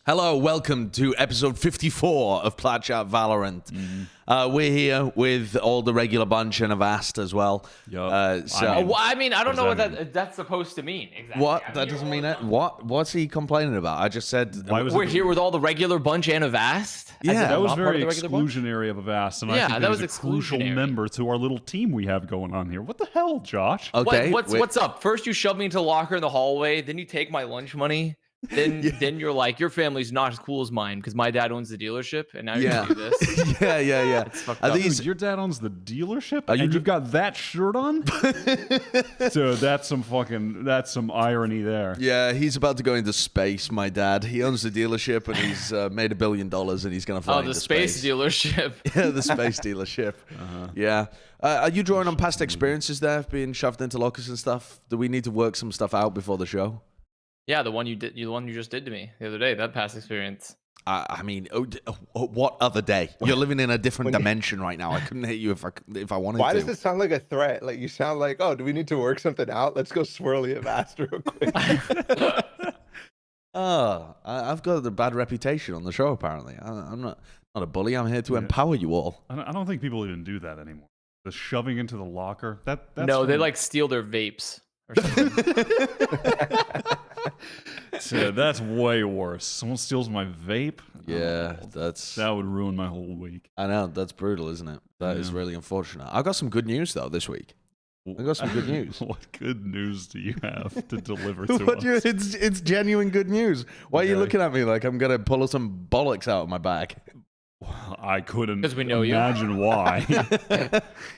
Hello, welcome to episode 54 of Plat Chat VALORANT. We're here with all the regular bunch and Avast as well. I mean, I don't know what that's supposed to mean exactly. What? That doesn't mean it? What's he complaining about? I just said we're here with all the regular bunch and Avast. Yeah, that was very exclusionary of Avast, and I think that was a crucial member to our little team we have going on here. What the hell, Josh? Okay, what's up? First, you shove me into the locker in the hallway, then you take my lunch money. Then you're like, your family's not as cool as mine because my dad owns the dealership, and now you're gonna do this. yeah. Are these your dad owns the dealership, and you've got that shirt on? So that's some irony there. Yeah, he's about to go into space. My dad, he owns the dealership, and he's made $1 billion, and he's gonna fly into space. Dealership. Yeah, the space dealership. Yeah. Are you drawing on past experiences there, being shoved into lockers and stuff? Do we need to work some stuff out before the show? Yeah, the one you just did to me the other day. That past experience. I mean, what other day? You're living in a different dimension right now. I couldn't hit you if I wanted to. Why does it sound like a threat? Like you sound like, oh, do we need to work something out? Let's go swirly Avast real quick. I've got a bad reputation on the show. Apparently, I'm not a bully. I'm here to empower you all. I don't think people even do that anymore. The shoving into the locker. That's no, they like steal their vapes. Or something. So that's way worse. Someone steals my vape. Yeah, that would ruin my whole week. I know, that's brutal, isn't it? That is really unfortunate. I got some good news though this week. I got some good news. What good news do you have to deliver to us? It's genuine good news. Why are you looking at me like I'm gonna pull some bollocks out of my bag? I couldn't imagine why.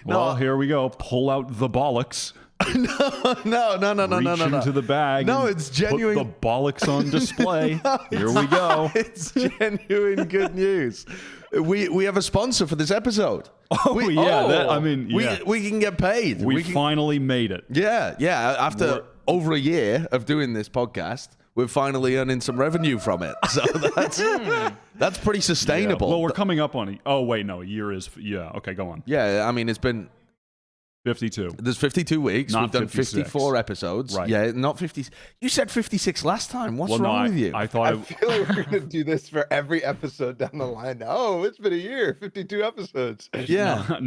Well, here we go. Pull out the bollocks. No. Reach into the bag. No, it's genuine. Put the bollocks on display. Here we go. It's genuine good news. We have a sponsor for this episode. We can get paid. We finally made it. Yeah. After over a year of doing this podcast, we're finally earning some revenue from it. So that's pretty sustainable. Yeah. Well, we're coming up on a year is okay, go on. Yeah, I mean it's been 52. There's 52 weeks. Not We've done 56. 54 episodes. Right. Yeah, not 50. You said 56 last time. What's wrong with you? I thought I feel like we're gonna do this for every episode down the line. Oh, it's been a year, 52 episodes. Yeah. I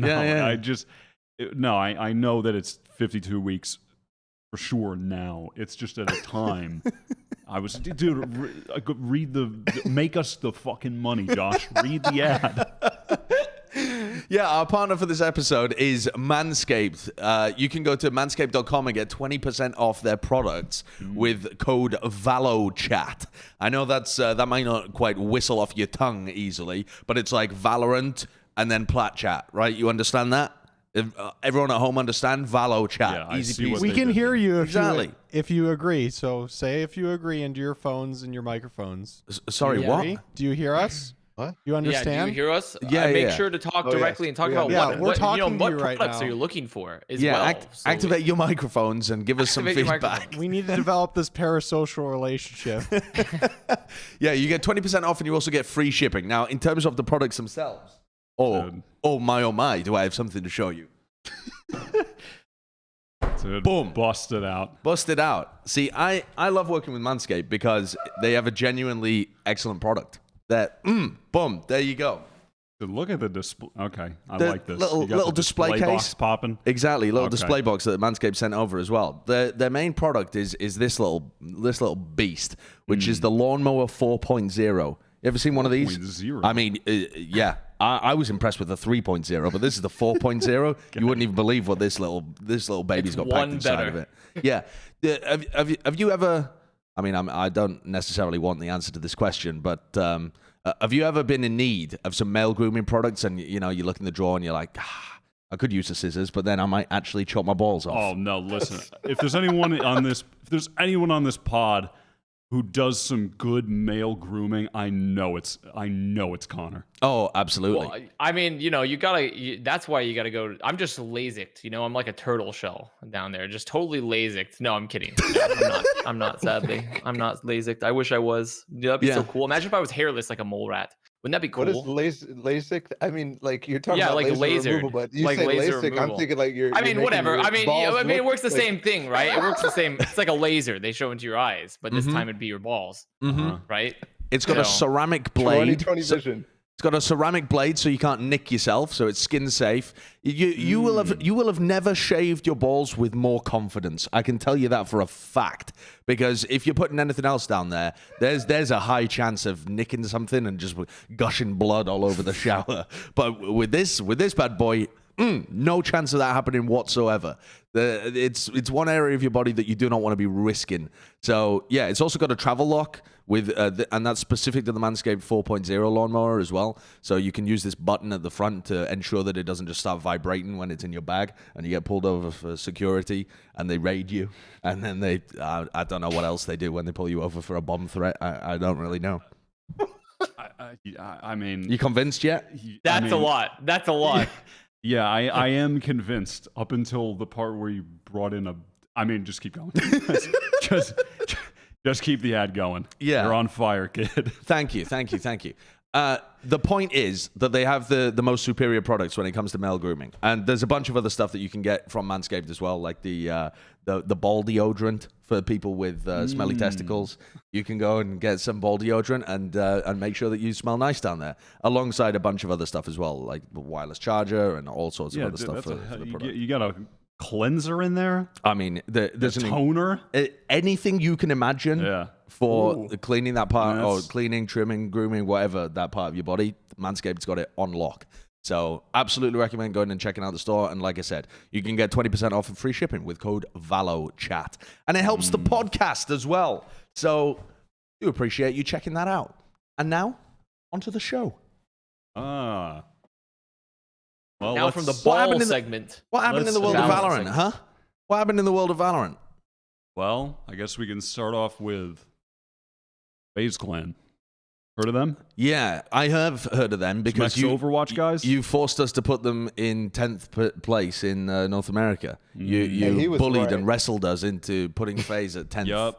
know that it's 52 weeks for sure now. It's just at a time. I was, make us the fucking money, Josh. Read the ad. Yeah, our partner for this episode is Manscaped. You can go to manscaped.com and get 20% off their products with code VALOCHAT. I know that might not quite whistle off your tongue easily, but it's like Valorant and then Plat Chat, right? You understand that? Everyone at home understand? VALOCHAT. Yeah, easy peasy. We can hear you if you agree. So say if you agree into your phones and your microphones. Sorry, what? Do you hear us? What? You understand? Yeah, do you hear us? Yeah, Make sure to talk directly and talk about what products are you looking for as well. Activate your microphones and give us some feedback. We need to develop this parasocial relationship. Yeah, you get 20% off and you also get free shipping. Now, in terms of the products themselves, oh my, do I have something to show you? Boom. Bust it out. See, I love working with Manscaped because they have a genuinely excellent product. Boom, there you go. Look at the display. Okay, I like this. Little display case box popping. Exactly, little display box that Manscaped sent over as well. Their main product is this little beast, which is the Lawnmower 4.0. You ever seen one of these? 4.0. I mean, yeah. I was impressed with the 3.0, but this is the 4.0. You wouldn't even believe what this little baby's got packed inside of it. Yeah. Have you ever? I mean, I don't necessarily want the answer to this question, but have you ever been in need of some male grooming products and, you look in the drawer and you're like, I could use the scissors, but then I might actually chop my balls off. Oh, no, listen. If there's anyone on this pod who does some good male grooming, I know it's Connor. Oh, absolutely. Well, I mean, that's why you gotta go. I'm just LASIKed, I'm like a turtle shell down there, just totally LASIKed. No, I'm kidding. No, I'm not, sadly. I'm not LASIKed. I wish I was. That'd be so cool. Imagine if I was hairless like a mole rat. Wouldn't that be cool? What is LASIK? I mean, like you're talking about like laser removal, but you like say laser LASIK, removal. I'm thinking like you're. I mean, whatever. I mean, it works the like, same thing, right? It works the same. It's like a laser. They show into your eyes, but this time it'd be your balls, right? It's got a ceramic 2020 blade. vision. It's got a ceramic blade, so you can't nick yourself, so it's skin safe. You will have never shaved your balls with more confidence. I can tell you that for a fact. Because if you're putting anything else down there, there's a high chance of nicking something and just gushing blood all over the shower. But with this bad boy, no chance of that happening whatsoever. It's one area of your body that you do not want to be risking. So yeah, it's also got a travel lock with, and that's specific to the Manscaped 4.0 lawnmower as well. So you can use this button at the front to ensure that it doesn't just start vibrating when it's in your bag and you get pulled over for security and they raid you. And then I don't know what else they do when they pull you over for a bomb threat. I don't really know. I mean, You convinced yet? That's a lot. That's a lot. Yeah, I am convinced up until the part where you brought in I mean, just keep going. just keep the ad going. Yeah. You're on fire, kid. Thank you. The point is that they have the most superior products when it comes to male grooming. And there's a bunch of other stuff that you can get from Manscaped as well, like the ball deodorant for people with smelly testicles. You can go and get some ball deodorant and make sure that you smell nice down there, alongside a bunch of other stuff as well, like the wireless charger and all sorts of other stuff for the product. You got a cleanser in there? I mean, there's a toner? Anything you can imagine for cleaning that part, or Yes. cleaning, trimming, grooming, whatever, that part of your body, Manscaped's got it on lock. So absolutely recommend going and checking out the store. And like I said, you can get 20% off and free shipping with code VALOCHAT. And it helps the podcast as well. So do appreciate you checking that out. And now, onto the show. Well, Now from the What happened ball in the- segment. What happened in the world of Valorant Valorant, huh? What happened in the world of Valorant? Well, I guess we can start off with Faze Clan. Heard of them? Yeah, I have heard of them because Some ex-Overwatch guys? You forced us to put them in 10th place in North America. You he was bullied right. and wrestled us into putting Faze at 10th.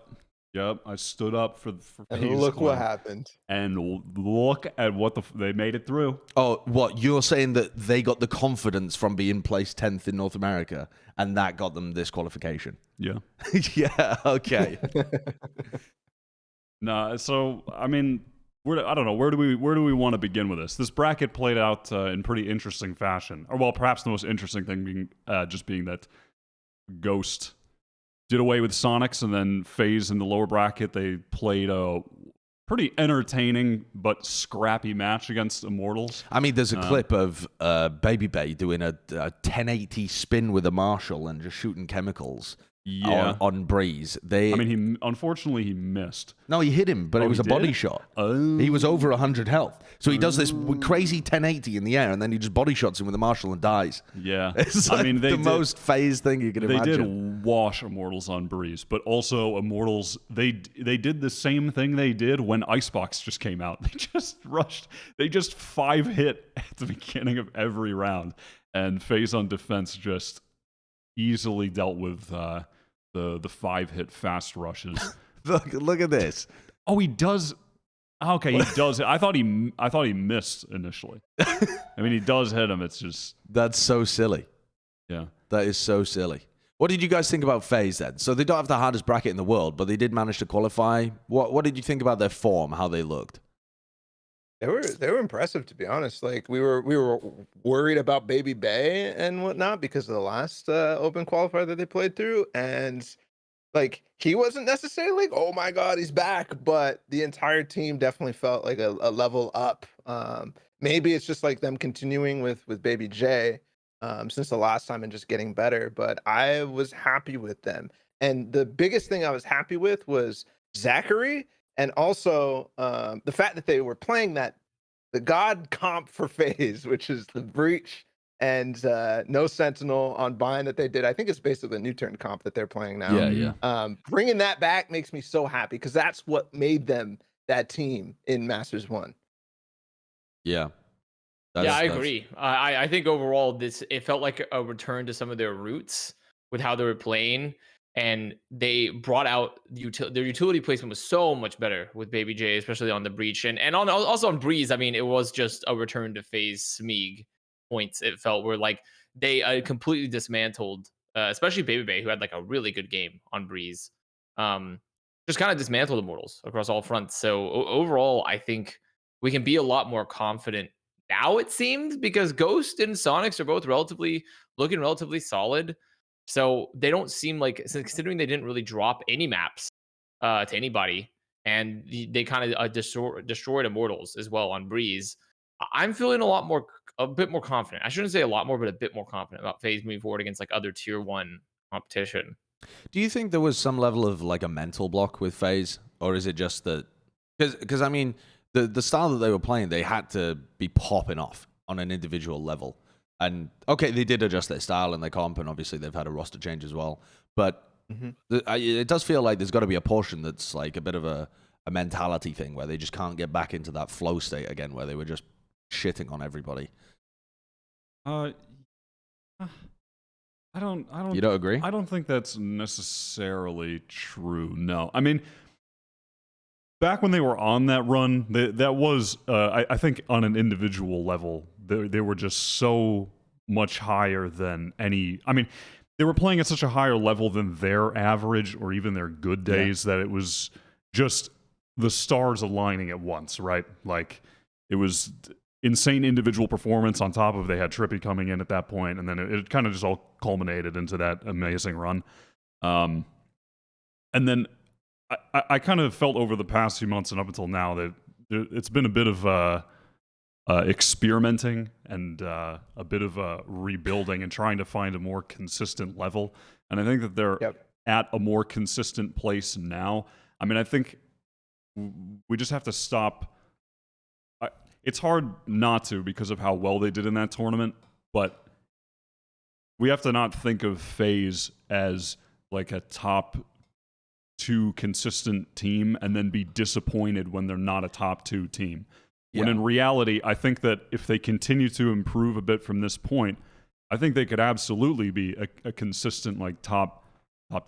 Yep. I stood up for And Faze look what Clan. happened. And look at what they made it through. Oh, what? You're saying that they got the confidence from being placed 10th in North America and that got them this qualification? Yeah. Yeah, okay. Nah, so I mean, I don't know, where do we want to begin with this? This bracket played out in pretty interesting fashion. Or well, perhaps the most interesting thing being that Ghost did away with Sonics, and then FaZe in the lower bracket, they played a pretty entertaining but scrappy match against Immortals. I mean, there's a clip of Baby Bay doing a 1080 spin with a Marshall and just shooting chemicals on Breeze. Unfortunately, he missed. No, he hit him, but it was a body shot. Oh. He was over 100 health. So he does this crazy 1080 in the air, and then he just body shots him with a Marshall and dies. Yeah. It's like the most phased thing you can imagine. They did wash Immortals on Breeze, but also Immortals, they did the same thing they did when Icebox just came out. They just rushed. They just 5-hit at the beginning of every round, and FaZe on defense just easily dealt with the 5-hit fast rushes. Look at this. Oh, he does. Okay, he does. I thought he missed initially. I mean, he does hit him. It's just That's so silly. yeah. That is so silly. What did you guys think about FaZe then? So they don't have the hardest bracket in the world, but they did manage to qualify. What did you think about their form, how they looked? They were impressive, to be honest. Like we were worried about Baby Bay and whatnot because of the last open qualifier that they played through, and like he wasn't necessarily like, oh my god, he's back, but the entire team definitely felt like a level up. Maybe it's just like them continuing with Baby J since the last time and just getting better. But I was happy with them, and the biggest thing I was happy with was Zachary. And also the fact that they were playing the God comp for FaZe, which is the Breach and No Sentinel on Bind that they did. I think it's basically the new turn comp that they're playing now. Yeah. Bringing that back makes me so happy because that's what made them that team in Masters 1. Yeah. I agree. I think overall it felt like a return to some of their roots with how they were playing. And they brought out their utility placement was so much better with Baby J, especially on the Breach and also on Breeze. I mean, it was just a return to FaZe Smeeg points. It felt where like they completely dismantled, especially Baby Bay, who had like a really good game on Breeze. just kind of dismantled Immortals across all fronts. So overall, I think we can be a lot more confident now, it seems, because Ghost and Sonics are both looking relatively solid. So they don't seem like, considering they didn't really drop any maps to anybody, and they kind of destroyed Immortals as well on Breeze. I'm feeling a bit more confident. I shouldn't say a lot more, but a bit more confident about FaZe moving forward against like other tier 1 competition. Do you think there was some level of like a mental block with FaZe, or is it just that? Because I mean, the style that they were playing, they had to be popping off on an individual level. And okay, they did adjust their style and their comp, and obviously they've had a roster change as well. But it does feel like there's got to be a portion that's like a bit of a mentality thing where they just can't get back into that flow state again, where they were just shitting on everybody. I don't. You don't agree? I don't think that's necessarily true. No, I mean, back when they were on that run, that was, I think, on an individual level, they were just so much higher than any. I mean, they were playing at such a higher level than their average or even their good days that it was just the stars aligning at once, right? Like, it was insane individual performance on top of they had Trippy coming in at that point, and then it kind of just all culminated into that amazing run. And then I kind of felt over the past few months and up until now that it's been a bit of experimenting and a bit of rebuilding and trying to find a more consistent level. And I think that they're at a more consistent place now. I mean, I think we just have to stop. It's hard not to because of how well they did in that tournament, but we have to not think of FaZe as like a top 2 consistent team and then be disappointed when they're not a top 2 team. When in reality, I think that if they continue to improve a bit from this point, I think they could absolutely be a consistent like top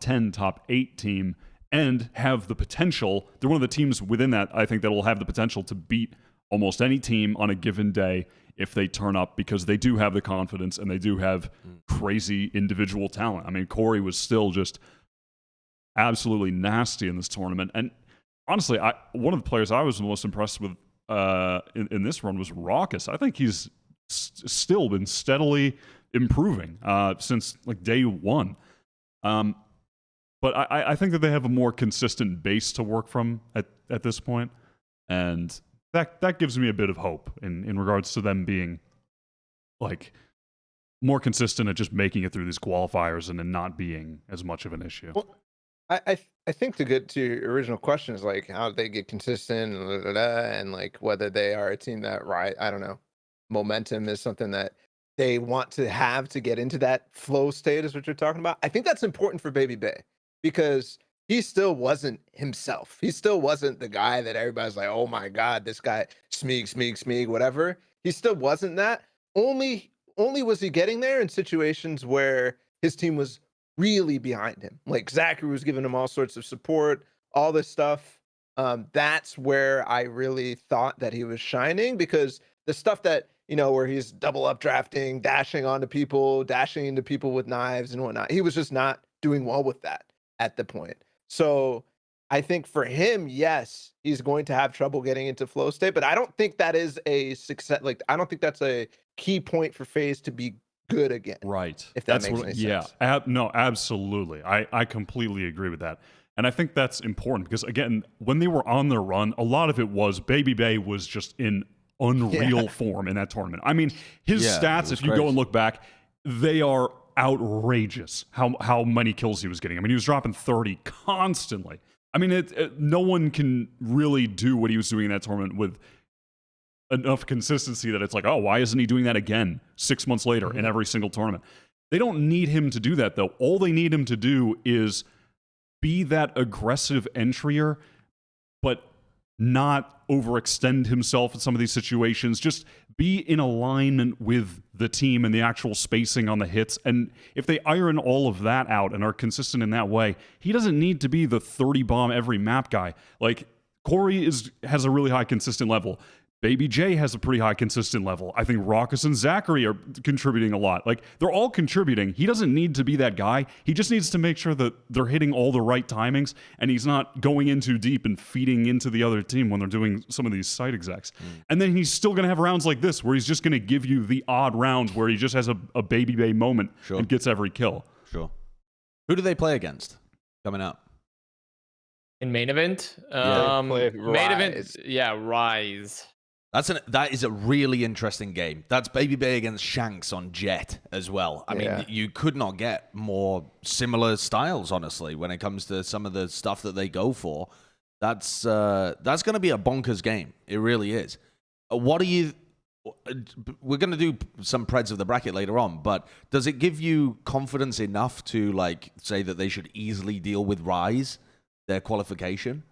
10, top 8 team and have the potential. They're one of the teams within that, I think, that will have the potential to beat almost any team on a given day if they turn up, because they do have the confidence and they do have crazy individual talent. I mean, Corey was still just absolutely nasty in this tournament. And honestly, one of the players I was most impressed with in this run was Raucus. I think he's still been steadily improving since like day 1. But I think that they have a more consistent base to work from at this point. And that gives me a bit of hope in regards to them being like more consistent at just making it through these qualifiers and then not being as much of an issue. Well, I think to get to your original question is like how they get consistent and like whether they are a team that, right, I don't know, momentum is something that they want to have to get into that flow state is what you're talking about. I think that's important for Baby Bay because he still wasn't himself. He still wasn't the guy that everybody's like, oh my God, this guy, Smeeg, whatever. He still wasn't that. Only was he getting there in situations where his team was really behind him. Like Zachary was giving him all sorts of support, all this stuff. That's where I really thought that he was shining, because the stuff that, you know, where he's double up drafting, dashing onto people, dashing into people with knives and whatnot, he was just not doing well with that at the point. So I think for him, yes, he's going to have trouble getting into flow state, but I don't think that is a success. Like, I don't think that's a key point for FaZe to be good again. Right. If that makes any sense. Yeah. No, absolutely. I completely agree with that. And I think that's important because, again, when they were on their run, a lot of it was Baby Bay was just in unreal form in that tournament. I mean, his stats, if you go and look back, they are outrageous how many kills he was getting. I mean, he was dropping 30 constantly. I mean, no one can really do what he was doing in that tournament with enough consistency that it's like, oh, why isn't he doing that again 6 months later in every single tournament? They don't need him to do that, though. All they need him to do is be that aggressive entryer, but not overextend himself in some of these situations. Just be in alignment with the team and the actual spacing on the hits. And if they iron all of that out and are consistent in that way, he doesn't need to be the 30 bomb every map guy. Like, Corey has a really high consistent level. Baby J has a pretty high consistent level. I think Raucus and Zachary are contributing a lot. Like, they're all contributing. He doesn't need to be that guy. He just needs to make sure that they're hitting all the right timings and he's not going in too deep and feeding into the other team when they're doing some of these site execs. And then he's still going to have rounds like this where he's just going to give you the odd rounds where he just has a Baby Bay moment and gets every kill. Sure. Who do they play against coming up? In main event? Main event, Rise. That is a really interesting game. That's Baby Bay against Shanks on Jett as well. I mean, you could not get more similar styles, honestly, when it comes to some of the stuff that they go for. That's going to be a bonkers game. It really is. What are you... We're going to do some preds of the bracket later on, but does it give you confidence enough to, like, say that they should easily deal with Rise, their qualification?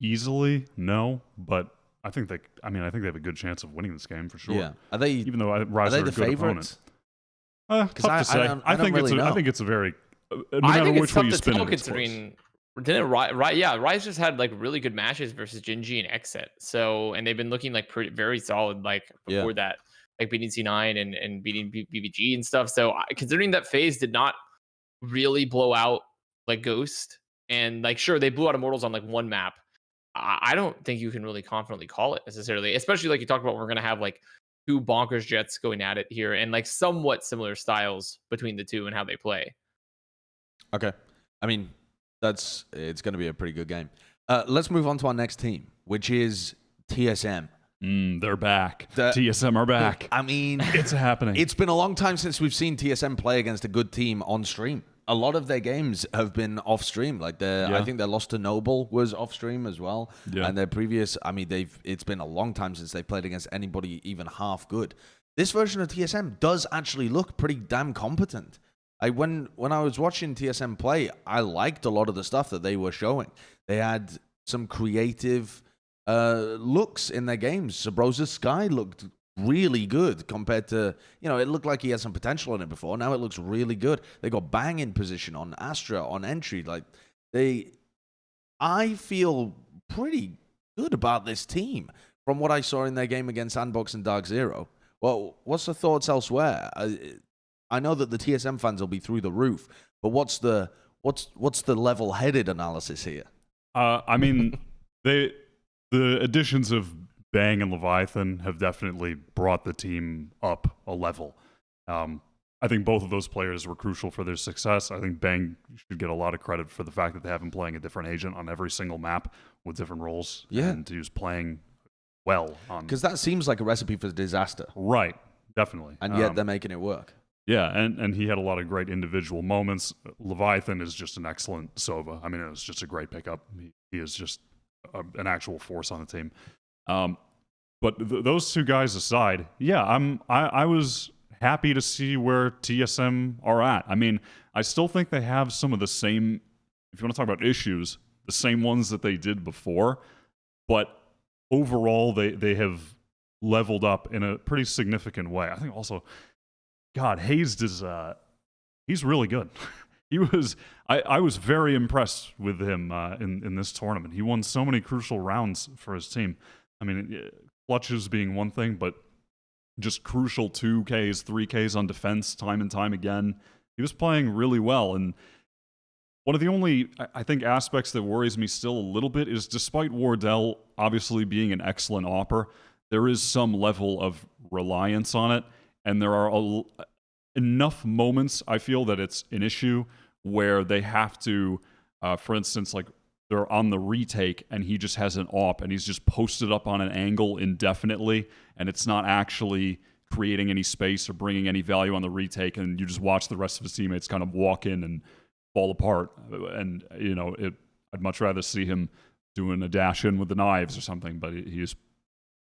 Easily? No, but... I think they have a good chance of winning this game for sure. Yeah, are they? Even though Rise are a good favorites? Opponent. Tough to say. I think it's a very. No matter which way you spin it, considering didn't Rise just had like really good matches versus Gen.G and Exit. So and they've been looking like very solid like before that, like beating C9 and beating BBG and stuff. So considering that Faze did not really blow out like Ghost and like sure they blew out Immortals on like one map. I don't think you can really confidently call it necessarily, especially like you talked about, we're going to have like two bonkers Jets going at it here and like somewhat similar styles between the two and how they play. Okay. I mean, it's going to be a pretty good game. Let's move on to our next team, which is TSM. They're back. TSM are back. I mean, it's happening. It's been a long time since we've seen TSM play against a good team on stream. A lot of their games have been off stream. Like I think their loss to Noble was off stream as well. Yeah. And their previous, I mean, it's been a long time since they've played against anybody even half good. This version of TSM does actually look pretty damn competent. When I was watching TSM play, I liked a lot of the stuff that they were showing. They had some creative looks in their games. Sabrosa's Sky looked really good compared to, it looked like he had some potential on it before. Now it looks really good. They got bang in position on Astra, on entry. I feel pretty good about this team from what I saw in their game against Andbox and Dark Zero. Well, what's the thoughts elsewhere? I know that the TSM fans will be through the roof, but what's the level-headed analysis here? I mean, the additions of Bang and Leviathan have definitely brought the team up a level. I think both of those players were crucial for their success. I think Bang should get a lot of credit for the fact that they have him playing a different agent on every single map with different roles. Yeah. And he was playing well on... Because that seems like a recipe for disaster. Right, definitely. And yet they're making it work. Yeah, and he had a lot of great individual moments. Leviathan is just an excellent Sova. I mean, it was just a great pickup. He is just an actual force on the team. But those two guys aside, I was happy to see where TSM are at. I mean, I still think they have some of the same, if you want to talk about issues, the same ones that they did before. But overall, they have leveled up in a pretty significant way. I think also, God, Hazed is he's really good. I was very impressed with him in this tournament. He won so many crucial rounds for his team. I mean, clutches being one thing, but just crucial 2Ks, 3Ks on defense time and time again. He was playing really well. And one of the only, I think, aspects that worries me still a little bit is despite Wardell obviously being an excellent AWPer, there is some level of reliance on it. And there are enough moments, I feel, that it's an issue where they have to, for instance, like they're on the retake and he just has an AWP and he's just posted up on an angle indefinitely and it's not actually creating any space or bringing any value on the retake, and you just watch the rest of his teammates kind of walk in and fall apart. And, I'd much rather see him doing a dash in with the knives or something, but he's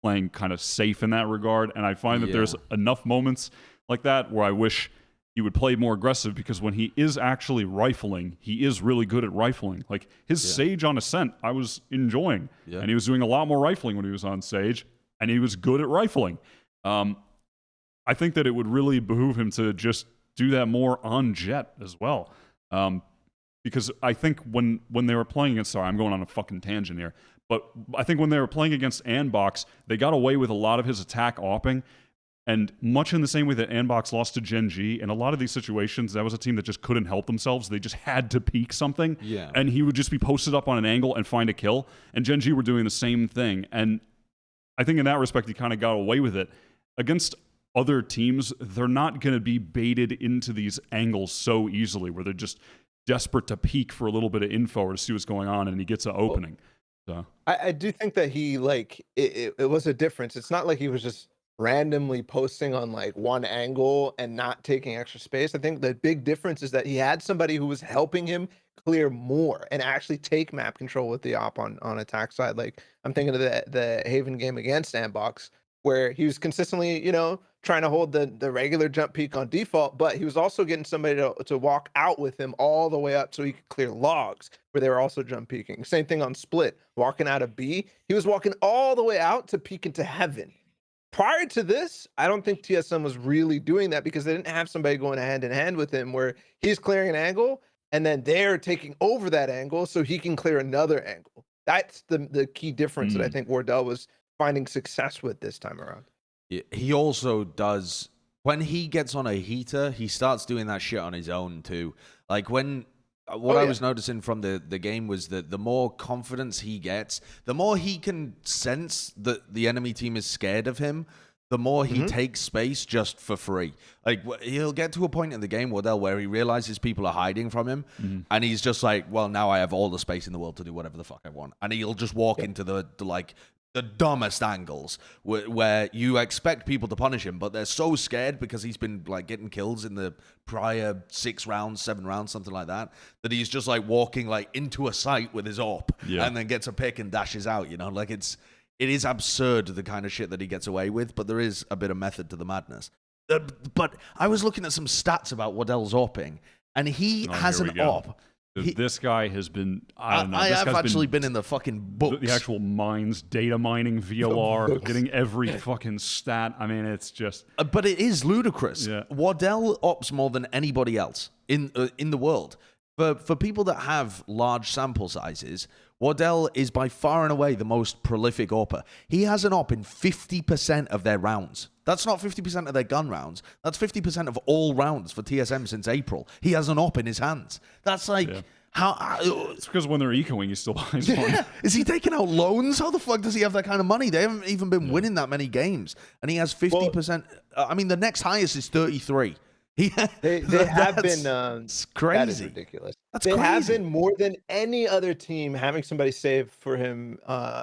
playing kind of safe in that regard. And I find that there's enough moments like that where I wish he would play more aggressive, because when he is actually rifling, he is really good at rifling. Like his Sage on Ascent, I was enjoying. Yeah. And he was doing a lot more rifling when he was on Sage, and he was good at rifling. I think that it would really behoove him to just do that more on Jett as well. Because I think when they were playing against, sorry, I'm going on a fucking tangent here, But I think when they were playing against Andbox, they got away with a lot of his attack opping. And much in the same way that Andbox lost to Gen.G, in a lot of these situations, that was a team that just couldn't help themselves. They just had to peek something. Yeah. And he would just be posted up on an angle and find a kill. And Gen.G were doing the same thing. And I think in that respect, he kind of got away with it. Against other teams, they're not going to be baited into these angles so easily where they're just desperate to peek for a little bit of info or to see what's going on, and he gets an opening. So I do think that he it was a difference. It's not like he was just randomly posting on like one angle and not taking extra space. I think the big difference is that he had somebody who was helping him clear more and actually take map control with the op on attack side. Like I'm thinking of the Haven game against Andbox, where he was consistently, trying to hold the regular jump peak on default, but he was also getting somebody to walk out with him all the way up so he could clear logs where they were also jump peaking. Same thing on split, walking out of B. He was walking all the way out to peek into heaven. Prior to this, I don't think TSM was really doing that because they didn't have somebody going hand in hand with him where he's clearing an angle and then they're taking over that angle so he can clear another angle. That's the key difference that I think Wardell was finding success with this time around. He also does, when he gets on a heater, he starts doing that shit on his own too. Like when, what I was noticing from the game was that the more confidence he gets, the more he can sense that the enemy team is scared of him, the more he takes space just for free. Like he'll get to a point in the game, Wardell, where he realizes people are hiding from him, and he's just like, well, now I have all the space in the world to do whatever the fuck I want. And he'll just walk into the dumbest angles where you expect people to punish him, but they're so scared because he's been like getting kills in the prior 6 rounds, 7 rounds, something like that he's just like walking like into a site with his AWP and then gets a pick and dashes out, like it is absurd the kind of shit that he gets away with, but there is a bit of method to the madness. But I was looking at some stats about Wardell's AWPing, and he has an AWP. This guy has been, I don't know. I have actually been in the fucking books. The actual mines, data mining, VLR, getting every fucking stat. I mean, it's just... But it is ludicrous. Yeah. Wardell ops more than anybody else in the world. For people that have large sample sizes, Wardell is by far and away the most prolific AWPer. He has an AWP in 50% of their rounds. That's not 50% of their gun rounds. That's 50% of all rounds for TSM since April. He has an AWP in his hands. That's like... How? It's because when they're ecoing, he still buys one. Yeah. Is he taking out loans? How the fuck does he have that kind of money? They haven't even been winning that many games. And he has 50%. I mean, the next highest is 33. They have been it's crazy. That is ridiculous. That's they crazy. have been more than any other team having somebody save for him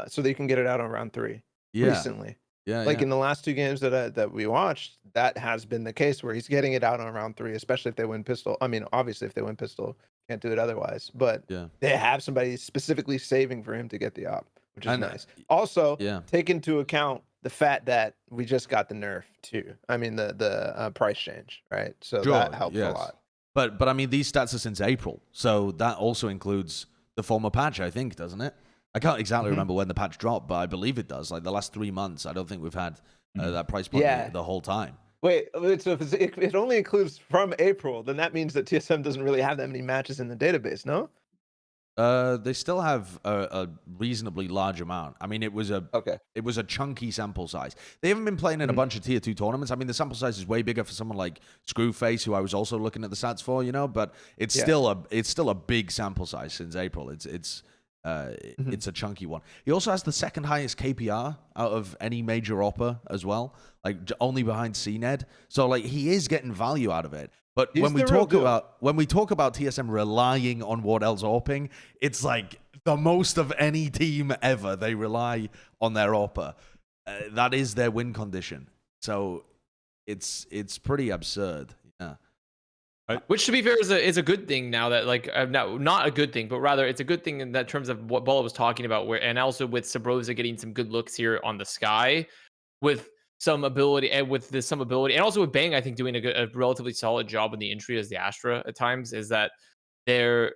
so they can get it out on round 3 recently. Yeah, in the last 2 games that we watched, that has been the case where he's getting it out on round 3, especially if they win pistol. I mean, obviously, if they win pistol, can't do it otherwise. But they have somebody specifically saving for him to get the op, which is nice. Also, take into account the fact that we just got the nerf too. I mean, the price change, right? So that helps a lot. But I mean, these stats are since April, so that also includes the former patch, I think, doesn't it? I can't exactly remember when the patch dropped, but I believe it does. Like the last 3 months, I don't think we've had that price point the whole time. Wait, so if it only includes from April, then that means that TSM doesn't really have that many matches in the database, no? They still have a reasonably large amount. I mean, it was a chunky sample size. They haven't been playing in a bunch of tier 2 tournaments. I mean, the sample size is way bigger for someone like Screwface, who I was also looking at the stats for, but it's still a big sample size since April. It's a chunky one. He also has the second highest KPR out of any major AWPer as well, like only behind CNED. So like he is getting value out of it. But when we talk about TSM relying on Wardell's AWPing, it's like the most of any team ever. They rely on their AWPer. That is their win condition. So it's pretty absurd. Yeah. Which, to be fair, is a good thing now that not a good thing, but rather it's a good thing in that terms of what Balla was talking about, and also with Sabrosa getting some good looks here on the sky, with some ability, and also with Bang, I think doing a relatively solid job in the entry as the Astra at times, is that they're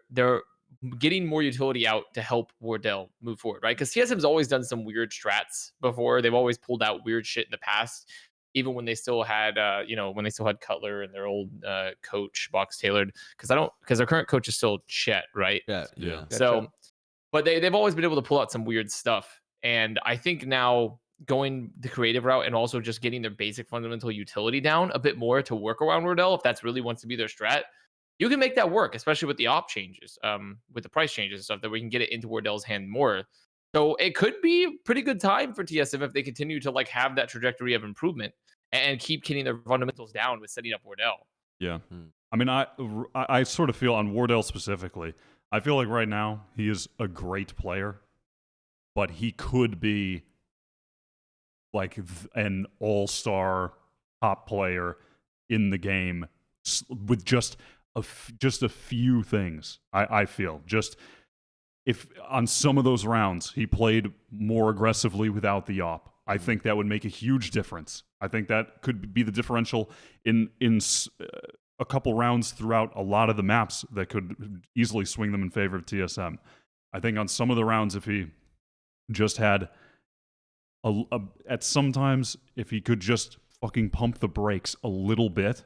getting more utility out to help Wardell move forward, right? Because TSM's always done some weird strats before. They've always pulled out weird shit in the past. Even when they still had, Cutler and their old coach, Box Tailored, because their current coach is still Jett, right? Yeah. So, But they've always been able to pull out some weird stuff. And I think now going the creative route and also just getting their basic fundamental utility down a bit more to work around Wardell, if that's really wants to be their strat, you can make that work, especially with the op changes, with the price changes and stuff, that we can get it into Wardell's hand more. So it could be a pretty good time for TSM if they continue to like have that trajectory of improvement and keep getting their fundamentals down with setting up Wardell. Yeah. I mean, I sort of feel on Wardell specifically, I feel like right now he is a great player, but he could be like an all-star top player in the game with just a few things. I feel just if on some of those rounds he played more aggressively without the op, I think that would make a huge difference. I think that could be the differential in a couple rounds throughout a lot of the maps that could easily swing them in favor of TSM. I think on some of the rounds, if he just had at sometimes if he could just fucking pump the brakes a little bit,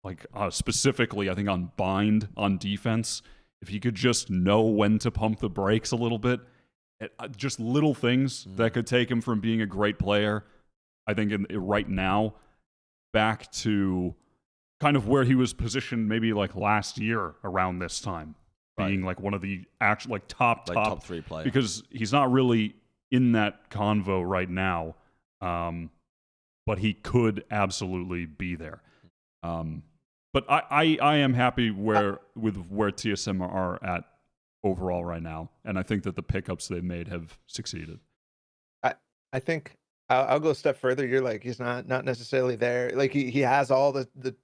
like specifically I think on bind on defense, if he could just know when to pump the brakes a little bit, just little things that could take him from being a great player, I think right now, back to kind of where he was positioned maybe like last year around this time, being like one of the actual like top 3 players. Because he's not really in that convo right now, but he could absolutely be there. But I am happy with where TSM are at overall right now, and I think that the pickups they've made have succeeded. I think I'll go a step further. You're like, he's not necessarily there. Like he has all the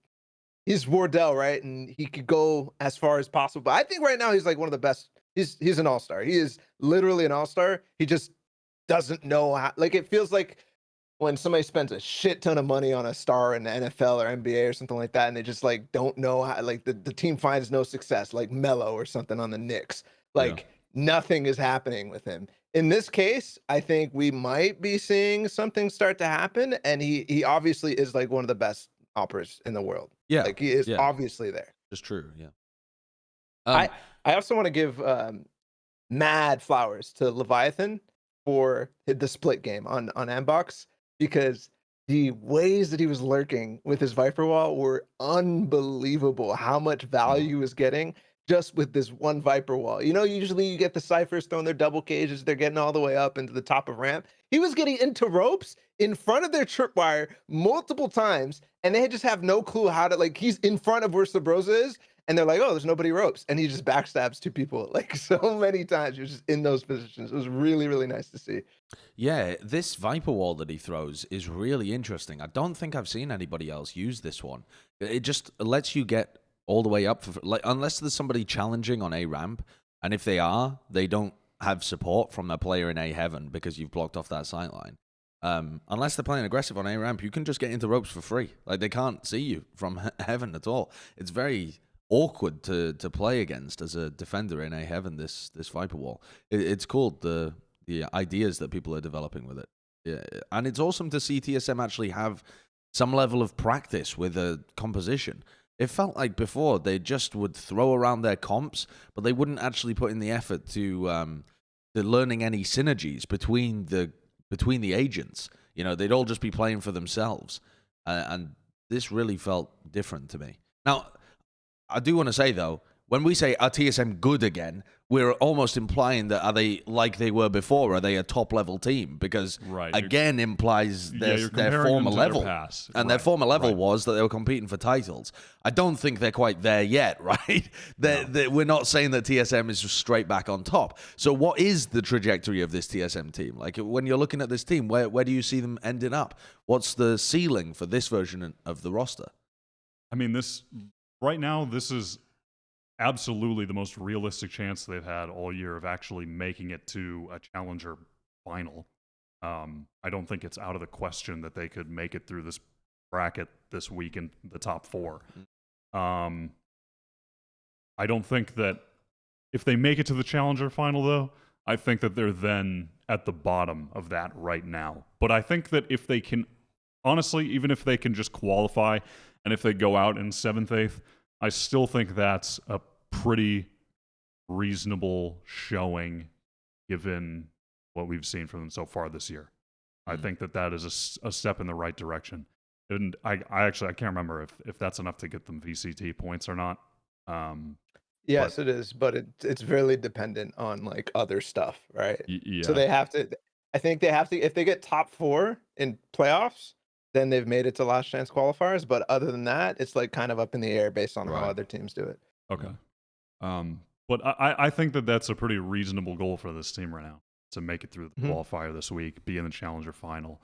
he's Wardell, right? And he could go as far as possible. But I think right now he's like one of the best. He's an all-star. He is literally an all-star. He just doesn't know how. Like it feels like when somebody spends a shit ton of money on a star in the NFL or NBA or something like that, and they just like don't know how, like the team finds no success, like Melo or something on the Knicks. Like nothing is happening with him. In this case, I think we might be seeing something start to happen, and he obviously is like one of the best operas in the world. Yeah, like he is obviously there. It's true. Yeah. I also want to give mad flowers to Leviathan for the split game on Andbox, because the ways that he was lurking with his Viper wall were unbelievable. How much value he was getting just with this one Viper wall. You know, usually you get the Cyphers throwing their double cages, they're getting all the way up into the top of ramp. He was getting into ropes in front of their tripwire multiple times, and they just have no clue how to, like, he's in front of where Sabrosa is, and they're like, oh, there's nobody ropes. And he just backstabs 2 people like so many times. He was just in those positions. It was really, really nice to see. Yeah, this Viper wall that he throws is really interesting. I don't think I've seen anybody else use this one. It just lets you get all the way up, like, unless there's somebody challenging on A ramp, and if they are, they don't have support from their player in A heaven because you've blocked off that sightline. Unless they're playing aggressive on A ramp, you can just get into ropes for free. Like, they can't see you from heaven at all. It's very awkward to play against as a defender in A heaven, this Viper wall. It's cool, the ideas that people are developing with it. Yeah, and it's awesome to see TSM actually have some level of practice with a composition. It felt like before they just would throw around their comps, but they wouldn't actually put in the effort to learning any synergies between the agents. You know, they'd all just be playing for themselves, and this really felt different to me. Now, I do want to say though, when we say are TSM good again, we're almost implying that are they like they were before? Are they a top level team? Because again implies their former level, and their former level was that they were competing for titles. I don't think they're quite there yet, right? We're not saying that TSM is straight back on top. So what is the trajectory of this TSM team? Like when you're looking at this team, where do you see them ending up? What's the ceiling for this version of the roster? I mean, right now, this is absolutely the most realistic chance they've had all year of actually making it to a challenger final. I don't think it's out of the question that they could make it through this bracket this week in the top 4. I don't think that if they make it to the challenger final, though, I think that they're then at the bottom of that right now. But I think that if they can, honestly, even if they can just qualify and if they go out in 7th, 8th, I still think that's a pretty reasonable showing given what we've seen from them so far this year. I think that is a step in the right direction. And I can't remember if that's enough to get them VCT points or not. Yes, it is, but it's really dependent on like other stuff, right? Yeah. So they have to. I think they have to. If they get top 4 in playoffs, then they've made it to last chance qualifiers. But other than that, it's like kind of up in the air based on how other teams do it. Okay. But I think that's a pretty reasonable goal for this team right now, to make it through the qualifier this week, be in the challenger final.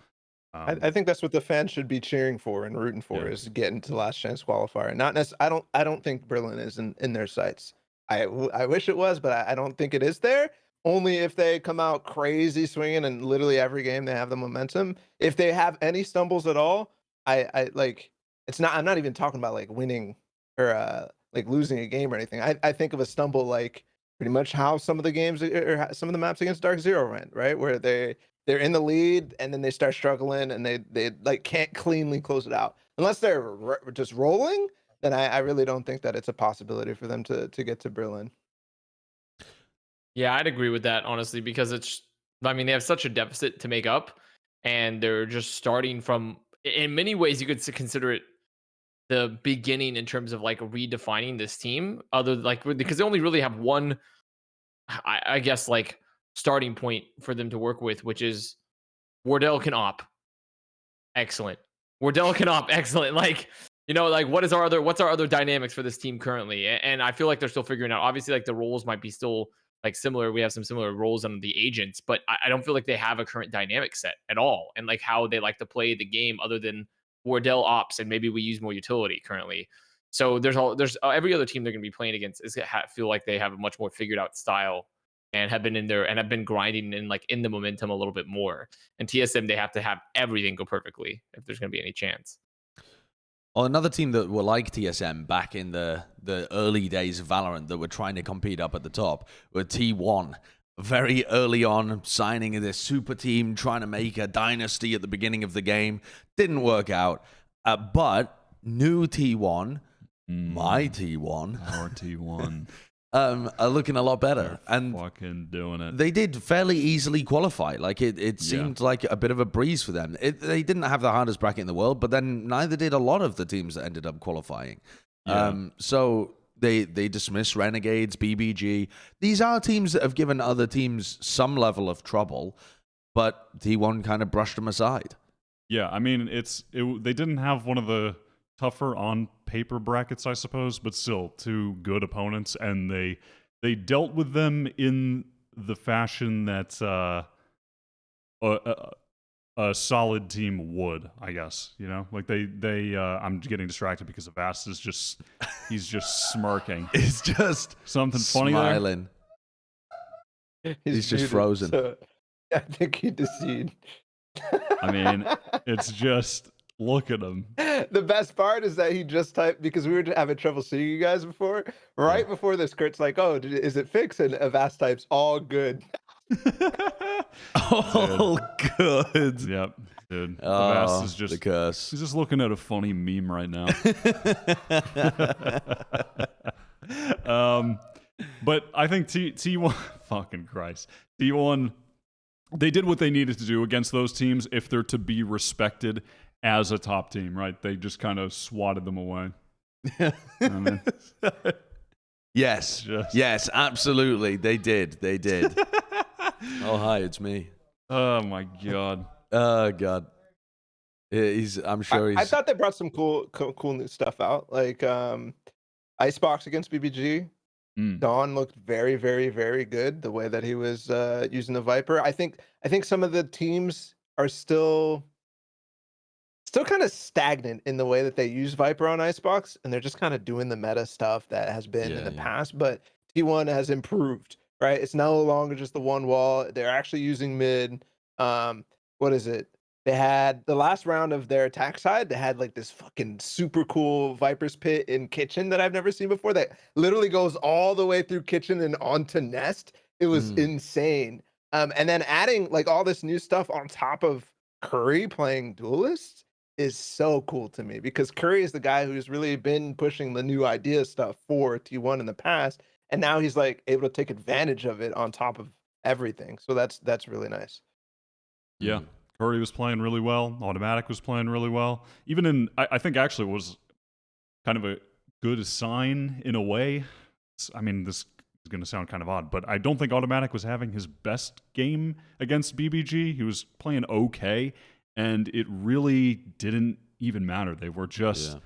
I think that's what the fans should be cheering for and rooting for, is getting to last chance qualifier. Not necessarily. I don't think Berlin is in their sights. I wish it was, but I don't think it is there. Only if they come out crazy swinging and literally every game they have the momentum. If they have any stumbles at all, I like, it's not. I'm not even talking about like winning or like losing a game or anything. I think of a stumble like pretty much how some of the games or some of the maps against Dark Zero went, right? Where they're in the lead and then they start struggling and they like can't cleanly close it out unless they're just rolling. Then I really don't think that it's a possibility for them to get to Berlin. Yeah, I'd agree with that, honestly, because I mean, they have such a deficit to make up, and they're just starting from, in many ways, you could consider it the beginning in terms of like redefining this team, because they only really have one, I guess, like starting point for them to work with, which is Wardell can op. Excellent. Wardell can op. Excellent. Like, like what's our other dynamics for this team currently? And I feel like they're still figuring out. Obviously, like the roles might be still like similar. We have some similar roles on the agents, but I don't feel like they have a current dynamic set at all. And like how they like to play the game other than Wardell ops, and maybe we use more utility currently. So there's every other team they're going to be playing against feel like they have a much more figured out style and have been in there and have been grinding and like in the momentum a little bit more. And TSM, they have to have everything go perfectly if there's going to be any chance. Well, another team that were like TSM back in the early days of Valorant that were trying to compete up at the top were T1. Very early on, signing this super team, trying to make a dynasty at the beginning of the game. Didn't work out. But new T1, my T1, our T1, are looking a lot better. They're and fucking doing it. They did fairly easily qualify. Like it seemed like a bit of a breeze for them. They didn't have the hardest bracket in the world, but then neither did a lot of the teams that ended up qualifying. So they dismiss Renegades, BBG. These are teams that have given other teams some level of trouble, but T1 kind of brushed them aside. Yeah, I mean, they didn't have one of the tougher on paper brackets, I suppose, but still 2 good opponents, and they dealt with them in the fashion that a solid team would, I guess. Like they I'm getting distracted because Avast is he's just smirking. It's just something funny smiling. There? He's just frozen. So I think he deceived. I mean, it's just, look at him. The best part is that he just typed, because we were having trouble seeing you guys before. Right before this, Kurt's like, "Oh, is it fixed?" And Avast types, "All good." All good. Yep, dude. Oh, Avast is just the curse. He's just looking at a funny meme right now. But I think T1, fucking Christ, T1, they did what they needed to do against those teams if they're to be respected as a top team, right? They just kind of swatted them away. Yes, absolutely. They did. Oh, hi, it's me. Oh my god. Oh god. I'm sure he's. I thought they brought some cool new stuff out, like Icebox against BBG. Dawn looked very, very, very good. The way that he was using the Viper. I think some of the teams are still kind of stagnant in the way that they use Viper on Icebox, and they're just kind of doing the meta stuff that has been in the past. But T1 has improved, right? It's no longer just the one wall. They're actually using mid. What is it? They had the last round of their attack side. They had like this fucking super cool Viper's Pit in Kitchen that I've never seen before. That literally goes all the way through Kitchen and onto Nest. It was insane. And then adding like all this new stuff on top of Curry playing Duelist is so cool to me, because Curry is the guy who's really been pushing the new idea stuff for T1 in the past, and now he's like able to take advantage of it on top of everything. So that's really nice. Yeah. Curry was playing really well. Automatic was playing really well. Even in, I think actually it was kind of a good sign in a way. I mean, this is going to sound kind of odd, but I don't think Automatic was having his best game against BBG. He was playing okay, and it really didn't even matter. They were just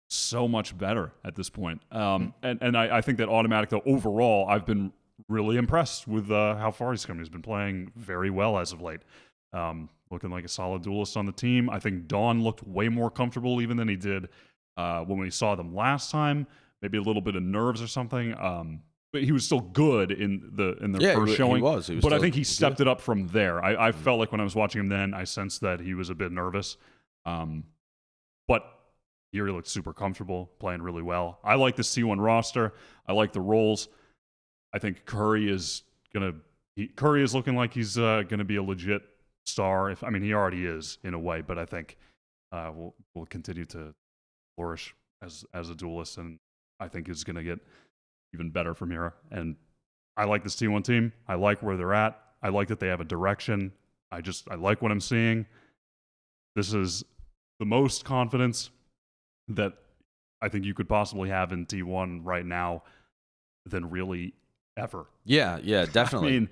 so much better at this point. And I think that Automatic, though, overall, I've been really impressed with how far he's come. He's been playing very well as of late. Looking like a solid duelist on the team. I think Dawn looked way more comfortable even than he did when we saw them last time. Maybe a little bit of nerves or something. But he was still good in the first showing. He was But I think he stepped it up from there. I felt like when I was watching him then, I sensed that he was a bit nervous. But here he looked super comfortable, playing really well. I like the C1 roster. I like the roles. I think Curry is looking like he's gonna be a legit star. I mean, he already is in a way, but I think will continue to flourish as a duelist, and I think is gonna get even better from here. And I like this T1 team. I like where they're at. I like that they have a direction. I like what I'm seeing. This is the most confidence that I think you could possibly have in T1 right now than really ever. Yeah, definitely. I mean,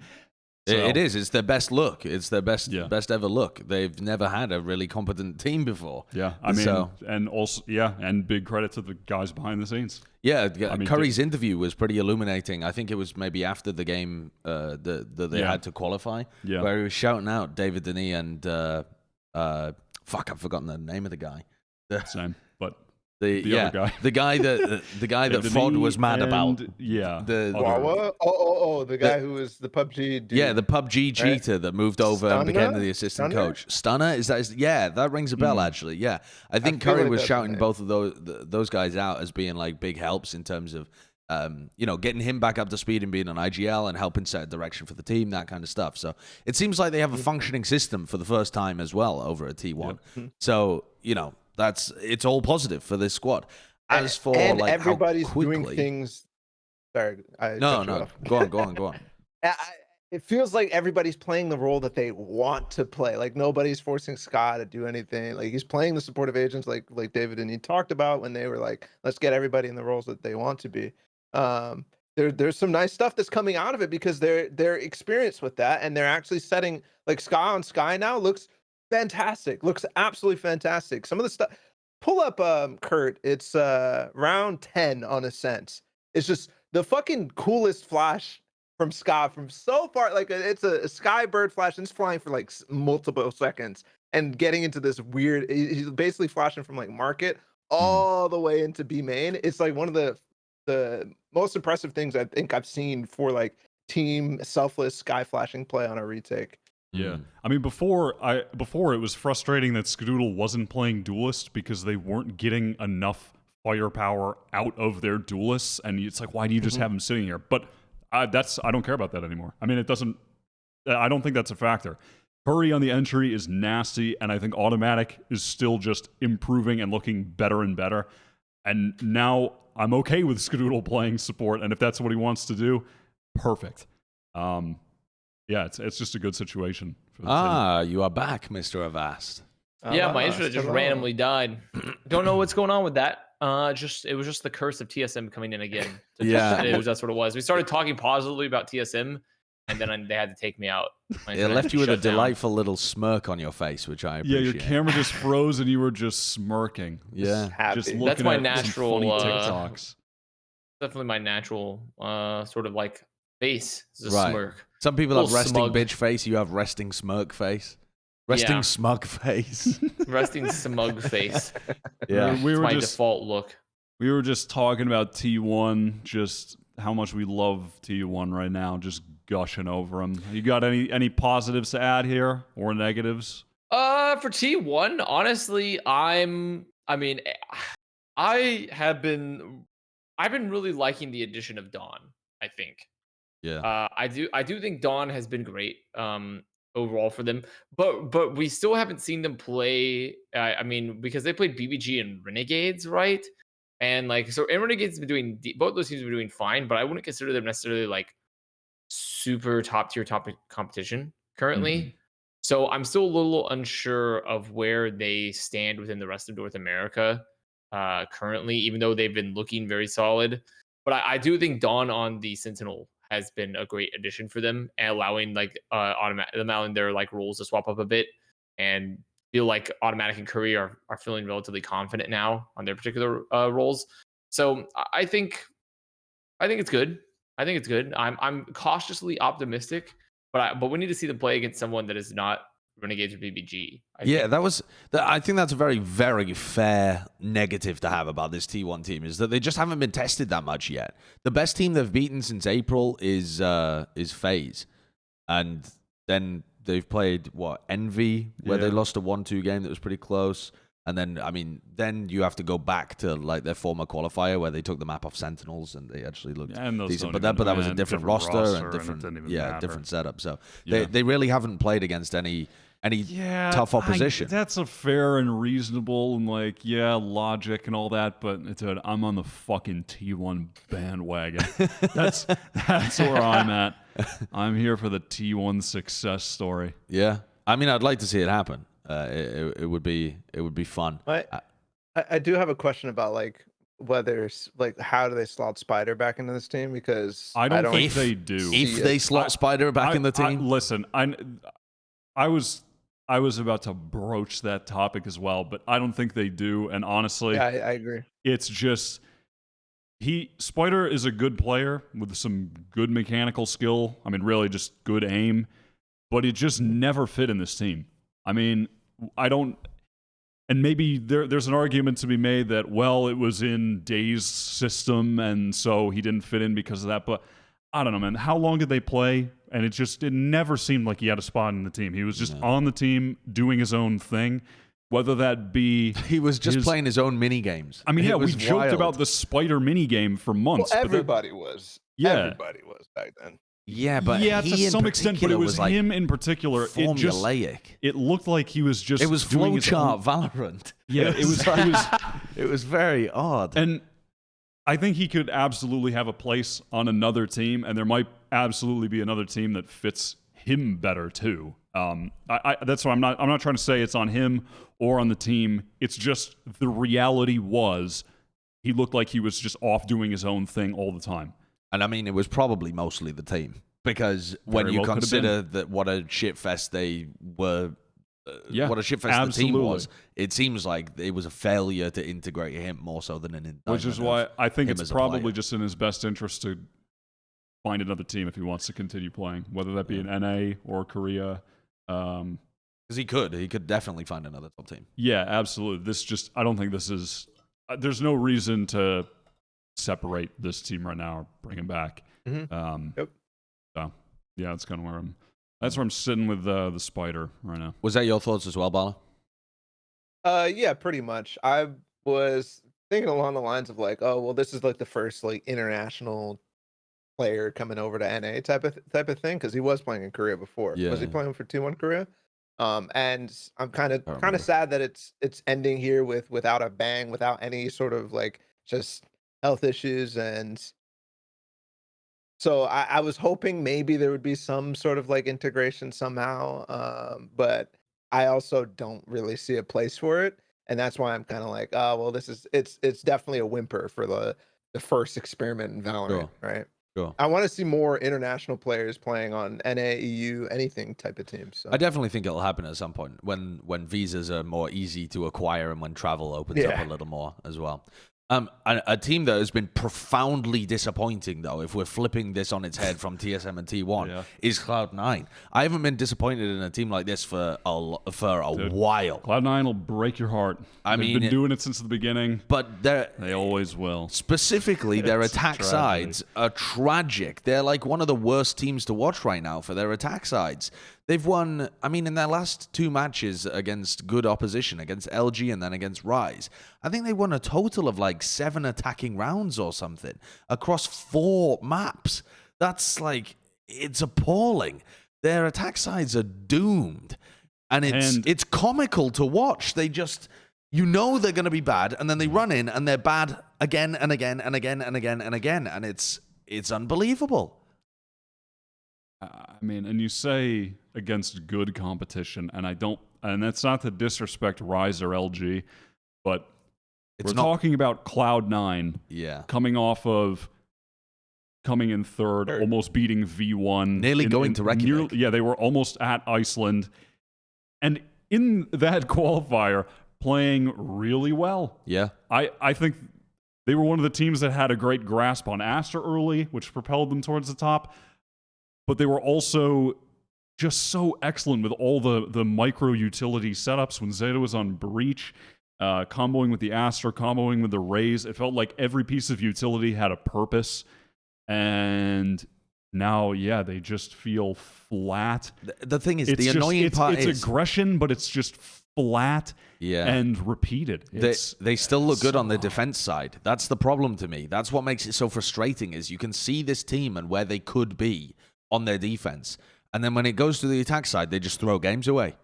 it is. It's their best look. It's their best ever look. They've never had a really competent team before. Yeah, I mean, and also, and big credit to the guys behind the scenes. Yeah, Curry's interview was pretty illuminating. I think it was maybe after the game that they had to qualify, where he was shouting out David Denis and fuck, I've forgotten the name of the guy. Same, but the other guy, the guy that Fod was mad about. Wawa. The guy who was the PUBG dude. Yeah, the PUBG cheater that moved over and became the assistant coach. Stunner, is that? That rings a bell actually. Yeah, I think Curry was shouting both of those guys out as being like big helps in terms of getting him back up to speed and being on IGL and helping set a direction for the team, that kind of stuff. So it seems like they have a functioning system for the first time as well over at T1. Yep. So it's all positive for this squad. As for like everybody's how quickly, doing things. Sorry, no. Go on. It feels like everybody's playing the role that they want to play. Like nobody's forcing Scott to do anything. Like he's playing the supportive agents, like David and he talked about when they were like, let's get everybody in the roles that they want to be. There's some nice stuff that's coming out of it because they're experienced with that and they're actually setting like Sky on Sky now looks fantastic. Looks absolutely fantastic. Some of the stuff. Pull up Kurt. It's round 10 on Ascent. It's just the fucking coolest flash from Scott from so far. Like it's a sky bird flash and it's flying for like multiple seconds and getting into this weird. He's basically flashing from like market all the way into B main. It's like one of the most impressive things I think I've seen for like team selfless sky flashing play on a retake. Yeah, I mean before it was frustrating that Skadoodle wasn't playing duelist because they weren't getting enough firepower out of their duelists, and it's like, why do you just have them sitting here? But I don't care about that anymore. I mean, I don't think that's a factor. Curry on the entry is nasty, and I think Automatic is still just improving and looking better and better. And now I'm okay with Skadoodle playing support, and if that's what he wants to do, perfect. Yeah, it's just a good situation for the team. You are back, Mr. Avast. Yeah, my internet just randomly died. Don't know what's going on with that. It was just the curse of TSM coming in again. That's what it was. We started talking positively about TSM, and then they had to take me out. It left you with a delightful little smirk on your face, which I appreciate. Yeah, your camera just froze and you were just smirking. Yeah, just looking that's my at natural some funny TikToks. Definitely my natural sort of like face is a smirk. Some people have resting bitch face. You have resting smirk face. Resting smug face. Resting smug face. Yeah, it's my default look. We were just talking about T1, just how much we love T1 right now, just gushing over them. You got any positives to add here or negatives? For T1, honestly, I've been really liking the addition of Dawn, I think. Yeah. I do think Dawn has been great overall for them, but we still haven't seen them play. I mean, because they played BBG and Renegades, right? And like, so and Renegades have been doing both those teams have been doing fine, but I wouldn't consider them necessarily like super top tier competition currently. So I'm still a little unsure of where they stand within the rest of North America currently, even though they've been looking very solid. But I do think Dawn on the Sentinel has been a great addition for them, and allowing like allowing their like roles to swap up a bit, and feel like Automatic and Curry are feeling relatively confident now on their particular roles. So I think it's good. I think it's good. I'm cautiously optimistic, but we need to see them play against someone that is not Renegades or BBG. I think that's a very, very fair negative to have about this T1 team, is that they just haven't been tested that much yet. The best team they've beaten since April is FaZe, and then they've played Envy, where they lost a 1-2 game that was pretty close. And then, I mean, then you have to go back to like their former qualifier where they took the map off Sentinels and they actually looked decent. But that was a different roster and different setup. So they really haven't played against any tough opposition. That's a fair and reasonable and logic and all that. But dude, I'm on the fucking T1 bandwagon. That's where I'm at. I'm here for the T1 success story. Yeah, I mean, I'd like to see it happen. It would be fun. I do have a question about like whether like how do they slot Spider back into this team, because I don't think they do. If they slot Spider back in the team, listen, I was about to broach that topic as well, but I don't think they do. And honestly, I agree. It's just Spider is a good player with some good mechanical skill. I mean, really just good aim, but it just never fit in this team. I mean, and maybe there's an argument to be made that, well, it was in Day's system, and so he didn't fit in because of that. But I don't know, man. How long did they play? And it never seemed like he had a spot in the team. He was just on the team doing his own thing, whether that be... He was just playing his own mini games. I mean, we joked about the Spider mini game for months. Well, everybody was. Yeah. Everybody was back then. Yeah, but to some extent, but it was like him in particular. Formulaic. It looked like he was just. It was flowchart Valorant. Yeah, it was very odd. And I think he could absolutely have a place on another team, and there might absolutely be another team that fits him better too. That's why I'm not trying to say it's on him or on the team. It's just the reality was he looked like he was just off doing his own thing all the time. And I mean, it was probably mostly the team, because when you consider that what a shitfest they were, what a shitfest the team was, it seems like it was a failure to integrate him more so than an indictment. Which is why I think it's probably just in his best interest to find another team if he wants to continue playing, whether that be in NA or Korea. Because he could definitely find another top team. Yeah, absolutely. I don't think this is. There's no reason to separate this team right now or bring him back. Yep. So yeah, that's kind of where I'm sitting with the Spider right now. Was that your thoughts as well, Balla? Yeah, pretty much. I was thinking along the lines of like, oh well, this is like the first like international player coming over to NA type of thing, because he was playing in Korea before. Yeah. Was he playing for T1 Korea? And I'm kind of sad that it's ending here without a bang, without any sort of like just health issues. And so I was hoping maybe there would be some sort of like integration somehow, but I also don't really see a place for it, and that's why I'm kind of like, oh well, it's definitely a whimper for the first experiment in Valorant. Right? Sure. I want to see more international players playing on NA, EU, anything type of teams. So. I definitely think it'll happen at some point when visas are more easy to acquire and when travel opens up a little more as well. A team that has been profoundly disappointing, though, if we're flipping this on its head from TSM and T1, is Cloud9. I haven't been disappointed in a team like this for a while. Cloud9 will break your heart. They've been doing it since the beginning, but they always will. Specifically, their attack sides are tragic. They're like one of the worst teams to watch right now for their attack sides. They've won, in their last 2 matches against good opposition, against LG and then against Rise, I think they won a total of like 7 attacking rounds or something across 4 maps. That's like, it's appalling. Their attack sides are doomed. And it's comical to watch. They just, they're going to be bad, and then they run in and they're bad again and again and again and again and again. And it's unbelievable. I mean, and you say against good competition, and that's not to disrespect Rise or LG, but we're talking about Cloud9 coming in third, almost beating V1. Nearly going to Reykjavik. Yeah, they were almost at Iceland. And in that qualifier, playing really well. Yeah. I think they were one of the teams that had a great grasp on Astra early, which propelled them towards the top. But they were also just so excellent with all the micro utility setups when Zeta was on Breach, comboing with the Astra, comboing with the Raze. It felt like every piece of utility had a purpose. And now, yeah, they just feel flat. The thing is, the annoying part is... It's aggression, but it's just flat and repeated. They still look good on the defense side. That's the problem to me. That's what makes it so frustrating, is you can see this team and where they could be on their defense. And then when it goes to the attack side, they just throw games away.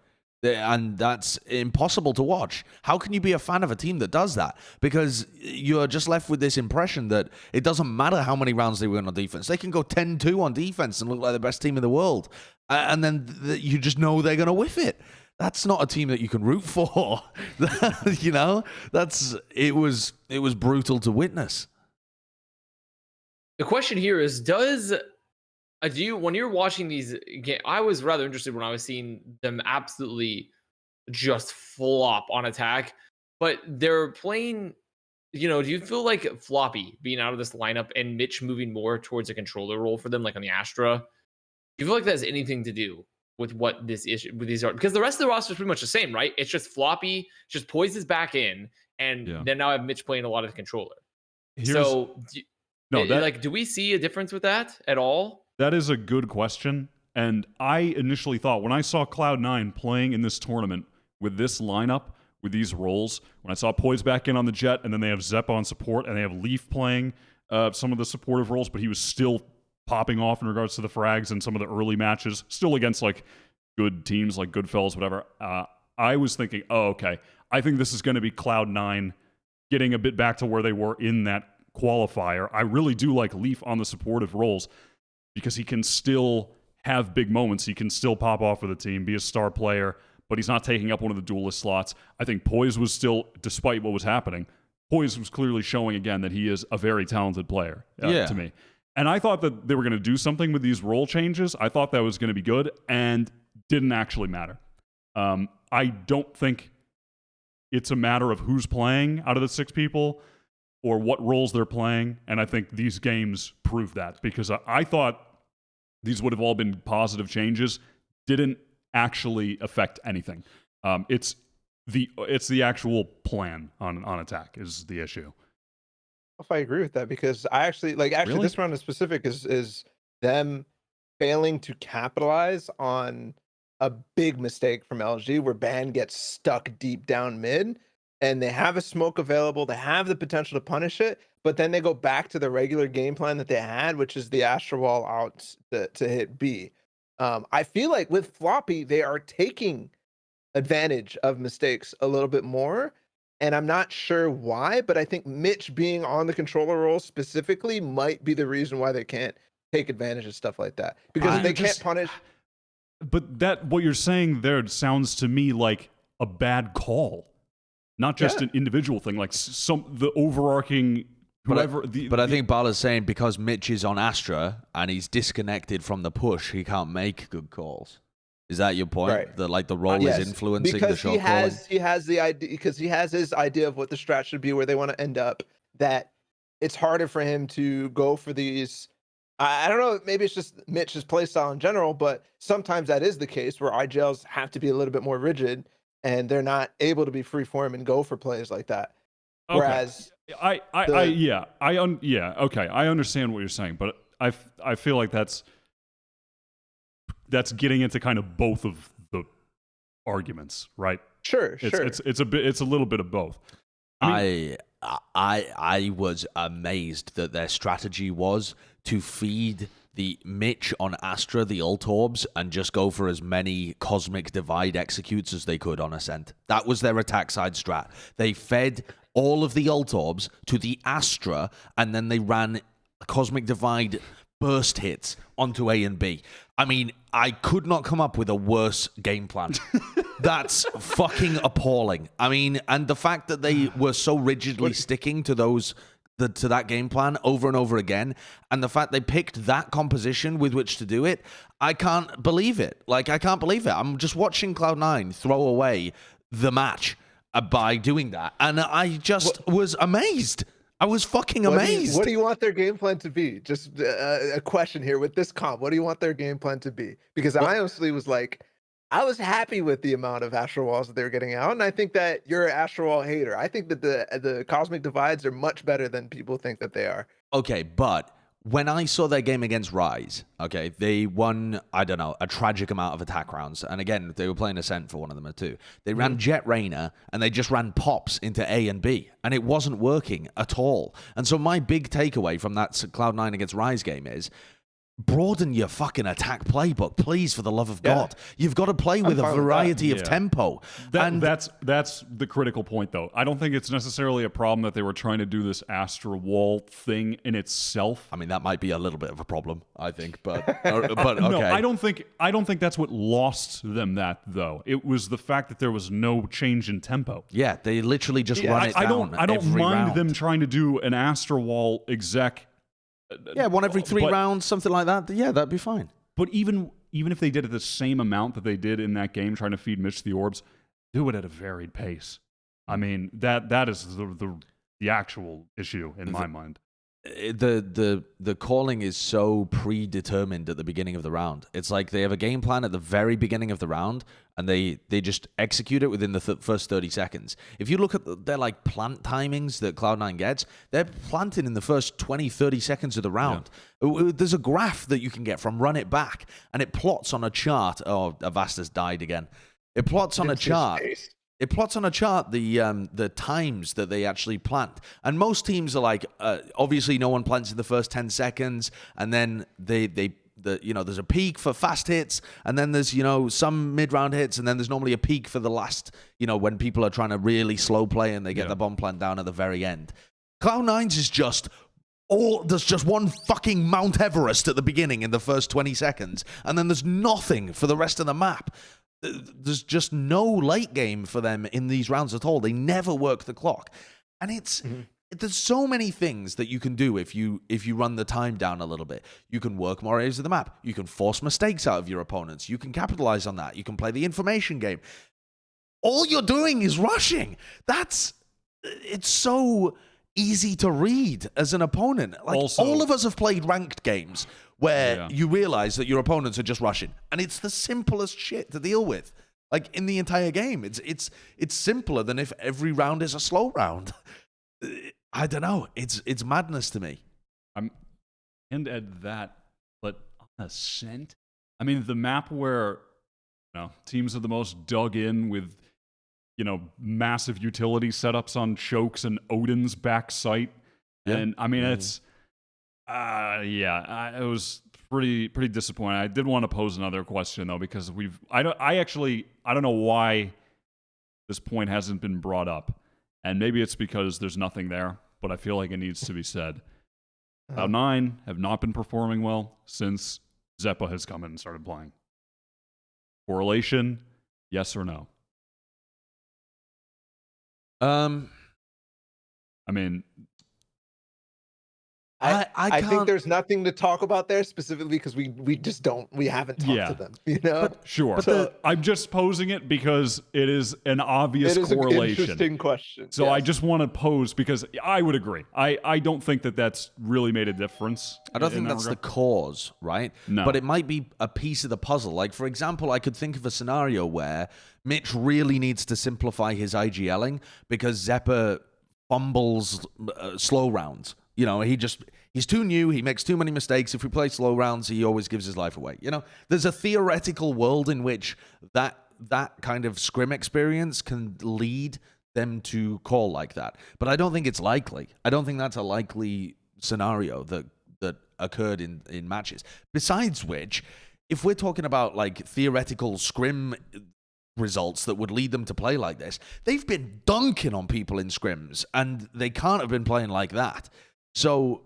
And that's impossible to watch. How can you be a fan of a team that does that? Because you're just left with this impression that it doesn't matter how many rounds they win on defense. They can go 10-2 on defense and look like the best team in the world. And then you just know they're going to whiff it. That's not a team that you can root for. You know? It was brutal to witness. The question here is, when you're watching these games, I was rather interested when I was seeing them absolutely just flop on attack, but they're playing, do you feel like Floppy being out of this lineup and Mitch moving more towards a controller role for them, like on the Astra? Do you feel like that has anything to do with what this issue with these are? Because the rest of the roster is pretty much the same, right? It's just Floppy just poises back in, and then now I have Mitch playing a lot of the controller. Do we see a difference with that at all? That is a good question. And I initially thought, when I saw Cloud9 playing in this tournament with this lineup, with these roles, when I saw Poise back in on the Jett, and then they have Zeppa on support, and they have Leaf playing some of the supportive roles, but he was still popping off in regards to the frags and some of the early matches, still against like good teams like Goodfellas, whatever. I was thinking, oh, okay, I think this is going to be Cloud9 getting a bit back to where they were in that qualifier. I really do like Leaf on the supportive roles, because he can still have big moments. He can still pop off for the team, be a star player, but he's not taking up one of the duelist slots. I think Poise was still, despite what was happening, Poise was clearly showing again that he is a very talented player to me. And I thought that they were going to do something with these role changes. I thought that was going to be good, and didn't actually matter. I don't think it's a matter of who's playing out of the 6 people or what roles they're playing, and I think these games prove that, because I thought these would have all been positive changes. Didn't actually affect anything. It's the actual plan on attack is the issue. If I agree with that, because I actually Really? this round in specific is them failing to capitalize on a big mistake from LG, where Ban gets stuck deep down mid. And they have a smoke available. They have the potential to punish it, but then they go back to the regular game plan that they had, which is the Astra Wall out to hit B. I feel like with Floppy, they are taking advantage of mistakes a little bit more, and I'm not sure why, but I think Mitch being on the controller role specifically might be the reason why they can't take advantage of stuff like that, because they can't punish. But what you're saying there sounds to me like a bad call. Not just an individual thing, like the overarching whoever. But I think Balla's saying because Mitch is on Astra and he's disconnected from the push, he can't make good calls. Is that your point? Right. That the role is influencing the shot calling? He has the idea, because he has his idea of what the strat should be, where they want to end up. That it's harder for him to go for these. I don't know. Maybe it's just Mitch's playstyle in general, but sometimes that is the case where IGLs have to be a little bit more rigid, and they're not able to be freeform and go for plays like that. Okay. Whereas, I understand what you're saying, but I feel like that's getting into kind of both of the arguments, right? Sure. It's a little bit of both. I was amazed that their strategy was to feed the Mitch on Astra, the ult orbs, and just go for as many Cosmic Divide executes as they could on Ascent. That was their attack side strat. They fed all of the ult orbs to the Astra, and then they ran Cosmic Divide burst hits onto A and B. I mean, I could not come up with a worse game plan. That's fucking appalling. I mean, and the fact that they were so rigidly sticking to to that game plan over and over again, and the fact they picked that composition with which to do it, I can't believe it. Like, I can't believe it. I'm just watching Cloud9 throw away the match by doing that, and I just was amazed. I was fucking amazed. What do you want their game plan to be? Just a question here with this comp. What do you want their game plan to be? Because I honestly was like, I was happy with the amount of Astral Walls that they were getting out, and I think that you're an Astral Wall hater. I think that the Cosmic Divides are much better than people think that they are. Okay, but when I saw their game against Rise, okay, they won, I don't know, a tragic amount of attack rounds. And again, they were playing Ascent for one of them too. They ran Jett Reyna, and they just ran pops into A and B, and it wasn't working at all. And so my big takeaway from that Cloud9 against Rise game is, broaden your fucking attack playbook, please, for the love of God. You've got to play with a variety of tempo. That's the critical point, though. I don't think it's necessarily a problem that they were trying to do this Astral Wall thing in itself. I mean, that might be a little bit of a problem, I think, but okay. No, I don't think that's what lost them that, though. It was the fact that there was no change in tempo. Yeah, they literally just run it down. I don't every mind round. them trying to do an Astral Wall exec. Yeah, one every 3 rounds, something like that. Yeah, that'd be fine. But even if they did it the same amount that they did in that game, trying to feed Mitch the orbs, do it at a varied pace. I mean, that is the actual issue in my mind. The calling is so predetermined at the beginning of the round. It's like they have a game plan at the very beginning of the round, and they just execute it within the first 30 seconds. If you look at their like plant timings that Cloud9 gets, they're planting in the first 20, 30 seconds of the round. Yeah. There's a graph that you can get from Run It Back, and it plots on a chart. Oh, Avast has died again. It plots on a chart. It plots on a chart the times that they actually plant. And most teams are like, obviously no one plants in the first 10 seconds, and then there's a peak for fast hits, and then there's, some mid-round hits, and then there's normally a peak for the last, when people are trying to really slow play and they get the bomb plant down at the very end. Cloud9's is just there's just one fucking Mount Everest at the beginning in the first 20 seconds, and then there's nothing for the rest of the map. There's just no late game for them in these rounds at all. They never work the clock. And there's so many things that you can do if you run the time down a little bit. You can work more areas of the map. You can force mistakes out of your opponents. You can capitalize on that. You can play the information game. All you're doing is rushing. It's so easy to read as an opponent. Like, also, all of us have played ranked games where you realize that your opponents are just rushing, and it's the simplest shit to deal with. Like, in the entire game, it's simpler than if every round is a slow round. I don't know. It's madness to me. And at that, but on Ascent, I mean, the map where teams are the most dug in with massive utility setups on chokes and Odin's back sight, and I mean it's. It was pretty disappointing. I did want to pose another question though, because I don't know why this point hasn't been brought up, and maybe it's because there's nothing there, but I feel like it needs to be said. Cloud9 have not been performing well since Zeppa has come in and started playing. Correlation, yes or no? I mean, I think there's nothing to talk about there specifically because we haven't talked to them, But, sure. I'm just posing it because it is an obvious correlation. An interesting question. So I just want to pose because I would agree. I don't think that's really made a difference. I don't think that's the cause, right? No. But it might be a piece of the puzzle. Like, for example, I could think of a scenario where Mitch really needs to simplify his IGLing because Zeppa fumbles slow rounds. He's too new. He makes too many mistakes. If we play slow rounds, he always gives his life away. There's a theoretical world in which that kind of scrim experience can lead them to call like that. But I don't think it's likely. I don't think that's a likely scenario that occurred in matches. Besides which, if we're talking about like theoretical scrim results that would lead them to play like this, they've been dunking on people in scrims, and they can't have been playing like that. So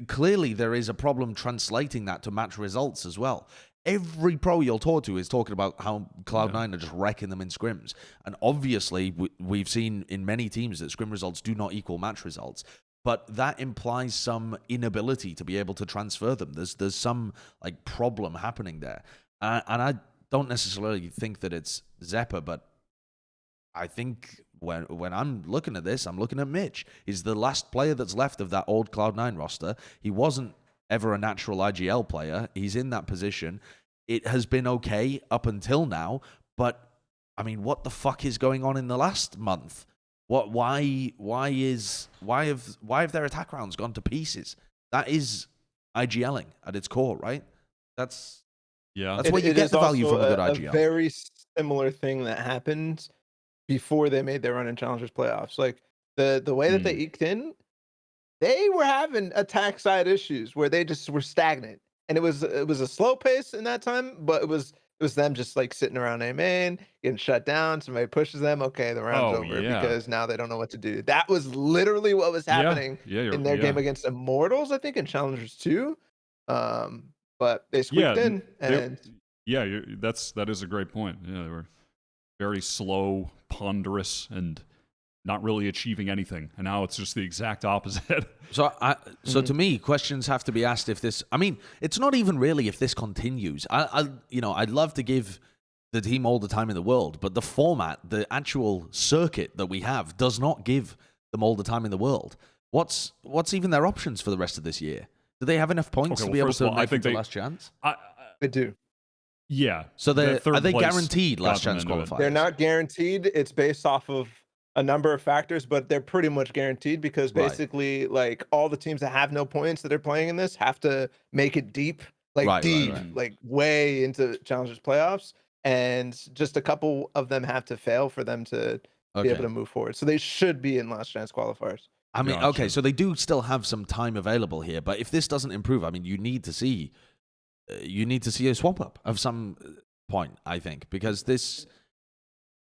clearly there is a problem translating that to match results as well. Every pro you'll talk to is talking about how Cloud9 are just wrecking them in scrims. And obviously, we've seen in many teams that scrim results do not equal match results. But that implies some inability to be able to transfer them. There's some like problem happening there. And I don't necessarily think that it's Xeppaa, but I think when I'm looking at this, I'm looking at Mitch. He's the last player that's left of that old Cloud9 roster. He wasn't ever a natural IGL player. He's in that position. It has been okay up until now, but I mean, what the fuck is going on in the last month? Why have their attack rounds gone to pieces? That is IGLing at its core, right? That's what you get the value from a good IGL. A very similar thing that happened before they made their run in Challengers playoffs. Like the way that they eked in, they were having attack side issues where they just were stagnant, and it was a slow pace in that time, but it was them just like sitting around A main, getting shut down. Somebody pushes them, okay, the round's over because now they don't know what to do. That was literally what was happening in their game against Immortals, I think, in Challengers 2. But they squeaked in, and that is a great point. Yeah, they were very slow, ponderous, and not really achieving anything, and now it's just the exact opposite. So to me, questions have to be asked if this. I mean, it's not even really if this continues. I'd love to give the team all the time in the world, but the format, the actual circuit that we have, does not give them all the time in the world. What's even their options for the rest of this year? Do they have enough points to be able to make it to last chance? They do. Yeah. So are they guaranteed last chance qualifiers? They're not guaranteed. It's based off of a number of factors, but they're pretty much guaranteed because basically like all the teams that have no points that are playing in this have to make it deep, like like way into Challengers playoffs, and just a couple of them have to fail for them to be able to move forward. So they should be in last chance qualifiers. I mean, okay, so they do still have some time available here, but if this doesn't improve, I mean, you need to see a swap up of some point, I think, because this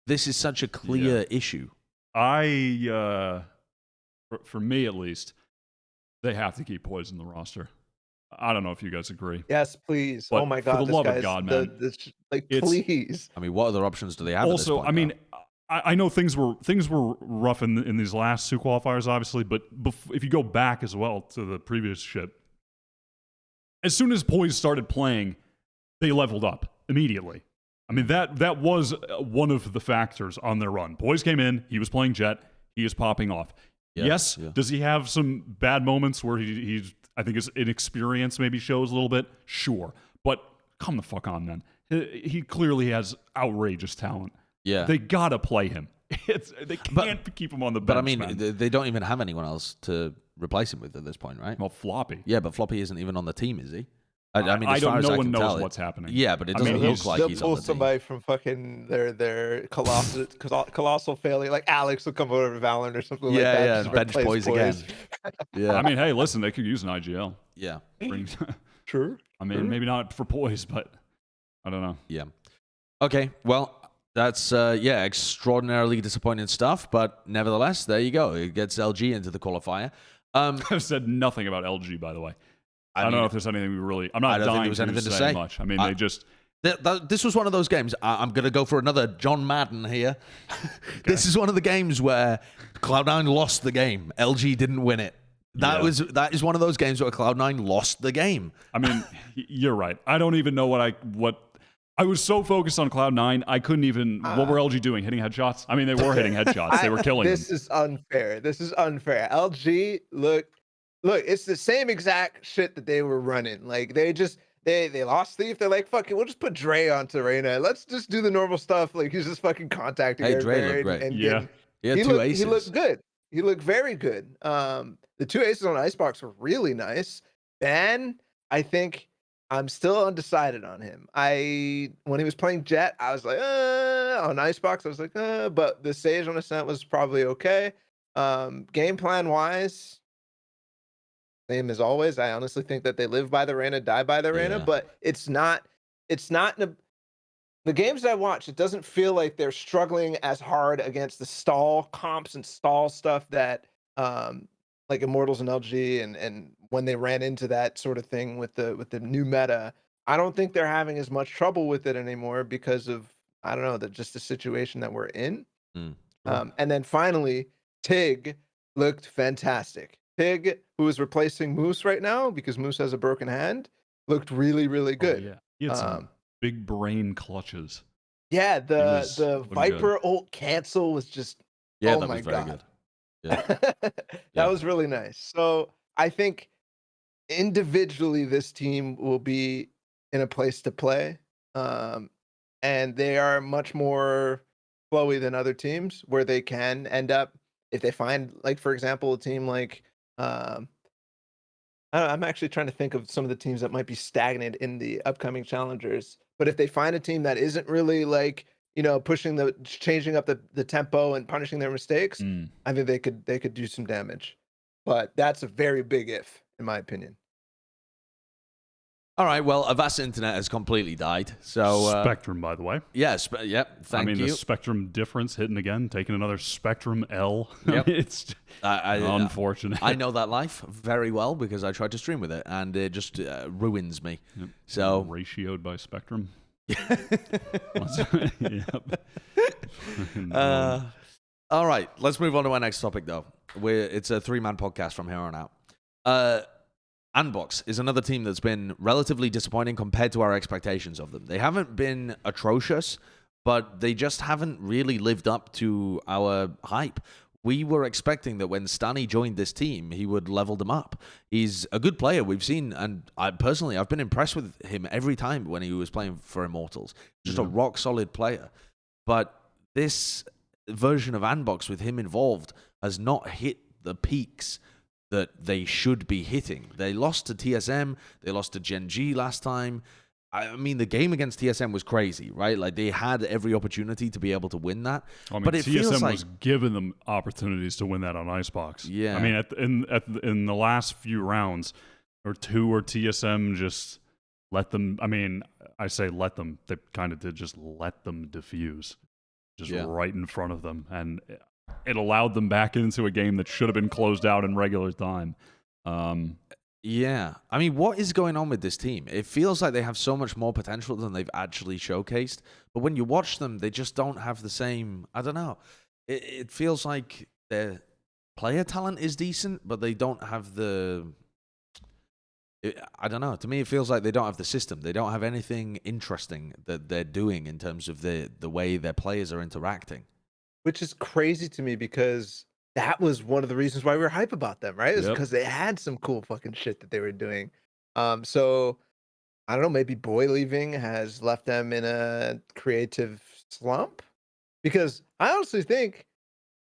is such a clear issue. For me at least, they have to keep Poise in the roster. I don't know if you guys agree. Yes, please. But oh my God, for the love of God, man! Please. I mean, what other options do they have? Also, at this point, I mean, I know things were rough in these last two qualifiers, obviously, but if you go back as well to the previous shit, as soon as Poise started playing, they leveled up immediately. I mean, that was one of the factors on their run. Poise came in, he was playing Jett, he is popping off. Yes, does he have some bad moments where he's I think his inexperience maybe shows a little bit? Sure. But come the fuck on, man. He clearly has outrageous talent. Yeah. They gotta play him. They can't keep him on the bench. But I mean, they don't even have anyone else to replace him with at this point, right? Well, Floppy. Yeah, but Floppy isn't even on the team, is he? I mean, no one knows what's happening. Yeah, but it doesn't look like he's on the team. Somebody from fucking their colossal failure, like Alex will come over to Valorant or something like that. Yeah, bench Poise again. Yeah. I mean, hey, listen, they could use an IGL. Yeah. True. I mean, maybe not for Poise, but I don't know. Yeah. Okay, well, that's, extraordinarily disappointing stuff, but nevertheless, there you go. It gets LG into the qualifier. I've said nothing about LG, by the way. I don't know if there's anything we really... I'm not dying to say much. I mean, they just... This was one of those games. I'm going to go for another John Madden here. Okay. This is one of the games where Cloud9 lost the game. LG didn't win it. That is one of those games where Cloud9 lost the game. I mean, you're right. I don't even know what I was so focused on Cloud9, I couldn't even... what were LG doing? Hitting headshots? I mean, they were hitting headshots. They were killing them. This is unfair. LG, look, it's the same exact shit that they were running. Like, they lost Thief. They're like, fuck it, we'll just put Dre onto Reyna. Let's just do the normal stuff. Like, he's just fucking contacting Dre looked great. And he two aces. He looked good. He looked very good. The two aces on Icebox were really nice. Ben, I think I'm still undecided on him. When he was playing Jett, I was like, on Icebox, I was like, but the Sage on Ascent was probably okay. Game plan wise, same as always. I honestly think that they live by the Reyna, die by the Reyna, but it's not the games that I watch, it doesn't feel like they're struggling as hard against the stall comps and stall stuff that like Immortals and LG and when they ran into that sort of thing with the new meta. I don't think they're having as much trouble with it anymore because of, I don't know, just the situation that we're in. And then finally, Tig looked fantastic. Tig, who is replacing Moose right now because Moose has a broken hand, looked really, really good. Yeah, he had some big brain clutches. Yeah, the Viper ult cancel was just, yeah, oh that my was very God. good. Yeah. That was really nice. So I think individually this team will be in a place to play. And they are much more flowy than other teams where they can end up, if they find, like, for example, a team like I'm actually trying to think of some of the teams that might be stagnant in the upcoming challengers. But if they find a team that isn't really like, changing up the tempo and punishing their mistakes, I think they could do some damage. But that's a very big if, in my opinion. All right, well, Avast internet has completely died. So Spectrum, by the way. Yeah, thank you. The Spectrum difference hitting again, taking another Spectrum L. Yep. It's unfortunate. I know that life very well because I tried to stream with it, and it just ruins me. Yep. So ratioed by Spectrum. All right, let's move on to our next topic, though. It's a 3-man podcast from here on out. Andbox is another team that's been relatively disappointing compared to our expectations of them. They haven't been atrocious, but they just haven't really lived up to our hype. We were expecting that when Stanny joined this team, he would level them up. He's a good player we've seen, and I've been impressed with him every time when he was playing for Immortals. Just a rock-solid player. But this version of Andbox with him involved has not hit the peaks that they should be hitting. They lost to TSM, they lost to Gen.G last time. I mean, the game against TSM was crazy, right? Like, they had every opportunity to be able to win that. I mean, but it TSM feels like was giving them opportunities to win that on Icebox. Yeah. I mean, in the last few rounds, or two where TSM just let them, I mean, I say let them, they kind of did just let them diffuse. Just right in front of them. And it allowed them back into a game that should have been closed out in regular time. Yeah. I mean, what is going on with this team? It feels like they have so much more potential than they've actually showcased. But when you watch them, they just don't have the same, I don't know. It feels like their player talent is decent, but they don't have I don't know. To me, it feels like they don't have the system. They don't have anything interesting that they're doing in terms of the way their players are interacting. Which is crazy to me because that was one of the reasons why we were hype about them, right? Is because they had some cool fucking shit that they were doing. So I don't know, maybe Boy leaving has left them in a creative slump, because I honestly think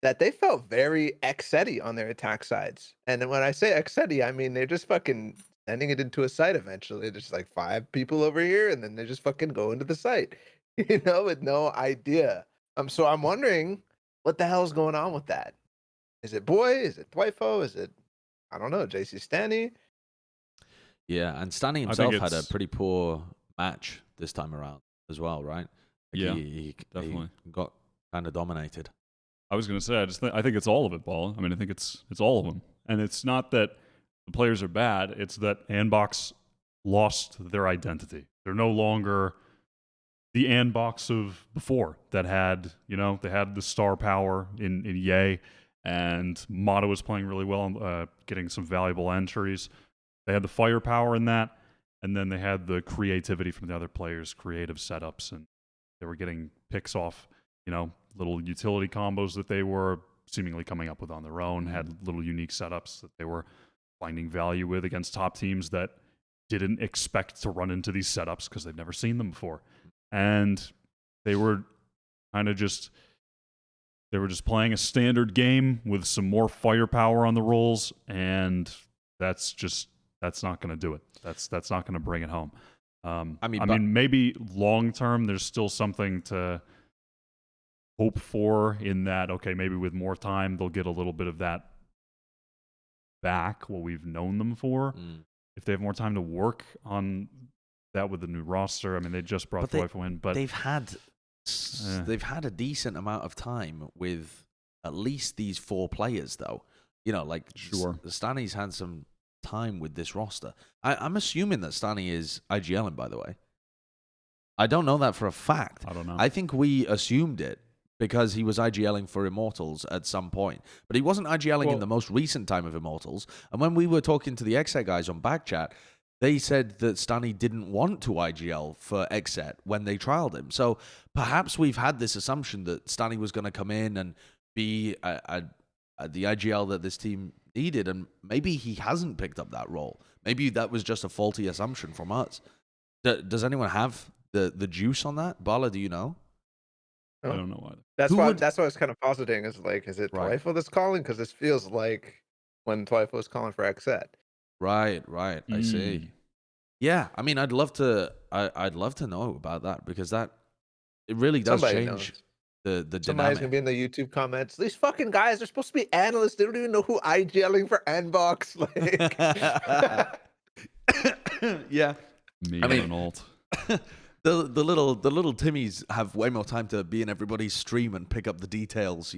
that they felt very Xseti on their attack sides. And when I say Xseti, I mean they're just fucking sending it into a site eventually. There's like 5 people over here, and then they just fucking go into the site, with no idea. So I'm wondering what the hell's going on with that. Is it Boy? Is it Twyfo? Is it, I don't know, JC Stanny? Yeah, and Stanny himself had a pretty poor match this time around as well, right? Like he definitely got kind of dominated. I was going to say, I think it's all of it, Balla. I mean, I think it's all of them. And it's not that the players are bad. It's that Andbox lost their identity. They're no longer the Andbox of before that had, they had the star power in Ye, and Motto was playing really well, getting some valuable entries. They had the firepower in that, and then they had the creativity from the other players, creative setups, and they were getting picks off, little utility combos that they were seemingly coming up with on their own, had little unique setups that they were finding value with against top teams that didn't expect to run into these setups because they've never seen them before. And they were kind of just playing a standard game with some more firepower on the rolls, and that's not going to do it. That's not going to bring it home. I mean, maybe long term there's still something to hope for in that. Okay, maybe with more time they'll get a little bit of that back, what we've known them for. If they have more time to work on that with the new roster. I mean, they just brought Twyfo in, but they've had a decent amount of time with at least these 4 players, though. Like, sure, Stanny's had some time with this roster. I'm assuming that Stani is IGLing, by the way. I don't know that for a fact. I don't know. I think we assumed it because he was IGLing for Immortals at some point. But he wasn't IGLing in the most recent time of Immortals. And when we were talking to the XSET guys on Backchat, they said that Stani didn't want to IGL for XSET when they trialed him. So perhaps we've had this assumption that Stani was going to come in and be the IGL that this team needed, and maybe he hasn't picked up that role. Maybe that was just a faulty assumption from us. Does anyone have the juice on that? Balla, do you know? I don't know why. That's why I was kind of positing is like, is it Right. Twyfo that's calling? Because this feels like when Twyfo was calling for XSET. Right. I see. Yeah, I mean, I'd love to know about that because it really does Somebody change the Somebody's dynamic. gonna be in the YouTube comments. These fucking guys are supposed to be analysts. They don't even know who IGLing for Andbox. Like, Yeah, Me I mean- and an alt. the little Timmies have way more time to be in everybody's stream and pick up the details,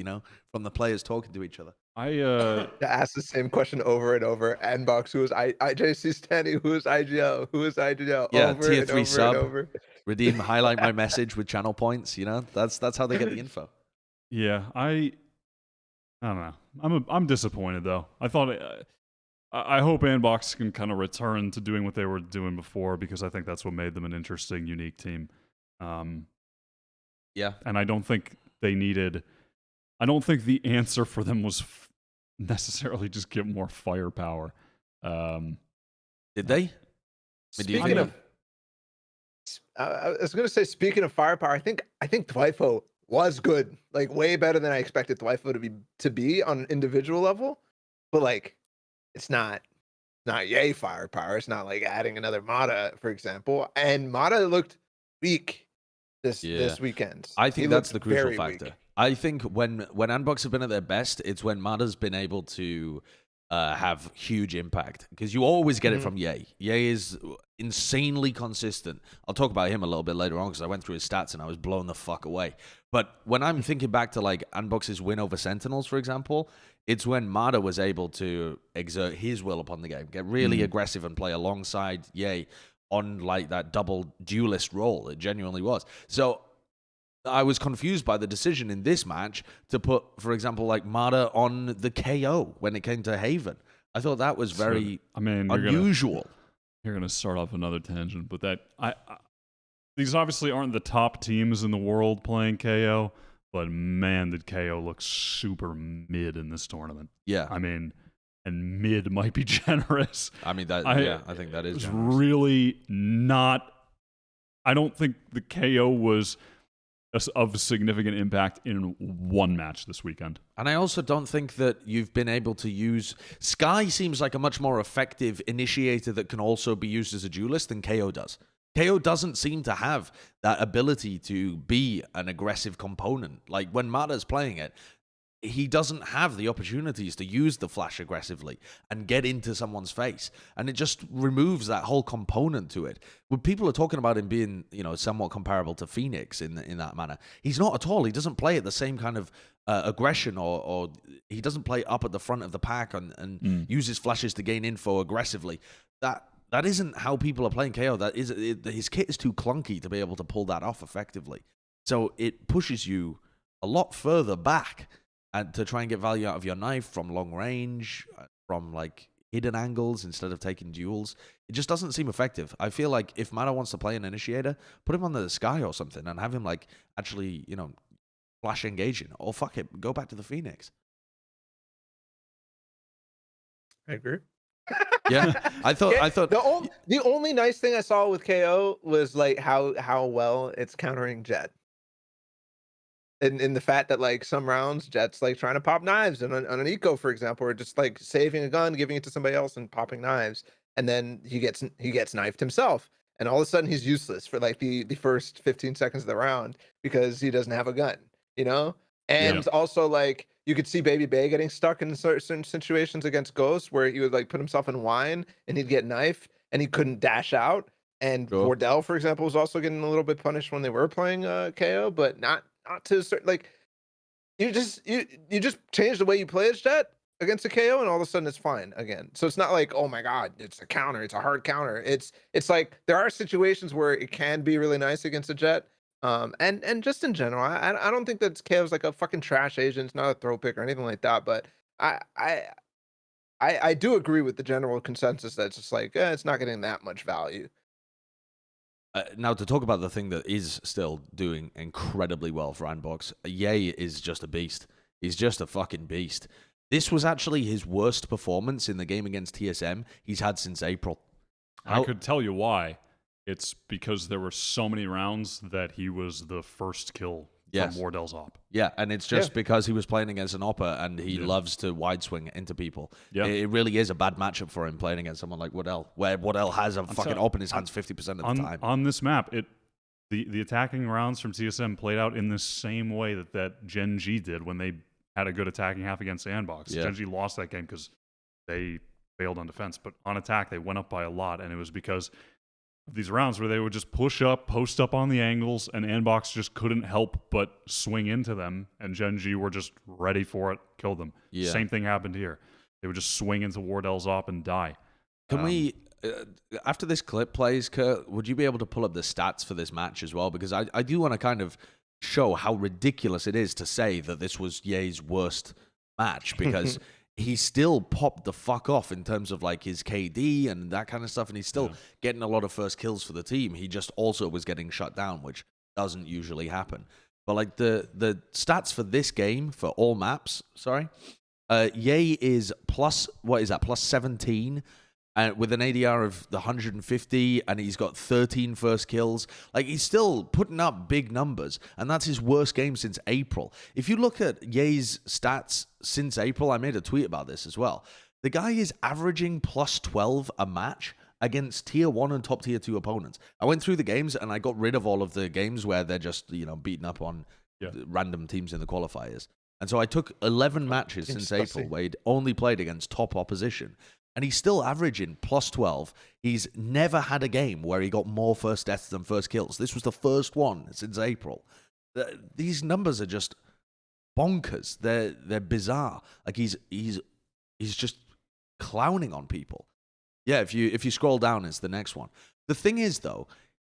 from the players talking to each other. to ask the same question over and over. Andbox, who is IJC Stanny, who is IGL, who is IGL, Yeah, over tier and 3 over sub. and over. Redeem, highlight my message with channel points. That's how they get the info. Yeah, I don't know. I'm disappointed though. I thought I hope Andbox can kind of return to doing what they were doing before because I think that's what made them an interesting, unique team. Yeah, and I don't think they needed. I don't think the answer for them was necessarily just get more firepower. did they? Speaking of, I was gonna say, speaking of firepower, I think Twyfo was good, like way better than I expected Twyfo to be on an individual level, but like it's not yay firepower. It's not like adding another Mata, for example. And Mata looked weak this weekend. I think that's the crucial very factor. weak. I think when Andbox have been at their best, it's when Mata's been able to have huge impact because you always get it from Ye. Ye is insanely consistent. I'll talk about him a little bit later on because I went through his stats and I was blown the fuck away. But when I'm thinking back to like Andbox's win over Sentinels, for example, it's when Mata was able to exert his will upon the game, get really aggressive and play alongside Ye on like that double duelist role. It genuinely was. So I was confused by the decision in this match to put, for example, like Mata on the KO when it came to Haven. I thought that was very unusual. You're gonna start off another tangent, but these obviously aren't the top teams in the world playing KO, but man, did KO look super mid in this tournament. Yeah, I mean, and mid might be generous. I mean I think that is was generous. really not. I don't think the KO was of significant impact in one match this weekend. And I also don't think that you've been able to use... Sky seems like a much more effective initiator that can also be used as a duelist than KO does. KO doesn't seem to have that ability to be an aggressive component. Like when Mata's playing it, he doesn't have the opportunities to use the flash aggressively and get into someone's face. And it just removes that whole component to it. When people are talking about him being, somewhat comparable to Phoenix in that manner, he's not at all. He doesn't play at the same kind of aggression or he doesn't play up at the front of the pack and uses flashes to gain info aggressively. That isn't how people are playing KO. His kit is too clunky to be able to pull that off effectively. So it pushes you a lot further back and to try and get value out of your knife from long range, from like hidden angles instead of taking duels. It just doesn't seem effective. I feel like if Mata wants to play an initiator, put him on the Sky or something and have him like actually, flash engaging. Or fuck it, go back to the Phoenix. I agree. Yeah, I thought the only nice thing I saw with KO was like how well it's countering Jett. In the fact that like some rounds Jett's like trying to pop knives on an eco, for example, or just like saving a gun, giving it to somebody else and popping knives, and then he gets knifed himself, and all of a sudden he's useless for like the first 15 seconds of the round because he doesn't have a gun, And also like you could see Baby Bay getting stuck in certain situations against Ghost where he would like put himself in wine and he'd get knifed and he couldn't dash out. And Wardell, for example, was also getting a little bit punished when they were playing KO, but not to certain, like you just change the way you play as Jett against a KO, and all of a sudden it's fine again. So it's not like, oh my god, it's a counter, it's a hard counter. It's like there are situations where it can be really nice against a Jett. And just in general, I don't think that KO's like a fucking trash agent, it's not a throw pick or anything like that. But I do agree with the general consensus that it's just like it's not getting that much value. Now, to talk about the thing that is still doing incredibly well for Andbox, Yay is just a beast. He's just a fucking beast. This was actually his worst performance in the game against TSM he's had since April. I could tell you why. It's because there were so many rounds that he was the first kill from Wardell's op. Yeah, and it's just because he was playing against an opper and he loves to wide swing into people. Yeah. It really is a bad matchup for him playing against someone like Waddell, where Waddell has a fucking op in his hands 50% of the time. On this map, the attacking rounds from TSM played out in the same way that Gen.G did when they had a good attacking half against Andbox. Yeah. Gen.G lost that game because they failed on defense, but on attack they went up by a lot, and it was because these rounds where they would just push up, post up on the angles, and Andbox just couldn't help but swing into them, and Gen.G were just ready for it, kill them. Yeah. Same thing happened here. They would just swing into Wardell's op and die. Can we, after this clip plays, Kurt, would you be able to pull up the stats for this match as well? Because I do want to kind of show how ridiculous it is to say that this was Ye's worst match, because he still popped the fuck off in terms of like his KD and that kind of stuff, and he's still getting a lot of first kills for the team. He just also was getting shut down, which doesn't usually happen. But like the stats for this game for all maps, Ye is plus 17 with an ADR of the 150, and he's got 13 first kills. Like, he's still putting up big numbers, and that's his worst game since April. If you look at Ye's stats since April, I made a tweet about this as well. The guy is averaging plus 12 a match against tier 1 and top tier 2 opponents. I went through the games, and I got rid of all of the games where they're just, beating up on random teams in the qualifiers. And so I took 11 matches since April where he'd only played against top opposition. And he's still averaging plus 12. He's never had a game where he got more first deaths than first kills. This was the first one since April. These numbers are just bonkers. They're bizarre. Like he's just clowning on people. Yeah, if you scroll down, it's the next one. The thing is, though,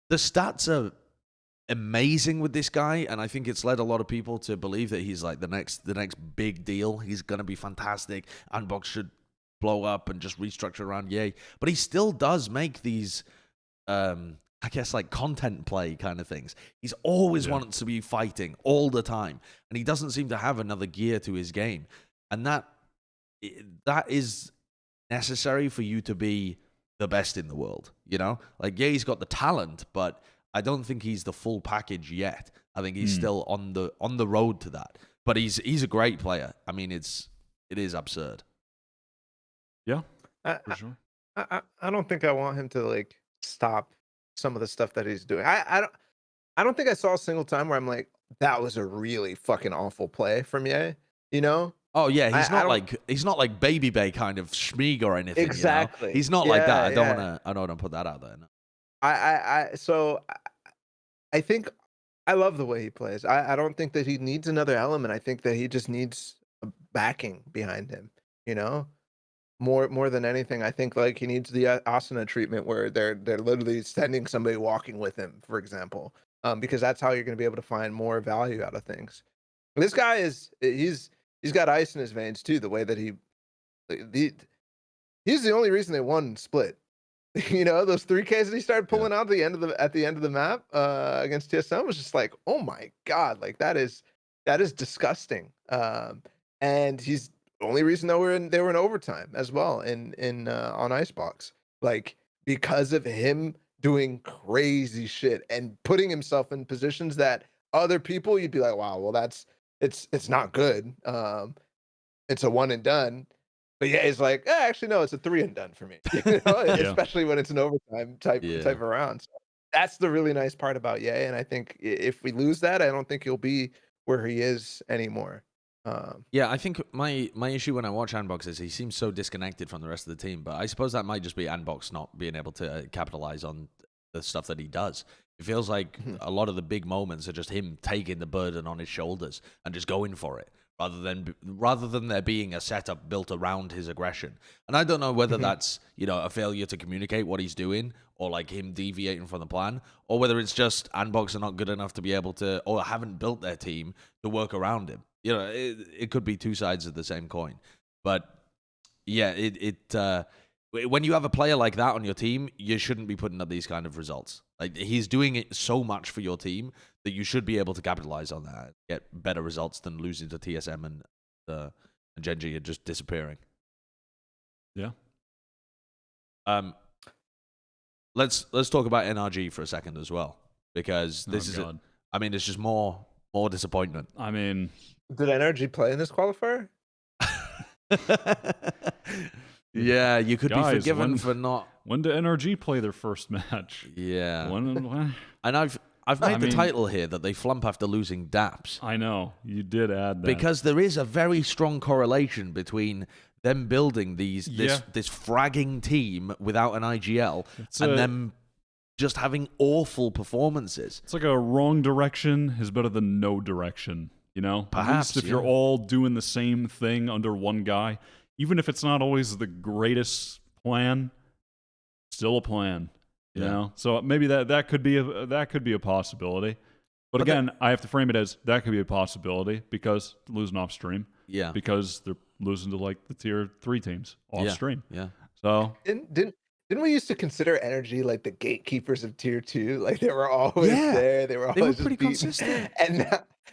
the stats are amazing with this guy, and I think it's led a lot of people to believe that he's like the next big deal. He's gonna be fantastic. Andbox should blow up and just restructure around Ye. But he still does make these, I guess, like content play kind of things. He's always wanted to be fighting all the time. And he doesn't seem to have another gear to his game. And that is necessary for you to be the best in the world, Like, Ye's got the talent, but I don't think he's the full package yet. I think he's still on the road to that. But he's a great player. I mean, it is absurd. Yeah, for sure. I don't think I want him to like stop some of the stuff that he's doing. I don't think I saw a single time where I'm like, that was a really fucking awful play from Ye. Oh yeah, he's not like Baby Bay kind of schmeeg or anything. Exactly. He's not like that. I don't want to put that out there. No. So I think I love the way he plays. I don't think that he needs another element. I think that he just needs a backing behind him. More than anything, I think like he needs the asana treatment where they're literally sending somebody walking with him, for example, because that's how you're going to be able to find more value out of things. This guy he's got ice in his veins too. The way that he's the only reason they won split. Those 3Ks that he started pulling out at the end of the map against TSM was just like, oh my god, like that is disgusting. And he's the only reason they were in overtime as well on Icebox, like because of him doing crazy shit and putting himself in positions that other people you'd be like, wow, well it's not good. It's a one and done. But yeah, it's like, actually no, it's a 3 and done for me. Especially when it's an overtime type of round. So that's the really nice part about Ye, and I think if we lose that, I don't think he'll be where he is anymore. Yeah, I think my issue when I watch Andbox is he seems so disconnected from the rest of the team, but I suppose that might just be Andbox not being able to capitalize on the stuff that he does. It feels like a lot of the big moments are just him taking the burden on his shoulders and just going for it, rather than there being a setup built around his aggression. And I don't know whether that's, a failure to communicate what he's doing, or like him deviating from the plan, or whether it's just Andbox are not good enough to be able to, or haven't built their team to work around him. It could be two sides of the same coin. But yeah, when you have a player like that on your team, you shouldn't be putting up these kind of results. Like, he's doing it so much for your team that you should be able to capitalize on that, get better results than losing to TSM and Gen.G and just disappearing. Yeah. Let's talk about NRG for a second as well, because this it's just more disappointment. I mean, did NRG play in this qualifier? Yeah, you could be forgiven for not. When did NRG play their first match? Yeah. When? And I've made the title here that they flump after losing daps. I know. You did add that. Because there is a very strong correlation between them building this fragging team without an IGL and them just having awful performances. It's like a wrong direction is better than no direction, Perhaps, at least if you're all doing the same thing under one guy, even if it's not always the greatest plan, still a plan. You know, so maybe that could be a possibility. But again, I have to frame it as that could be a possibility because they're losing off stream. Yeah, because they're losing to like the tier 3 teams off stream. Yeah. So didn't we used to consider NRG like the gatekeepers of tier 2? Like, they were always there. They were always pretty consistent. And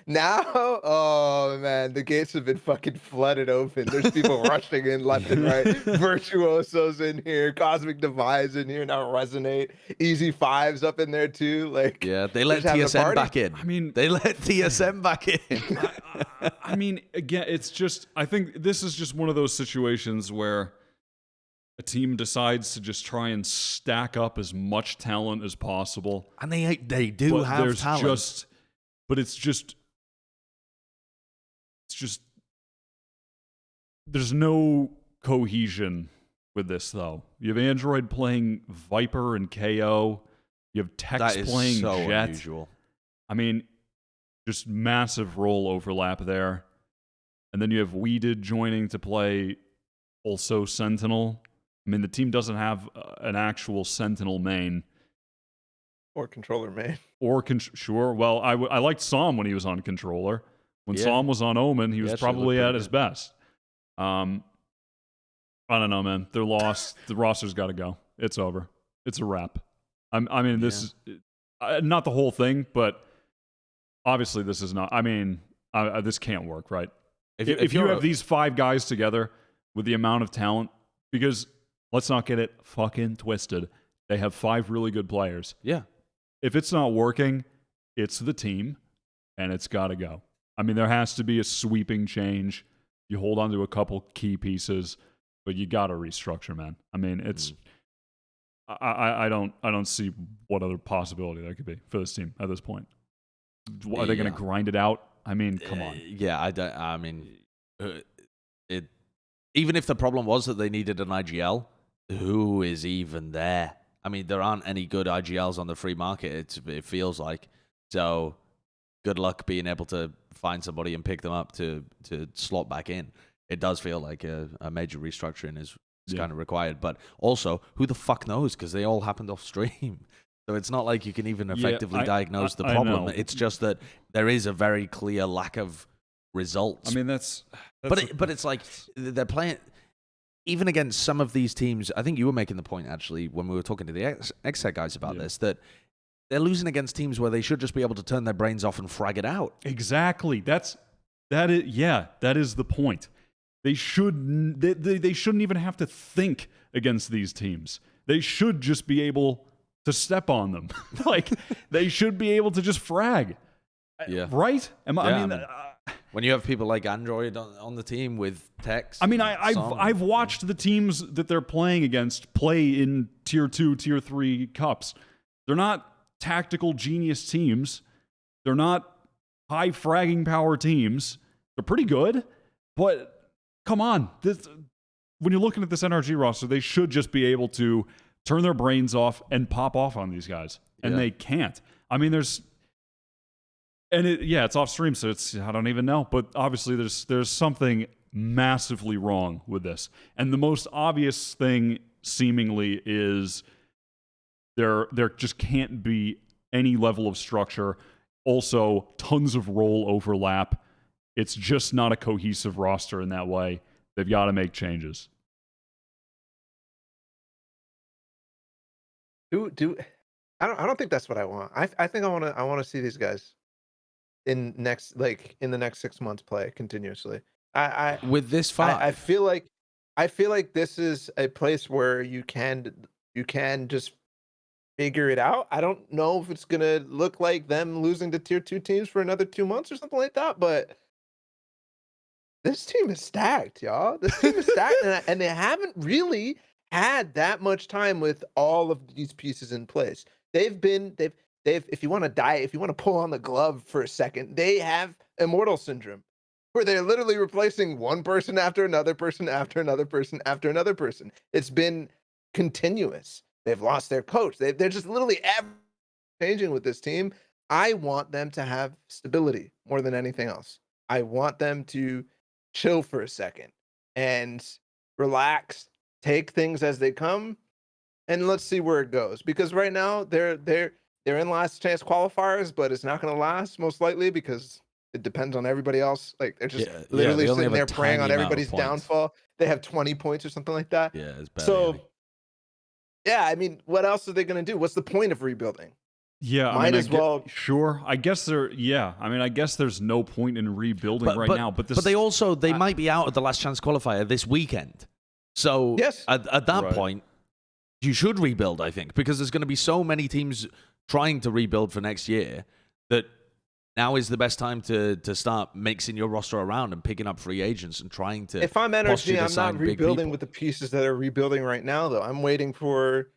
now, oh man, the gates have been fucking flooded open. There's people rushing in left and right. Virtuosos in here, Cosmic Device in here, now Resonate, Easy Fives up in there too. Like, yeah, they let TSM back in. I mean, they let TSM back in. I mean, again, it's just, I think this is just one of those situations where a team decides to just try and stack up as much talent as possible, and they do have talent. But it's just there's no cohesion with this, though. You have Android playing Viper and KO. You have Tex playing so Jett. Unusual. I mean, just massive role overlap there. And then you have Weeded joining to play also Sentinel. I mean, the team doesn't have an actual Sentinel main. Or controller main. Sure. Well, I liked Psalm when he was on controller. When Psalm was on Omen, he was probably at his best. I don't know, man. They're lost. The roster's got to go. It's over. It's a wrap. I mean, this is not the whole thing, but obviously this is not. I mean, this can't work, right? If you have these 5 guys together with the amount of talent, because let's not get it fucking twisted. They have 5 really good players. Yeah. If it's not working, it's the team, and it's got to go. I mean, there has to be a sweeping change. You hold on to a couple key pieces, but you got to restructure, man. I mean, it's I don't see what other possibility there could be for this team at this point. Are they going to grind it out? I mean, come on. Yeah, I don't. I mean, it. Even if the problem was that they needed an IGL, who is even there? I mean, there aren't any good IGLs on the free market. It feels like. So, good luck being able to find somebody and pick them up to slot back in. It does feel like a major restructuring is kind of required. But also, who the fuck knows? Because they all happened off stream. So it's not like you can even effectively diagnose the problem. It's just that there is a very clear lack of results. I mean, that's but it's like they're playing even against some of these teams. I think you were making the point actually when we were talking to the X-Tech guys about this, that they're losing against teams where they should just be able to turn their brains off and frag it out. Exactly. That is the point. They shouldn't even have to think against these teams. They should just be able to step on them. Like, they should be able to just frag. Yeah. Right? I mean, when you have people like Android on the team with Tex. I mean, I've watched the teams that they're playing against play in tier 2, tier 3 cups. They're not tactical genius teams. They're not high fragging power teams. They're pretty good, but come on. When you're looking at this NRG roster, they should just be able to turn their brains off and pop off on these guys. And they can't. I mean, And it's off stream, so I don't even know. But obviously, there's something massively wrong with this. And the most obvious thing, seemingly, is there just can't be any level of structure. Also, tons of role overlap. It's just not a cohesive roster in that way. They've got to make changes. I don't think that's what I want. I think I want to see these guys in the next 6 months play continuously. With this five, I feel like this is a place where you can just figure it out. I don't know if it's gonna look like them losing to tier 2 teams for another 2 months or something like that, but this team is stacked, y'all. This team is stacked, and they haven't really had that much time with all of these pieces in place. They've if you want to pull on the glove for a second, they have immortal syndrome, where they're literally replacing one person after another person after another person after another person. It's been continuous. They've lost their coach. They're just literally changing with this team. I want them to have stability more than anything else. I want them to chill for a second and relax, take things as they come, and let's see where it goes. Because right now they're in last chance qualifiers, but it's not going to last most likely because it depends on everybody else. Like they're just literally they sitting there preying on everybody's downfall. They have 20 points or something like that. Yeah, it's bad. So, yeah, I mean, what else are they going to do? What's the point of rebuilding? Yeah, might as well. Sure, I guess I guess there's no point in rebuilding now. But they might be out of the last chance qualifier this weekend. So yes, at that point, you should rebuild. I think because there's going to be so many teams trying to rebuild for next year that now is the best time to start mixing your roster around and picking up free agents and trying to. If I'm NRG, I'm not rebuilding with the pieces that are rebuilding right now, though. I'm waiting for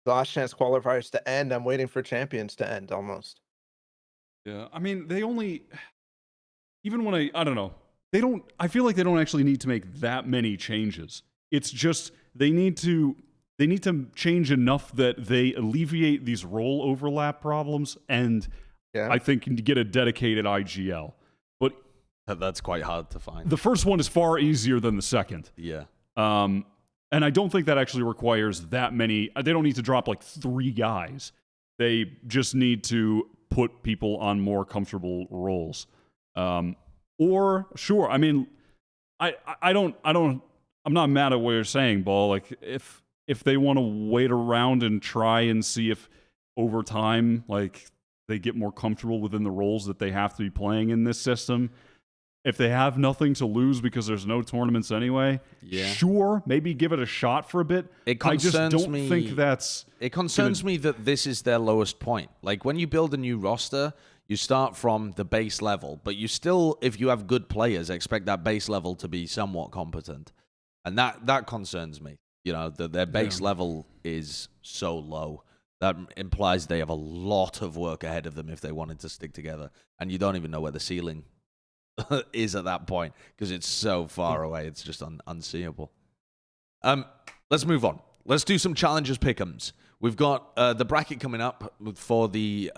the last chance qualifiers to end. I'm waiting for champions to end almost. Yeah, I mean, they only, even when I don't know, I feel like they don't actually need to make that many changes. It's just they need to change enough that they alleviate these role overlap problems, and I think can get a dedicated IGL. But that's quite hard to find. The first one is far easier than the second. Yeah. And I don't think that actually requires that many. They don't need to drop like 3 guys. They just need to put people on more comfortable roles. Or sure, I mean, I'm not mad at what you're saying, Ball. Like if they want to wait around and try and see if over time, like they get more comfortable within the roles that they have to be playing in this system. If they have nothing to lose because there's no tournaments anyway, sure, maybe give it a shot for a bit. It concerns me that this is their lowest point. Like when you build a new roster, you start from the base level, but you still, if you have good players, expect that base level to be somewhat competent. And that concerns me. You know, their base level is so low. That implies they have a lot of work ahead of them if they wanted to stick together. And you don't even know where the ceiling is at that point because it's so far away. It's just unseeable. Let's move on. Let's do some challenges pick'ems. We've got the bracket coming up for the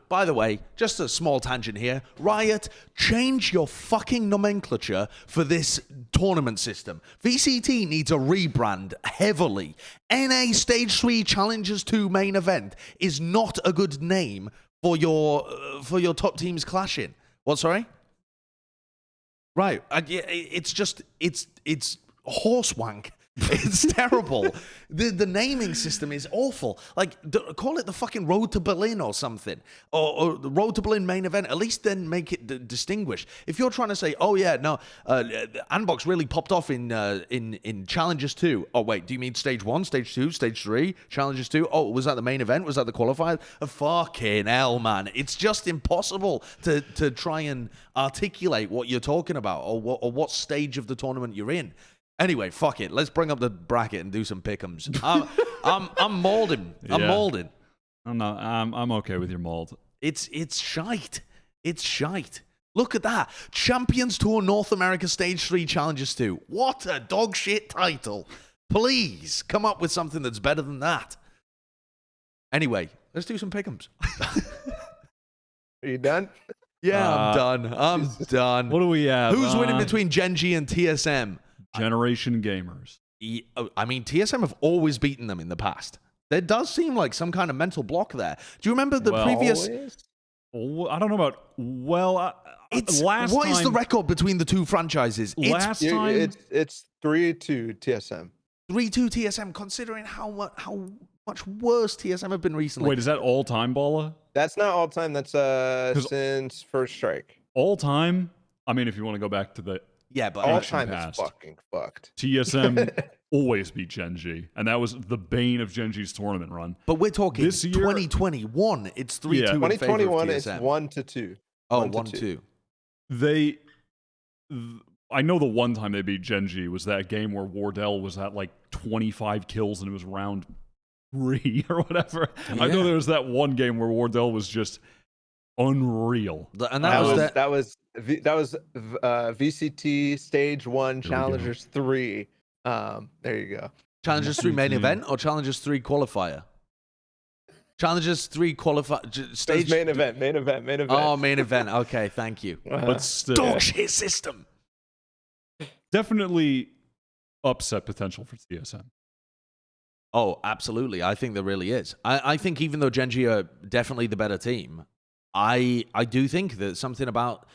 by the way, just a small tangent here. Riot, change your fucking nomenclature for this tournament system. VCT needs a rebrand heavily. NA Stage 3 Challengers 2 main event is not a good name for your top teams clashing. What, sorry? Right. It's horse wank. It's terrible. The naming system is awful. Like, call it the fucking Road to Berlin or something. Or the Road to Berlin main event. At least then make it distinguished. If you're trying to say, oh yeah, no, Andbox really popped off in Challengers 2. Oh wait, do you mean Stage 1, Stage 2, Stage 3, Challengers 2? Oh, was that the main event? Was that the qualifier? Fucking hell, man. It's just impossible to try and articulate what you're talking about or what stage of the tournament you're in. Anyway, fuck it. Let's bring up the bracket and do some pick'ems. I'm molding. I'm molding. I'm okay with your mold. It's shite. It's shite. Look at that. Champions Tour North America Stage 3 Challengers 2. What a dog shit title. Please come up with something that's better than that. Anyway, let's do some pick'ems. Are you done? Yeah, I'm done. I'm done. What do we have? Who's winning between Gen.G and TSM? Generation Gamers? I mean, TSM have always beaten them in the past. There does seem like some kind of mental block there. Do you remember the previous? I don't know about. Well, What is the record between the two franchises? Last time, it's 3-2 TSM. 3-2 TSM. Considering how much worse TSM have been recently. wait, is that all time, Balla? That's not all time. That's since First Strike. All time? I mean, if you want to go back to the but All ancient time past, is fucking fucked. TSM always beat Gen.G, and that was the bane of Gen.G's tournament run. But we're talking this year, 2021. It's 3-2. Yeah. in favor of 2021, it's TSM. 1-2. Oh, 1-2. 1-2. I know the one time they beat Gen.G was that game where Wardell was at like 25 kills and it was round 3 or whatever. I know there was that one game where Wardell was just unreal. And that was VCT Stage 1 Challengers 3. There you go. Challengers 3 main event or Challengers 3 qualifier? Challengers 3 qualifier stage. Main event. Oh, main event. Okay, thank you. But still, Dog shit system. definitely upset potential for TSM. Oh, absolutely. I think there really is. I think even though Gen.G are definitely the better team, I do think that something about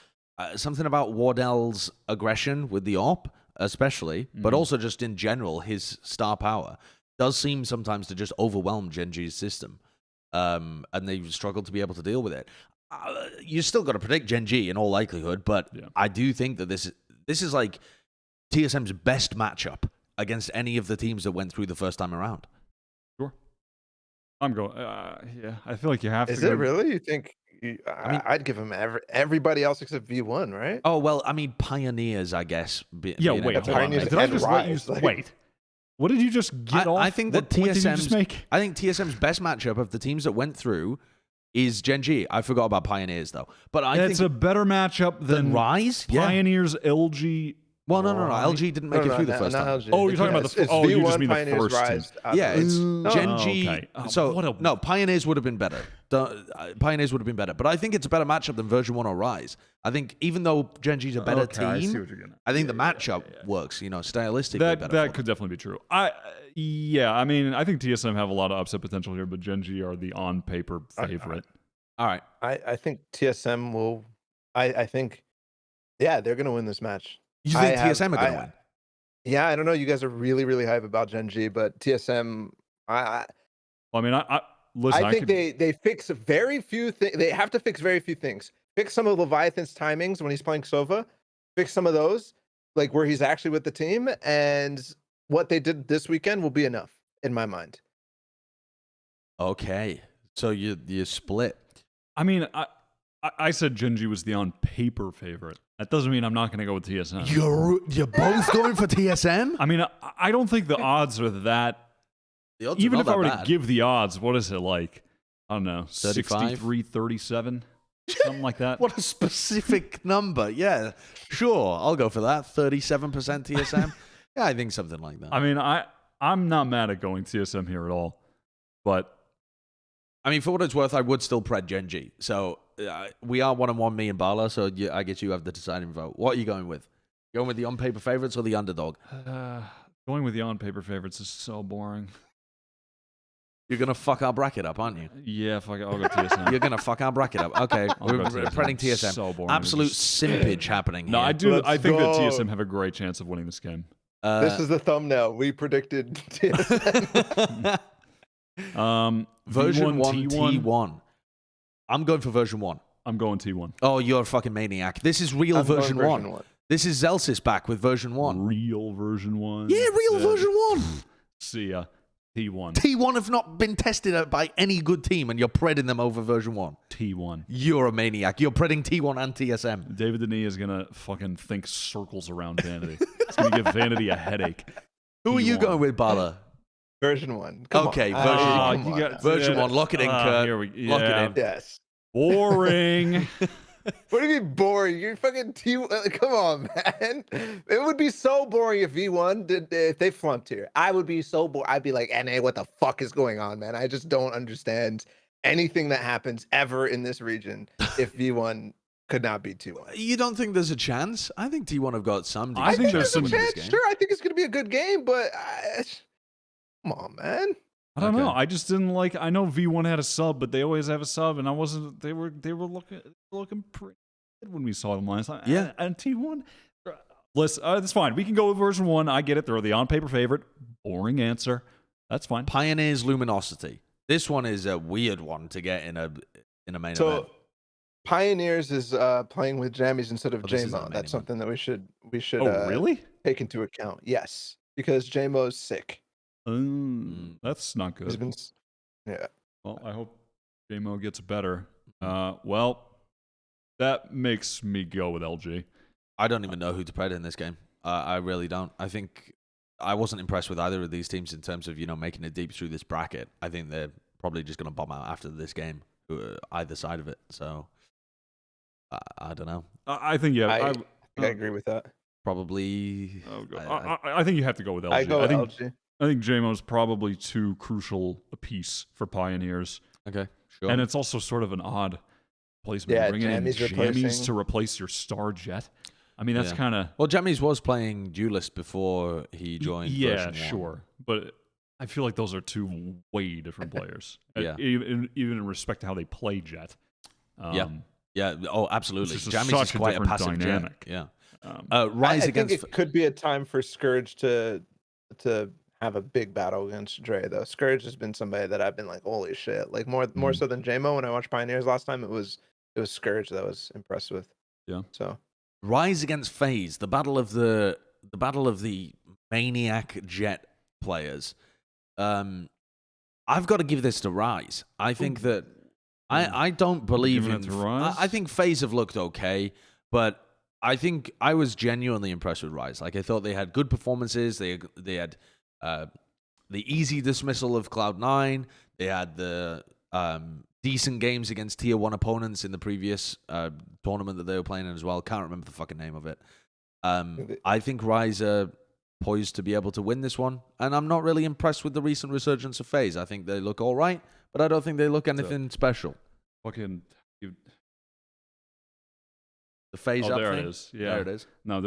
Wardell's aggression with the op, especially, but also just in general, his star power does seem sometimes to just overwhelm Gen.G's system, and they struggle to be able to deal with it. You still got to predict Gen.G in all likelihood, but I do think that this is like TSM's best matchup against any of the teams that went through the first time around. Sure. I'm going. Yeah, I feel like you have to. Is it really? You think? I'd give him everybody else except V1, right? Oh, well, I mean, Pioneers, I guess. Wait, hold on. Pioneers Did I and just Rise, let you... Wait. What did you just get off? I think that what point did you just make? I think TSM's best matchup of the teams that went through is Gen.G. I forgot about Pioneers, though. But I think it's a better matchup than Rise? Yeah. Pioneers, LG... Well, no. LG didn't make it through the first time. LG. Oh, you're talking about the... It's Oh, V1, you just mean Pioneers, the first Rise. team. Yeah, it's Gen.G. Okay. Oh, So, no, Pioneers would have been better. Pioneers would have been better. But I think it's a better matchup than version 1 or Rise. I think even though Gen.G's a better team, I see what you're getting at. I think the matchup works, stylistically better. That could definitely be true. I mean, I think TSM have a lot of upset potential here, but Gen.G are the on-paper favorite. All right. I think TSM will... I think... Yeah, they're going to win this match. You think TSM are going to win? Yeah, I don't know. You guys are really, really hype about Gen.G, but TSM... I think they fix very few things. They have to fix very few things. Fix some of Leviathan's timings when he's playing Sova. Fix some of those, like where he's actually with the team. And what they did this weekend will be enough, in my mind. Okay. So you split. I mean, I said Gen.G was the on-paper favorite. That doesn't mean I'm not going to go with TSM. You're both going for TSM? I mean, I don't think the odds are that... Even if I were to give the odds, what is it like? I don't know, 63, 37, something like that. What a specific number. Yeah, sure. I'll go for that. 37% TSM. Yeah, I think something like that. I mean, I'm not mad at going TSM here at all, but... I mean, for what it's worth, I would still pred Gen.G. So we are 1-1, me and Balla, so I guess you have the deciding vote. What are you going with? Going with the on-paper favorites or the underdog? Going with the on-paper favorites is so boring. You're going to fuck our bracket up, aren't you? Yeah, fuck it. I'll go TSM. You're going to fuck our bracket up. Okay, we're predding TSM. So boring. Absolute simpage happening here. No, I do. I think that TSM have a great chance of winning this game. This is the thumbnail. We predicted TSM. Version 1 T1. T1. I'm going for version 1. I'm going T1. Oh, you're a fucking maniac. This is real version 1. This is Zelsis back with version 1. Real version 1. Yeah, real version 1. See ya. T1. T1 have not been tested by any good team, and you're predding them over version 1. T1. You're a maniac. You're predding T1 and TSM. David Denis is going to fucking think circles around Vanity. It's going to give Vanity a headache. Who are you going with, Balla? Version 1. Okay, version 1. Lock it in, Kurt. Here we, yeah. Lock it in. Yes. Boring. What do you mean boring? You're fucking come on, man. It would be so boring if V1 did if they flunked here. I would be so bored. I'd be like, NA, what the fuck is going on, man? I just don't understand anything that happens ever in this region if V1 could not beat T1. You don't think there's a chance? I think T1 have got some. I think there's a some chance. Sure, I think it's going to be a good game, but come on, man. I don't know. I just didn't like. I know V1 had a sub, but they always have a sub, and I wasn't. They were looking pretty good when we saw them last time. Yeah, and T1. Listen, that's fine. We can go with version 1. I get it. They're the on-paper favorite. Boring answer. That's fine. Pioneers Luminosity. This one is a weird one to get in a main event. Pioneers is playing with jammies instead of JMO. That's something that we should really take into account. Yes, because JMO's sick. That's not good. Yeah. Well, I hope JMO gets better. Well, that makes me go with LG. I don't even know who to pray in this game. I really don't. I think I wasn't impressed with either of these teams in terms of making it deep through this bracket. I think they're probably just going to bomb out after this game, either side of it. So I don't know. I think I agree with that. Probably. I think you have to go with LG. I go with LG. I think JMO's probably too crucial a piece for Pioneers. Okay, sure. And it's also sort of an odd placement. Yeah, bringing in Jammies to replace your star Jett. I mean, that's kind of... Well, Jammies was playing Duelist before he joined version 1. Sure. But I feel like those are two way different players. Yeah. Even in respect to how they play Jett. Yeah. Oh, absolutely. Jammies is quite a passive dynamic. Jet. Yeah. Rise I against... think it could be a time for Scourge to have a big battle against Dre, though. Scourge has been somebody that I've been like, holy shit. Like more so than JMO. When I watched Pioneers last time, it was Scourge that I was impressed with. Yeah. So Rise against Faze, the battle of the maniac Jett players. I've got to give this to Rise. I think that I don't believe in Rise. I think Faze have looked okay, but I think I was genuinely impressed with Rise. Like I thought they had good performances. They had the easy dismissal of Cloud9. They had the decent games against tier 1 opponents in the previous tournament that they were playing in as well. Can't remember the fucking name of it. I think Rise are poised to be able to win this one, and I'm not really impressed with the recent resurgence of Faze. I think they look all right, but I don't think they look anything special. Fucking... The Faze up there thing? it is. Yeah. There it is. No,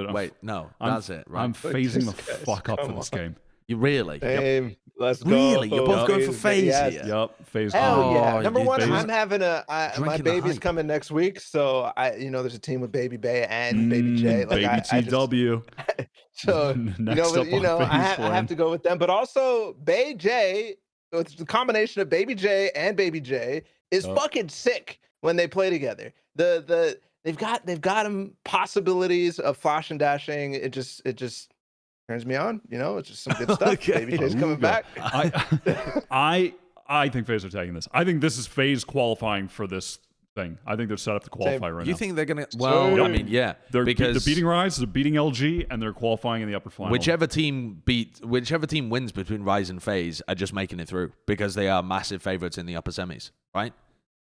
that's it. Right. I'm phasing the fuck up for this game. You really? Same. Let's go. Really? You're both going for Faze here? Yep. Faze. Hell yeah. Number one, Faze. I'm having my baby's coming next week, so there's a team with Baby Bay and Baby J. Like Baby TW. So I have to go with them, but also Bay J. It's the combination of Baby J and Baby J is fucking sick when they play together. They've got them possibilities of flash and dashing. It just turns me on. It's just some good stuff. Okay. Baby J's coming back. I think FaZe are taking this. I think this is FaZe qualifying for this thing. I think they're set up to qualify right now. You think they're gonna? Well, I mean, yeah, they're because beating Rise, they're beating LG, and they're qualifying in the upper final. Whichever team wins between Rise and FaZe are just making it through because they are massive favorites in the upper semis, right?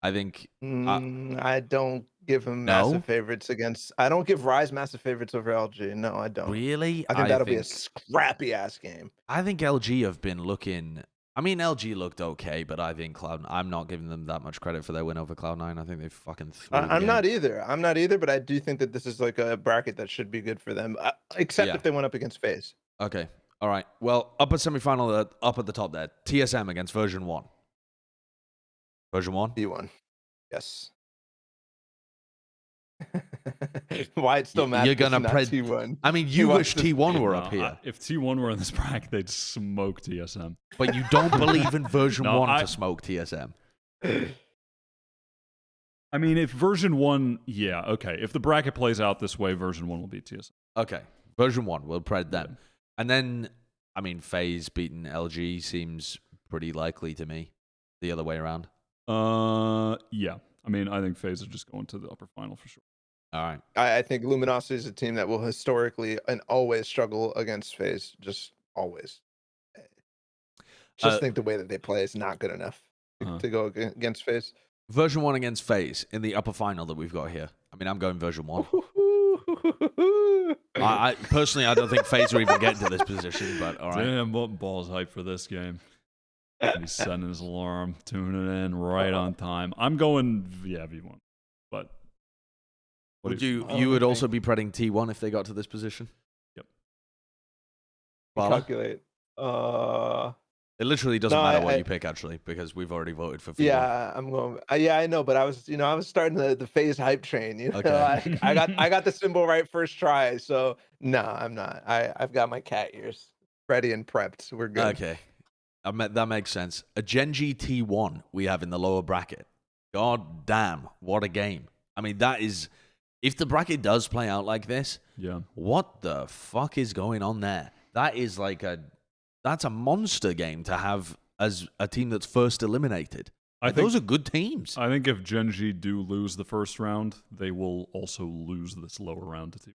I think. I don't give them massive favorites against. I don't give Rise massive favorites over LG. No, I don't. Really? I think that'll be a scrappy ass game. I think LG have been looking. I mean, LG looked okay, but I think I'm not giving them that much credit for their win over Cloud9. I think they fucking threw the game. Not either, but I do think that this is like a bracket that should be good for them, except if they went up against FaZe. Okay. All right. Well, upper semifinal, up at the top there. TSM against version 1. Version 1? V1. Yes. Wyatt still mad. You're gonna T1. I mean, you wish T1 were up here. If T1 were in this bracket, they'd smoke TSM. But you don't believe in version 1 to smoke TSM. I mean, if version 1, yeah, okay. If the bracket plays out this way, version 1 will beat TSM. Okay, version 1, we'll pred them. And then, I mean, FaZe beating LG seems pretty likely to me. The other way around. Yeah. I mean, I think FaZe are just going to the upper final for sure. All right. I think Luminosity is a team that will historically and always struggle against FaZe. Just always. Think the way that they play is not good enough to go against FaZe. Version 1 against FaZe in the upper final that we've got here. I mean, I'm going version 1. I personally, I don't think FaZe are even getting to this position, but all right. Damn, what balls hype for this game. He's setting his alarm, tuning in right on time. I'm going, V1. But would you would also be predicting T1 if they got to this position? Yep. Balla? Calculate. It literally doesn't matter what you pick, actually, because we've already voted for V1. Yeah, I'm going. Yeah, I know, but I was starting the Faze hype train. You know, Okay. I got the symbol right first try. So no, I'm not. I've got my cat ears ready and prepped. We're good. Okay, that makes sense. A Gen.G T1 we have in the lower bracket. God damn, what a game! I mean, that is. If the bracket does play out like this, what the fuck is going on there? That is that's a monster game to have as a team that's first eliminated. Those are good teams. I think if Gen.G do lose the first round, they will also lose this lower round to T1.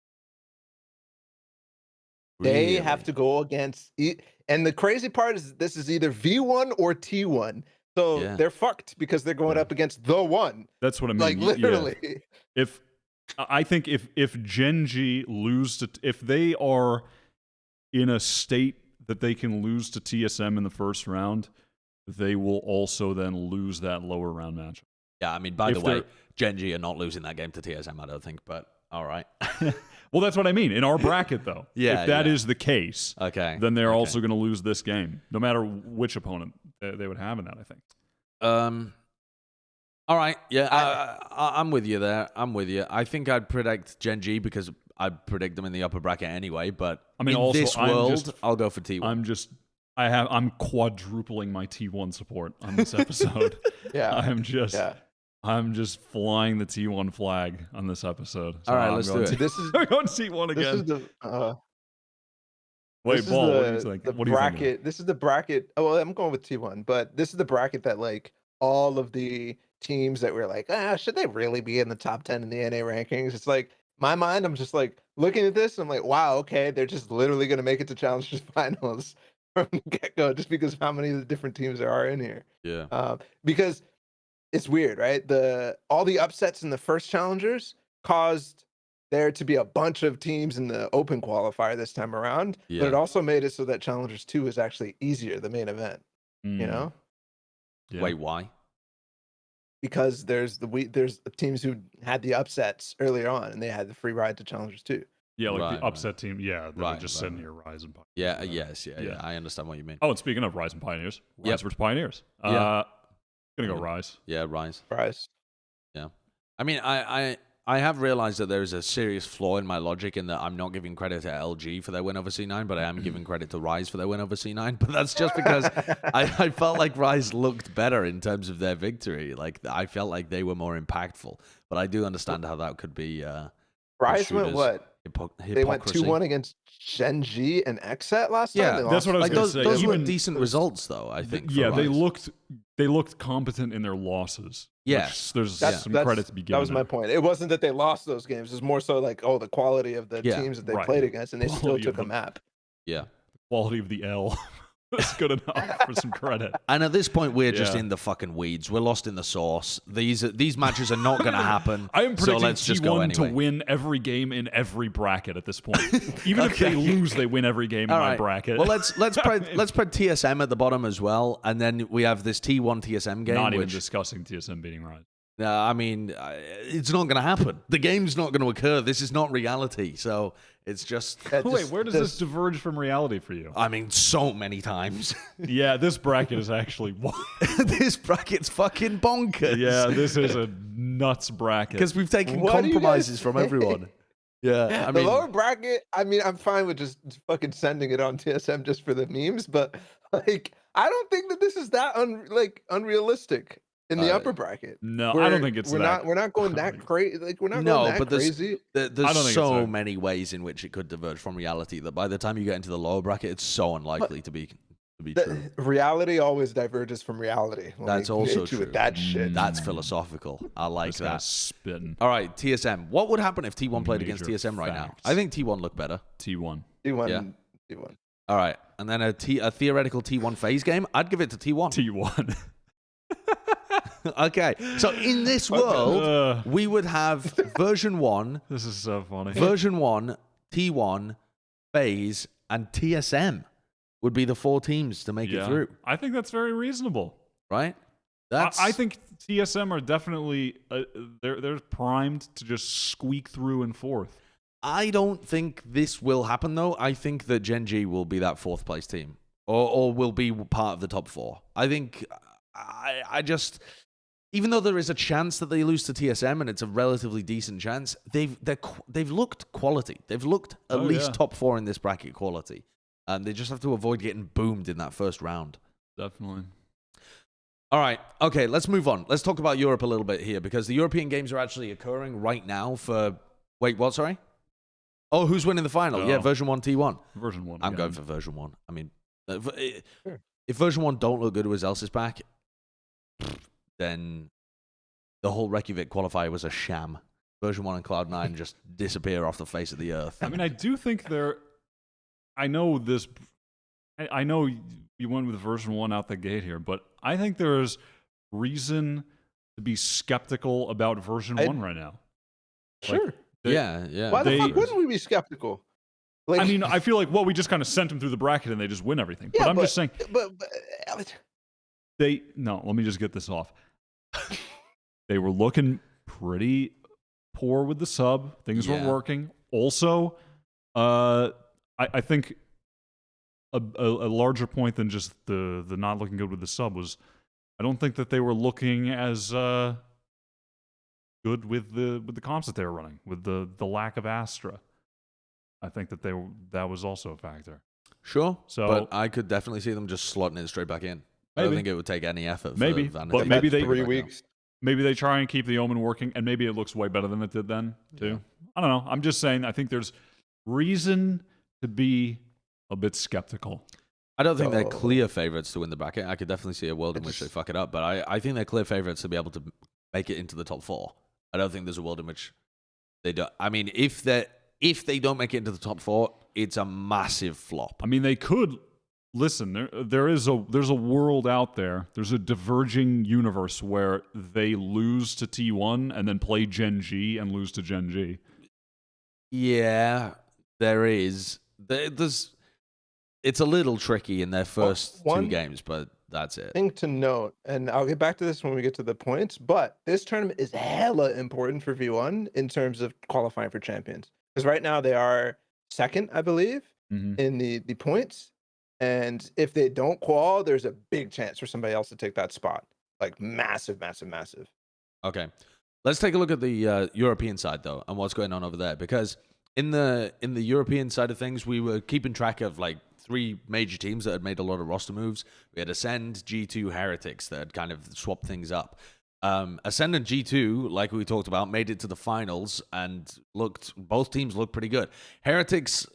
They have to go against, and the crazy part is this is either V1 or T1. So they're fucked because they're going up against the one. That's what I mean. Like literally. Yeah. I think if Gen.G lose to, if they are in a state that they can lose to TSM in the first round, they will also then lose that lower round match. Yeah, I mean, by the way, Gen.G are not losing that game to TSM, I don't think, but all right. Well, that's what I mean. In our bracket, though, if that is the case, then they're also going to lose this game, no matter which opponent they would have in that, I think. All right, yeah, I'm with you there. I'm with you. I think I'd predict Gen.G because I'd predict them in the upper bracket anyway, but I mean, in also, this world, I'll go for T1. I'm quadrupling my T1 support on this episode. I'm just flying the T1 flag on this episode. So all right, let's do it. I'm going T1 again. This is the wait, Ball, what do you think? What bracket. Do you think? This is the bracket. Oh, well, I'm going with T1, but this is the bracket that like all of the teams that were like, should they really be in the top 10 in the NA rankings? It's like my mind. I'm just like looking at this. I'm like, wow, okay, they're just literally going to make it to Challengers finals from the get-go just because of how many of the different teams there are in here. Yeah. Because it's weird, right? All the upsets in the first Challengers caused there to be a bunch of teams in the open qualifier this time around, but it also made it so that Challengers 2 is actually easier, the main event. You know? Yeah. Wait, why? Because there's teams who had the upsets earlier on and they had the free ride to Challengers 2. Yeah, like the upset team. Yeah, they were just sitting here Rise and Pioneers. Yeah, I understand what you mean. Oh, and speaking of Rise and Pioneers, Rise versus Pioneers. Gonna go Rise. Yeah, Rise. Yeah. I mean, I have realized that there is a serious flaw in my logic in that I'm not giving credit to LG for their win over C9, but I am giving credit to Rise for their win over C9. But that's just because I felt like Rise looked better in terms of their victory. Like, I felt like they were more impactful. But I do understand how that could be. Rise went what? They went Hypocrisy. 2-1 against Gen.G and XSET last time. Yeah, that's what I was going to say. Those were decent results, though, I think. Yeah, they looked competent in their losses. Yes. There's some credit to be given. That was my point. It wasn't that they lost those games. It was more so like, the quality of the teams that they played against, and they still took a map. Yeah. The quality of the L. That's good enough for some credit. And at this point, we're just in the fucking weeds. We're lost in the sauce. These matches are not going to happen. I am predicting so let's just go T1 anyway. to win every game in every bracket at this point. Even if they lose, they win every game in my bracket. Well, let's put TSM at the bottom as well, and then we have this T1 TSM game. Not even discussing TSM beating Rise. I mean, it's not going to happen. The game's not going to occur. This is not reality. So it's just... Wait, where does this diverge from reality for you? I mean, so many times. Yeah, this bracket is actually... This bracket's fucking bonkers. Yeah, this is a nuts bracket. Because we've taken compromises from everyone. Yeah, I mean... The lower bracket, I mean, I'm fine with just fucking sending it on TSM just for the memes, but like, I don't think that this is that unrealistic. In the upper bracket, no, I don't think we're not going that crazy. Like we're not going that crazy. There's so many ways in which it could diverge from reality that by the time you get into the lower bracket, it's so unlikely to be true. Reality always diverges from reality. That's also true. With that shit. That's philosophical. I like that. Spitting. All right, TSM. What would happen if T1 played against TSM right now? I think T1 looked better. T1. T1. All right, and then a theoretical T1 phase game. I'd give it to T1. T1. Okay, so in this world, we would have version 1. This is so funny. Version 1, T1, Faze, and TSM would be the 4 teams to make it through. I think that's very reasonable. Right? I think TSM are definitely they're primed to just squeak through in 4th. I don't think this will happen, though. I think that Gen.G will be that 4th place team, or will be part of the top 4. I think I just, even though there is a chance that they lose to TSM, and it's a relatively decent chance, they've looked quality. They've looked at least top 4 in this bracket quality, and they just have to avoid getting boomed in that first round. Definitely. All right. Okay, let's move on. Let's talk about Europe a little bit here, because the European games are actually occurring right now for... Wait, what? Sorry? Oh, who's winning the final? Yeah, version 1 T1. Version 1. I'm going for version 1. I mean, if version 1 don't look good with Elsa's back, then the whole Reykjavik qualifier was a sham. Version 1 and Cloud9 just disappear off the face of the earth. I mean, I do think I know this... I know you went with version 1 out the gate here, but I think there's reason to be skeptical about version 1 right now. Sure. Yeah. Why the fuck wouldn't we be skeptical? Like, I mean, I feel like, well, we just kind of sent them through the bracket and they just win everything. Yeah, but I'm just saying... But let me just get this off. They were looking pretty poor with the sub. Things weren't working. Also, I think... A larger point than just the not looking good with the sub was, I don't think that they were looking as good with the comps that they were running, with the lack of Astra. I think that was also a factor. Sure, so but I could definitely see them just slotting it straight back in. I don't think it would take any effort. Maybe, but maybe they 3 weeks. Maybe they try and keep the Omen working, and maybe it looks way better than it did then too. Yeah. I don't know. I'm just saying. I think there's reason to be a bit skeptical. I don't think they're clear favorites to win the bracket. I could definitely see a world in which they fuck it up, but I think they're clear favorites to be able to make it into the top 4. I don't think there's a world in which they don't. I mean, if they don't make it into the top 4, it's a massive flop. I mean, they could. Listen, there's a world out there. There's a diverging universe where they lose to T1 and then play Gen.G and lose to Gen.G. Yeah, there is. It's a little tricky in their first 2 games, but that's it. Thing to note, and I'll get back to this when we get to the points, but this tournament is hella important for V1 in terms of qualifying for champions. Because right now they are 2nd, I believe, in the points. And if they don't qual, there's a big chance for somebody else to take that spot. Like massive, massive, massive. Okay. Let's take a look at the European side, though, and what's going on over there. Because in the European side of things, we were keeping track of like 3 major teams that had made a lot of roster moves. We had Ascend, G2, Heretics that had kind of swapped things up. Ascend and G2, like we talked about, made it to the finals and both teams looked pretty good. Heretics,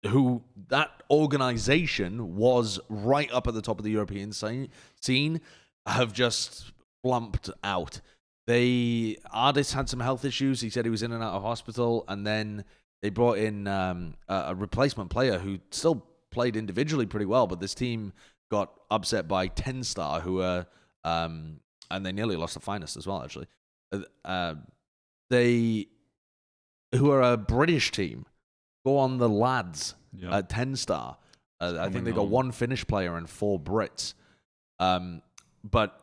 who that organization was right up at the top of the European scene, have just flumped out. Ardis had some health issues. He said he was in and out of hospital, and then they brought in a replacement player who still played individually pretty well, but this team got upset by 10-Star, who are, and they nearly lost the finest as well, actually. Who are a British team, go on the lads at 10-Star. I think they got 1 Finnish player and 4 Brits. But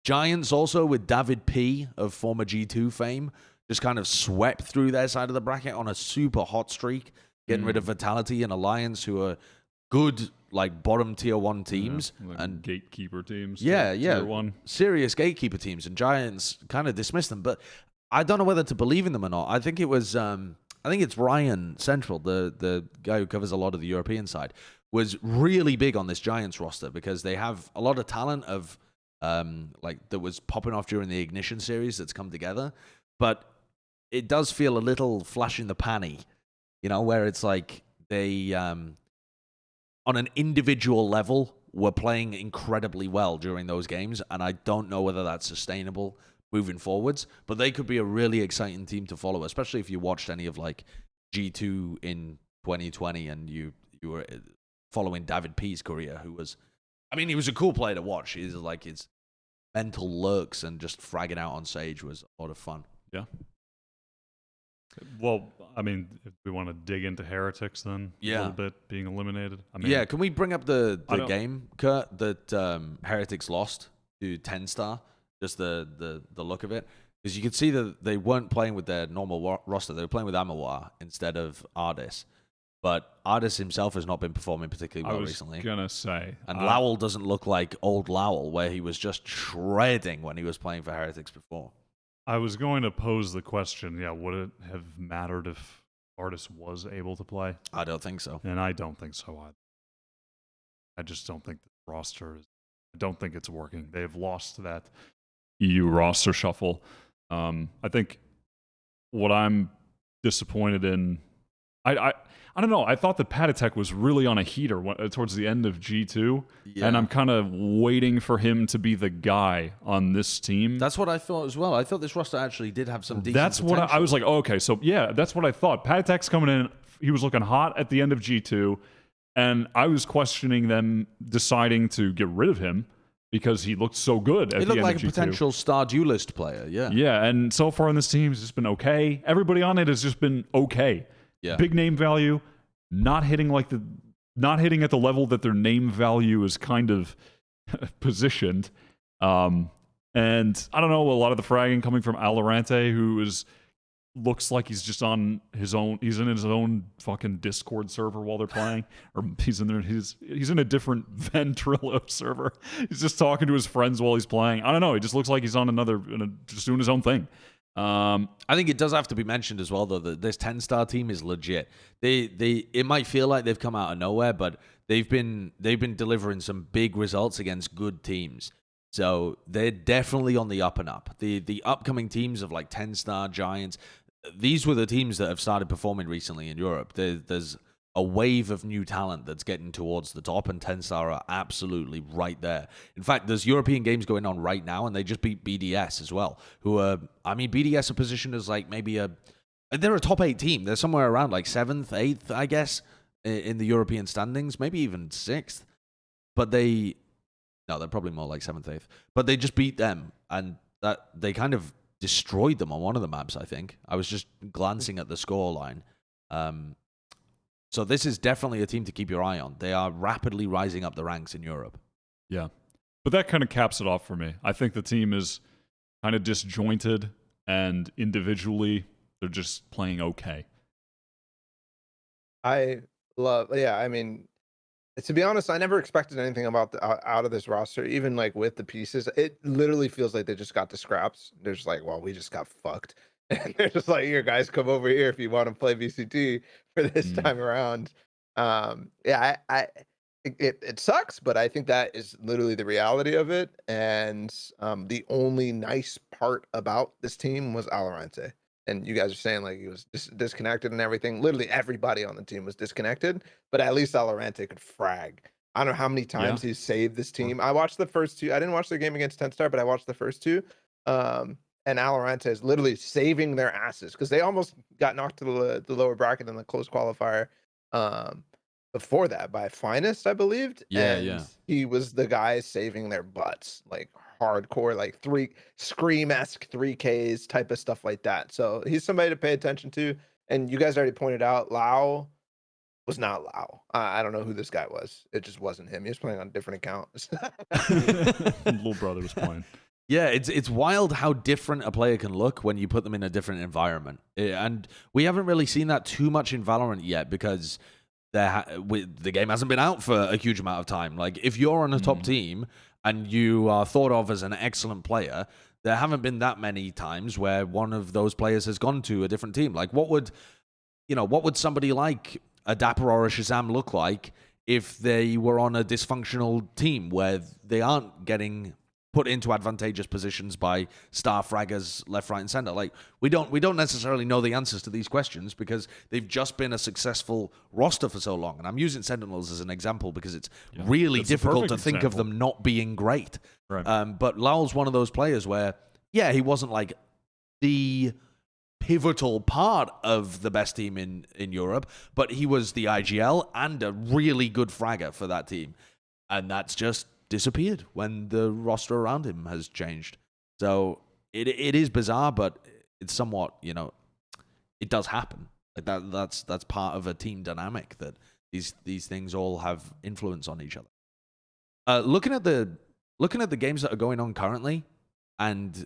Giants also, with David P of former G2 fame, just kind of swept through their side of the bracket on a super hot streak, getting rid of Vitality and Alliance, who are good, like, bottom tier 1 teams. Like and gatekeeper teams. Tier 1. Serious gatekeeper teams. And Giants kind of dismissed them. But I don't know whether to believe in them or not. I think it was... I think it's Ryan Central, the guy who covers a lot of the European side, was really big on this Giants roster because they have a lot of talent of that was popping off during the Ignition series that's come together. But it does feel a little flash in the panny, where it's like they, on an individual level, were playing incredibly well during those games, and I don't know whether that's sustainable moving forwards, but they could be a really exciting team to follow, especially if you watched any of like G2 in 2020 and you were following David P's career, who was, he was a cool player to watch. He's like, his mental lurks and just fragging out on Sage was a lot of fun. Yeah. Well, I mean, if we want to dig into Heretics then a little bit being eliminated. I mean, can we bring up the game, Kurt, that Heretics lost to 10-star? Just the look of it. Because you could see that they weren't playing with their normal roster. They were playing with Amawar instead of Ardis. But Ardis himself has not been performing particularly well recently. I was going to say. And Lowell doesn't look like old Lowell, where he was just shredding when he was playing for Heretics before. I was going to pose the question, would it have mattered if Ardis was able to play? I don't think so. And I don't think so either. I just don't think the roster is... I don't think it's working. They've lost that EU roster shuffle. I think what I'm disappointed in... I don't know. I thought that Patatek was really on a heater towards the end of G2, and I'm kind of waiting for him to be the guy on this team. That's what I thought as well. I thought this roster actually did have some decent That's potential. what I was like, okay, so that's what I thought. Patatek's coming in. He was looking hot at the end of G2, and I was questioning them deciding to get rid of him because he looked so good at the end of G2. He looked like a potential star duelist player, yeah. Yeah, and so far on this team, it's just been okay. Everybody on it has just been okay. Yeah. Big name value, not hitting at the level that their name value is kind of positioned. And I don't know, a lot of the fragging coming from Valorant, who looks like he's just on his own. He's in his own fucking Discord server while they're playing, or he's in a different Ventrilo server. He's just talking to his friends while he's playing. I don't know. It just looks like he's on just doing his own thing. I think it does have to be mentioned as well, though, that this 10-star team is legit. It might feel like they've come out of nowhere, but they've been delivering some big results against good teams. So they're definitely on the up and up. The upcoming teams of like 10-star Giants, these were the teams that have started performing recently in Europe. There's a wave of new talent that's getting towards the top, and 10-star are absolutely right there. In fact, there's European games going on right now, and they just beat BDS as well, who are, BDS are positioned as like they're a top 8 team. They're somewhere around like 7th, 8th, I guess, in the European standings, maybe even 6th. But they're probably more like 7th, 8th. But they just beat them, and that they kind of destroyed them on one of the maps, I think. I was just glancing at the scoreline. So this is definitely a team to keep your eye on. They are rapidly rising up the ranks in Europe. Yeah. But that kind of caps it off for me. I think the team is kind of disjointed, and individually, they're just playing okay. To be honest, I never expected anything about out of this roster, even like with the pieces. It literally feels like they just got the scraps. They're just like, well, we just got fucked. And they're just like, here, guys, come over here if you want to play VCT for this time around. It sucks, but I think that is literally the reality of it. And the only nice part about this team was Valorant. And you guys are saying like he was disconnected and everything. Literally everybody on the team was disconnected, but at least Valorant could frag. I don't know how many times he's saved this team. I watched the first 2. I didn't watch the game against 10-star, but I watched the first 2. And Valorant is literally saving their asses because they almost got knocked to the lower bracket in the close qualifier before that by Finest, I believed. And he was the guy saving their butts, like hardcore, like Scream-esque 3Ks type of stuff like that. So he's somebody to pay attention to. And you guys already pointed out, Lau was not Lau. I don't know who this guy was. It just wasn't him. He was playing on a different account. Little brother was playing. Yeah, it's wild how different a player can look when you put them in a different environment. And we haven't really seen that too much in Valorant yet because the game hasn't been out for a huge amount of time. Like, if you're on a top team and you are thought of as an excellent player, there haven't been that many times where one of those players has gone to a different team. Like, what would somebody like a Dapper or a Shazam look like if they were on a dysfunctional team where they aren't getting put into advantageous positions by star fraggers left, right, and center? Like, we don't necessarily know the answers to these questions because they've just been a successful roster for so long. And I'm using Sentinels as an example because it's really difficult to think of them not being great. Right. But Lal's one of those players where, he wasn't like the pivotal part of the best team in Europe, but he was the IGL and a really good fragger for that team. And that's just disappeared when the roster around him has changed. So it is bizarre, but it's somewhat, it it does happen. Like that's part of a team dynamic, that these things all have influence on each other. Looking at the games that are going on currently, and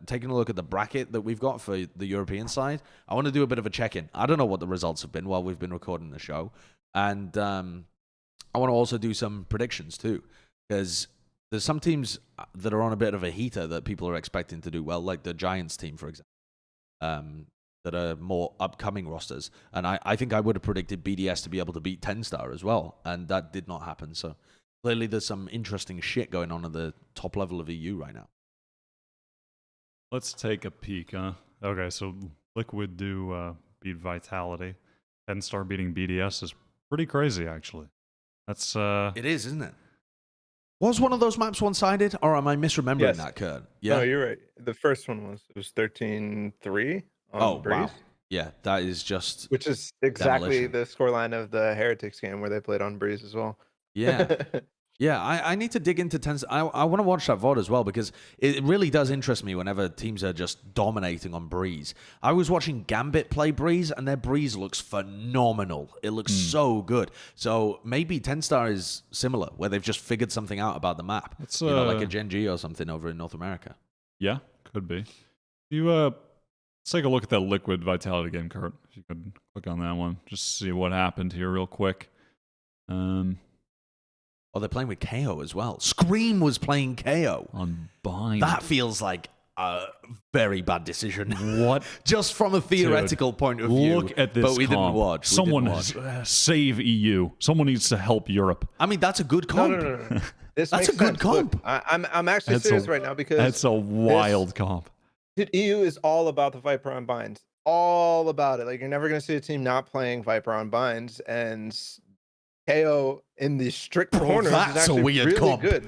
taking a look at the bracket that we've got for the European side, I want to do a bit of a check-in. I don't know what the results have been while we've been recording the show, and I want to also do some predictions too, because there's some teams that are on a bit of a heater that people are expecting to do well, like the Giants team, for example, that are more upcoming rosters. And I think I would have predicted BDS to be able to beat 10-star as well, and that did not happen. So clearly there's some interesting shit going on at the top level of EU right now. Let's take a peek, huh? Okay, so Liquid do beat Vitality. 10-star beating BDS is pretty crazy, actually. That's It is, isn't it? Was one of those maps one-sided, or am I misremembering that, Kurt? Yeah. No, you're right. The first one was 13-3 on Breeze. Wow. Yeah, that is just... Which is exactly the scoreline of the Heretics game where they played on Breeze as well. Yeah. Yeah, I need to dig into 10. I want to watch that VOD as well, because it really does interest me whenever teams are just dominating on Breeze. I was watching Gambit play Breeze, and their Breeze looks phenomenal. It looks so good. So maybe 10-star is similar, where they've just figured something out about the map. It's like a Gen.G or something over in North America. Yeah, could be. Let's take a look at that Liquid Vitality game, Kurt. If you could click on that one, just see what happened here real quick. Oh, they're playing with KO as well. Scream was playing KO. On Bind. That feels like a very bad decision. What? Just from a theoretical point of view. Look at this But we didn't watch. Someone save EU. Someone needs to help Europe. I mean, that's a good comp. No. That's a good comp. Look, I'm actually serious right now, because that's a wild comp. EU is all about the Viper on binds. All about it. Like, you're never going to see a team not playing Viper on binds, and KO in the strict corners that's is actually a weird really comp. good.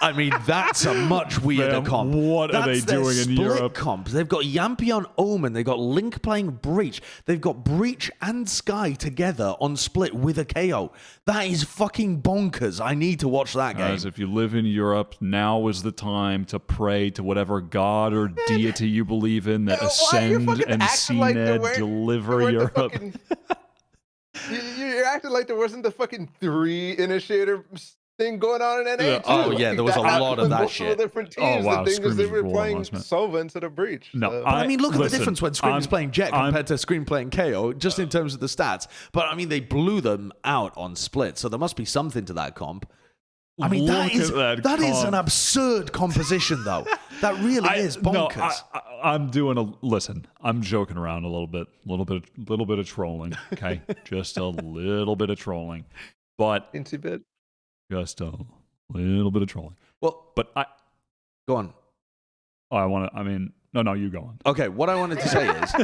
I mean, that's a much weirder comp. What that's are they doing in Europe? Comp. They've got Yampy on Omen. They've got Link playing Breach. They've got Breach and Sky together on split with a KO. That is fucking bonkers. I need to watch that game. Guys, if you live in Europe, now is the time to pray to whatever god or deity you believe in that ascend and CNED deliver Europe. You're acting like there wasn't the fucking 3 initiator thing going on in NA. Oh yeah, there was a lot of that shit. Different teams. Oh wow, the thing is, they were playing Scream Sova instead of Breach. No, so. I mean, look at the difference when Scream is playing Jett compared to Scream playing KO, just in terms of the stats. But I mean, they blew them out on split, so there must be something to that comp. I mean, that is an absurd composition, though. That really is bonkers. No, I'm doing listen. I'm joking around a little bit of trolling. Okay, just a little bit of trolling, but Incy bit. Just a little bit of trolling. Well, but go on. No, you go on. Okay, what I wanted to say is,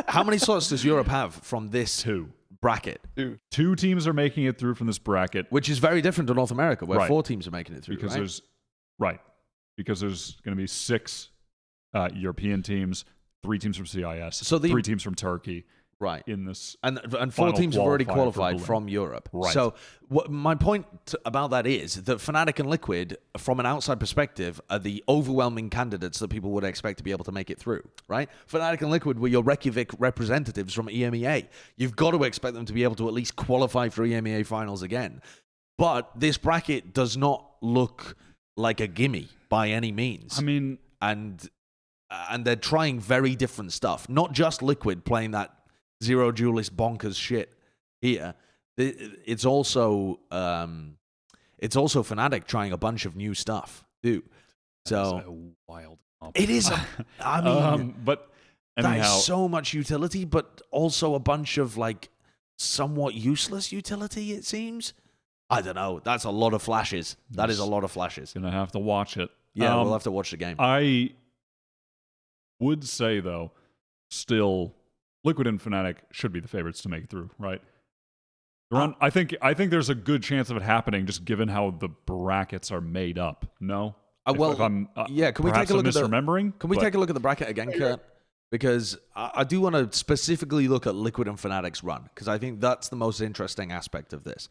how many slots does Europe have from this 2 bracket? 2 teams are making it through from this bracket, which is very different to North America, where 4 teams are making it through. Because there's going to be 6 European teams, 3 teams from CIS, so 3 teams from Turkey. Right. In this, and 4 teams have already qualified from Europe. Right. So my point about that is that Fnatic and Liquid, from an outside perspective, are the overwhelming candidates that people would expect to be able to make it through. Right? Fnatic and Liquid were your Reykjavik representatives from EMEA. You've got to expect them to be able to at least qualify for EMEA finals again. But this bracket does not look like a gimme by any means. I mean, and they're trying very different stuff. Not just Liquid playing that Zero Duelist bonkers shit here. It's also Fnatic trying a bunch of new stuff, too. So a wild comp. It is. I mean, but anyhow, that is so much utility, but also a bunch of like somewhat useless utility. It seems. I don't know. That's a lot of flashes. That is a lot of flashes. Gonna have to watch it. Yeah, we'll have to watch the game. I would say though, still. Liquid and Fnatic should be the favorites to make it through, right? I think there's a good chance of it happening, just given how the brackets are made up. No, Can we take a look at misremembering? Can we take a look at the bracket again, Kurt? Because I do want to specifically look at Liquid and Fnatic's run, because I think that's the most interesting aspect of this.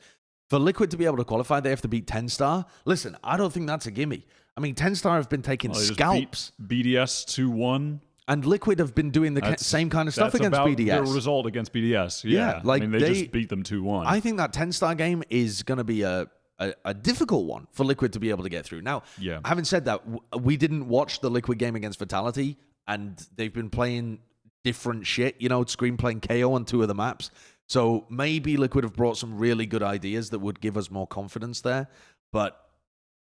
For Liquid to be able to qualify, they have to beat 10-star. Listen, I don't think that's a gimme. I mean, 10-star have been taking scalps. BDS 2-1. And Liquid have been doing the same kind of stuff that's against about BDS. Their result against BDS. Yeah, like I mean, they just beat them 2-1. I think that 10-star game is going to be a difficult one for Liquid to be able to get through. Now, having said that, we didn't watch the Liquid game against Vitality, and they've been playing different shit. You know, Scream playing KO on 2 of the maps. So maybe Liquid have brought some really good ideas that would give us more confidence there. But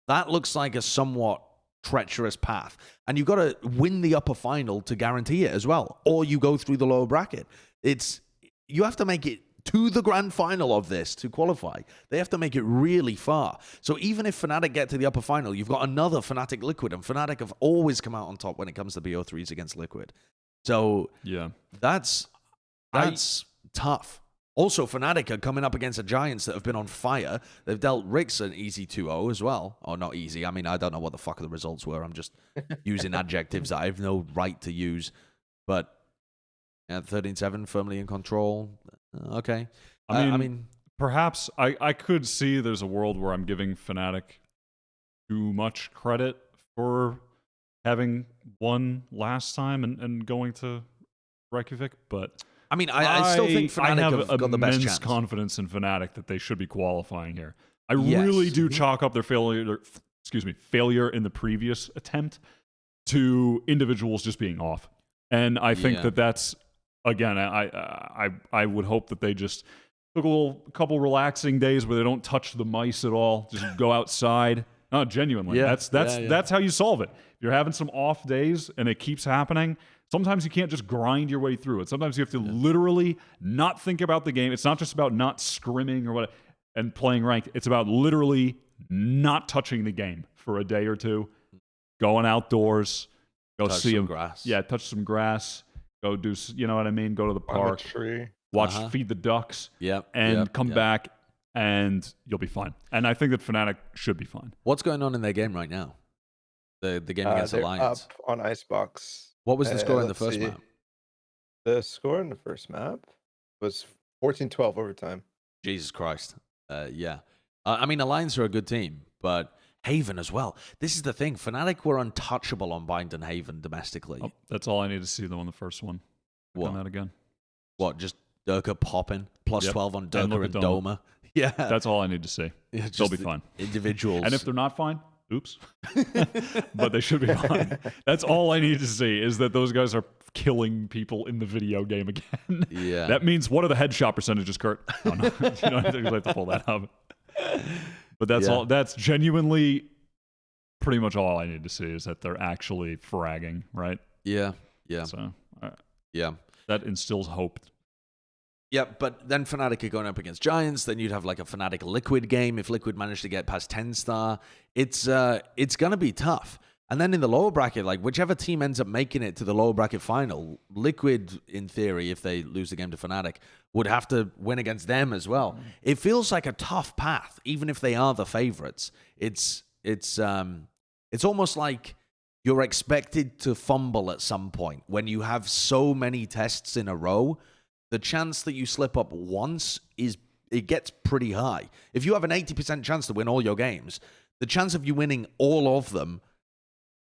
that looks like a somewhat treacherous path. And you've got to win the upper final to guarantee it as well. Or you go through the lower bracket. You have to make it to the grand final of this to qualify. They have to make it really far. So even if Fnatic get to the upper final, you've got another Fnatic Liquid, and Fnatic have always come out on top when it comes to BO3s against Liquid. So that's tough. Also, Fnatic are coming up against a Giants that have been on fire. They've dealt Rix an easy 2-0 as well. Or not easy. I mean, I don't know what the fuck the results were. I'm just using adjectives that I have no right to use. But 13-7, firmly in control. Okay. I mean, perhaps I could see there's a world where I'm giving Fnatic too much credit for having won last time and going to Reykjavik, but I mean, I still think Fnatic have got the best chance. Confidence in Fnatic that they should be qualifying here. I really do chalk up their failure in the previous attempt to individuals just being off. And I think that's, again, I would hope that they just took a couple relaxing days where they don't touch the mice at all, just go outside. No, genuinely. That's how you solve it. If you're having some off days and it keeps happening, sometimes you can't just grind your way through it. Sometimes you have to literally not think about the game. It's not just about not scrimming or what and playing ranked. It's about literally not touching the game for a day or two, going outdoors, go touch see some grass. Yeah, touch some grass. Go do, you know what I mean? Go to the park, watch, feed the ducks, and come back, and you'll be fine. And I think that Fnatic should be fine. What's going on in their game right now? The game against Alliance. Up on Icebox. What was the score in the first map? The score in the first map was 14-12 overtime. Jesus Christ. I mean, Alliance are a good team, but Haven as well. This is the thing. Fnatic were untouchable on Bind and Haven domestically. Oh, that's all I need to see, though, on the first one. What? That again. What, just Durka popping? Plus 12 on Durka and Doma? Yeah. That's all I need to see. They'll be fine. Individuals. And if they're not fine, oops. But they should be fine. That's all I need to see, is that those guys are killing people in the video game again. Yeah. That means, what are the headshot percentages, Kurt? Oh, no. You don't have to pull that up. But that's all. That's genuinely pretty much all I need to see, is that they're actually fragging, right? Yeah. So, yeah. That instills hope. Yeah, but then Fnatic are going up against Giants. Then you'd have like a Fnatic Liquid game if Liquid managed to get past 10-star. It's going to be tough. And then in the lower bracket, like whichever team ends up making it to the lower bracket final, Liquid, in theory, if they lose the game to Fnatic, would have to win against them as well. It feels like a tough path, even if they are the favorites. It's almost like you're expected to fumble at some point when you have so many tests in a row. The chance that you slip up once it gets pretty high. If you have an 80% chance to win all your games, the chance of you winning all of them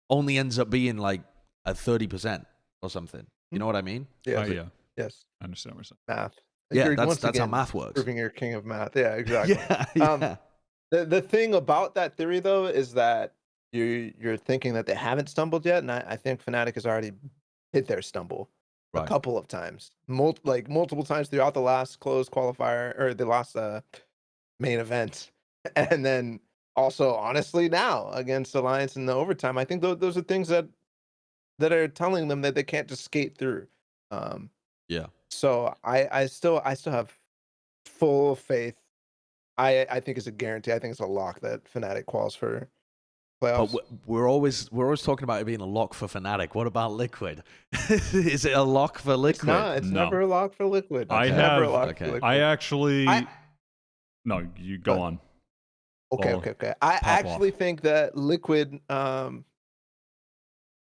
only ends up being like a 30% or something. You know what I mean? Yeah. Yes. I understand what you're saying. Math. Yeah, that's how math works. Proving you're king of math. Yeah, exactly. Yeah. The thing about that theory, though, is that you're thinking that they haven't stumbled yet, and I think Fnatic has already hit their stumble a couple of times, multiple times throughout the last closed qualifier or the last main event, and then also, honestly, now against Alliance in the overtime. I think those are things that are telling them that they can't just skate through. So I still have full faith. I think it's a guarantee. I think it's a lock that Fnatic quals for playoffs. But we're always talking about it being a lock for Fnatic. What about Liquid? Is it a lock for Liquid? It's never a lock for Liquid. No, you go on. Okay. I actually think that Liquid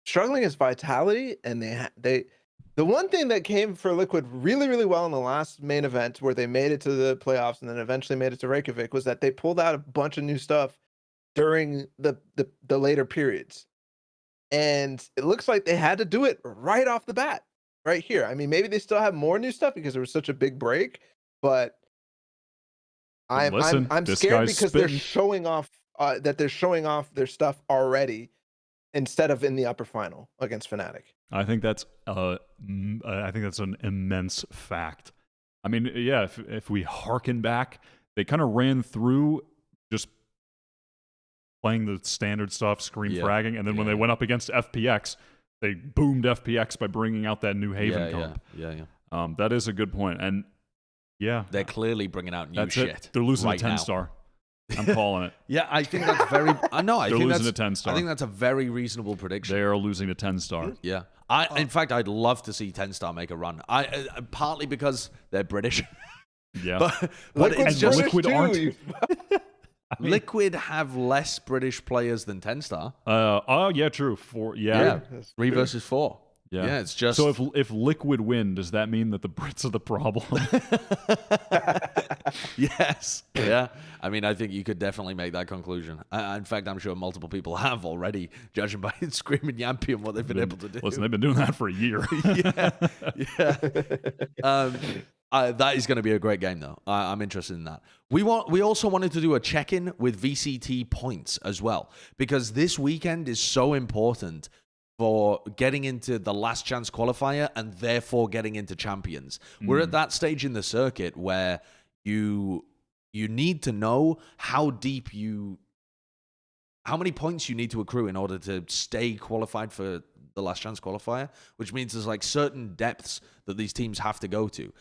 struggling is Vitality, and they the one thing that came for Liquid really, really well in the last main event where they made it to the playoffs and then eventually made it to Reykjavik was that they pulled out a bunch of new stuff during the later periods. And it looks like they had to do it right off the bat, right here. I mean, maybe they still have more new stuff because there was such a big break, but I'm this scared guy's because they're spitting. showing off they're showing off their stuff already instead of in the upper final against Fnatic. I think that's an immense fact. I mean, yeah, if we harken back, they kind of ran through just playing the standard stuff, screen fragging, and then when they went up against FPX, they boomed FPX by bringing out that New Haven comp. Yeah. That is a good point, and they're clearly bringing out new shit. They're losing right a 10-star. I'm calling it. Yeah, I think that's very. No, I They're think losing that's a 10-star. I think that's a very reasonable prediction. They are losing a 10-star. Yeah. In fact, I'd love to see 10-star make a run. Partly because they're British. Yeah. but it's just Liquid aren't. Liquid have less British players than 10-star. Oh yeah, true. 3 versus 4. Yeah, it's just so if Liquid win, does that mean that the Brits are the problem? Yes. Yeah. I mean, I think you could definitely make that conclusion. In fact, I'm sure multiple people have already, judging by Screaming Yampy and what they've been able to do. Listen, they've been doing that for a year. That is going to be a great game, though. I'm interested in that. We also wanted to do a check-in with VCT points as well, because this weekend is so important for getting into the last chance qualifier and therefore getting into champions. We're at that stage in the circuit where you need to know how many points you need to accrue in order to stay qualified for the last chance qualifier, which means there's like certain depths that these teams have to go to.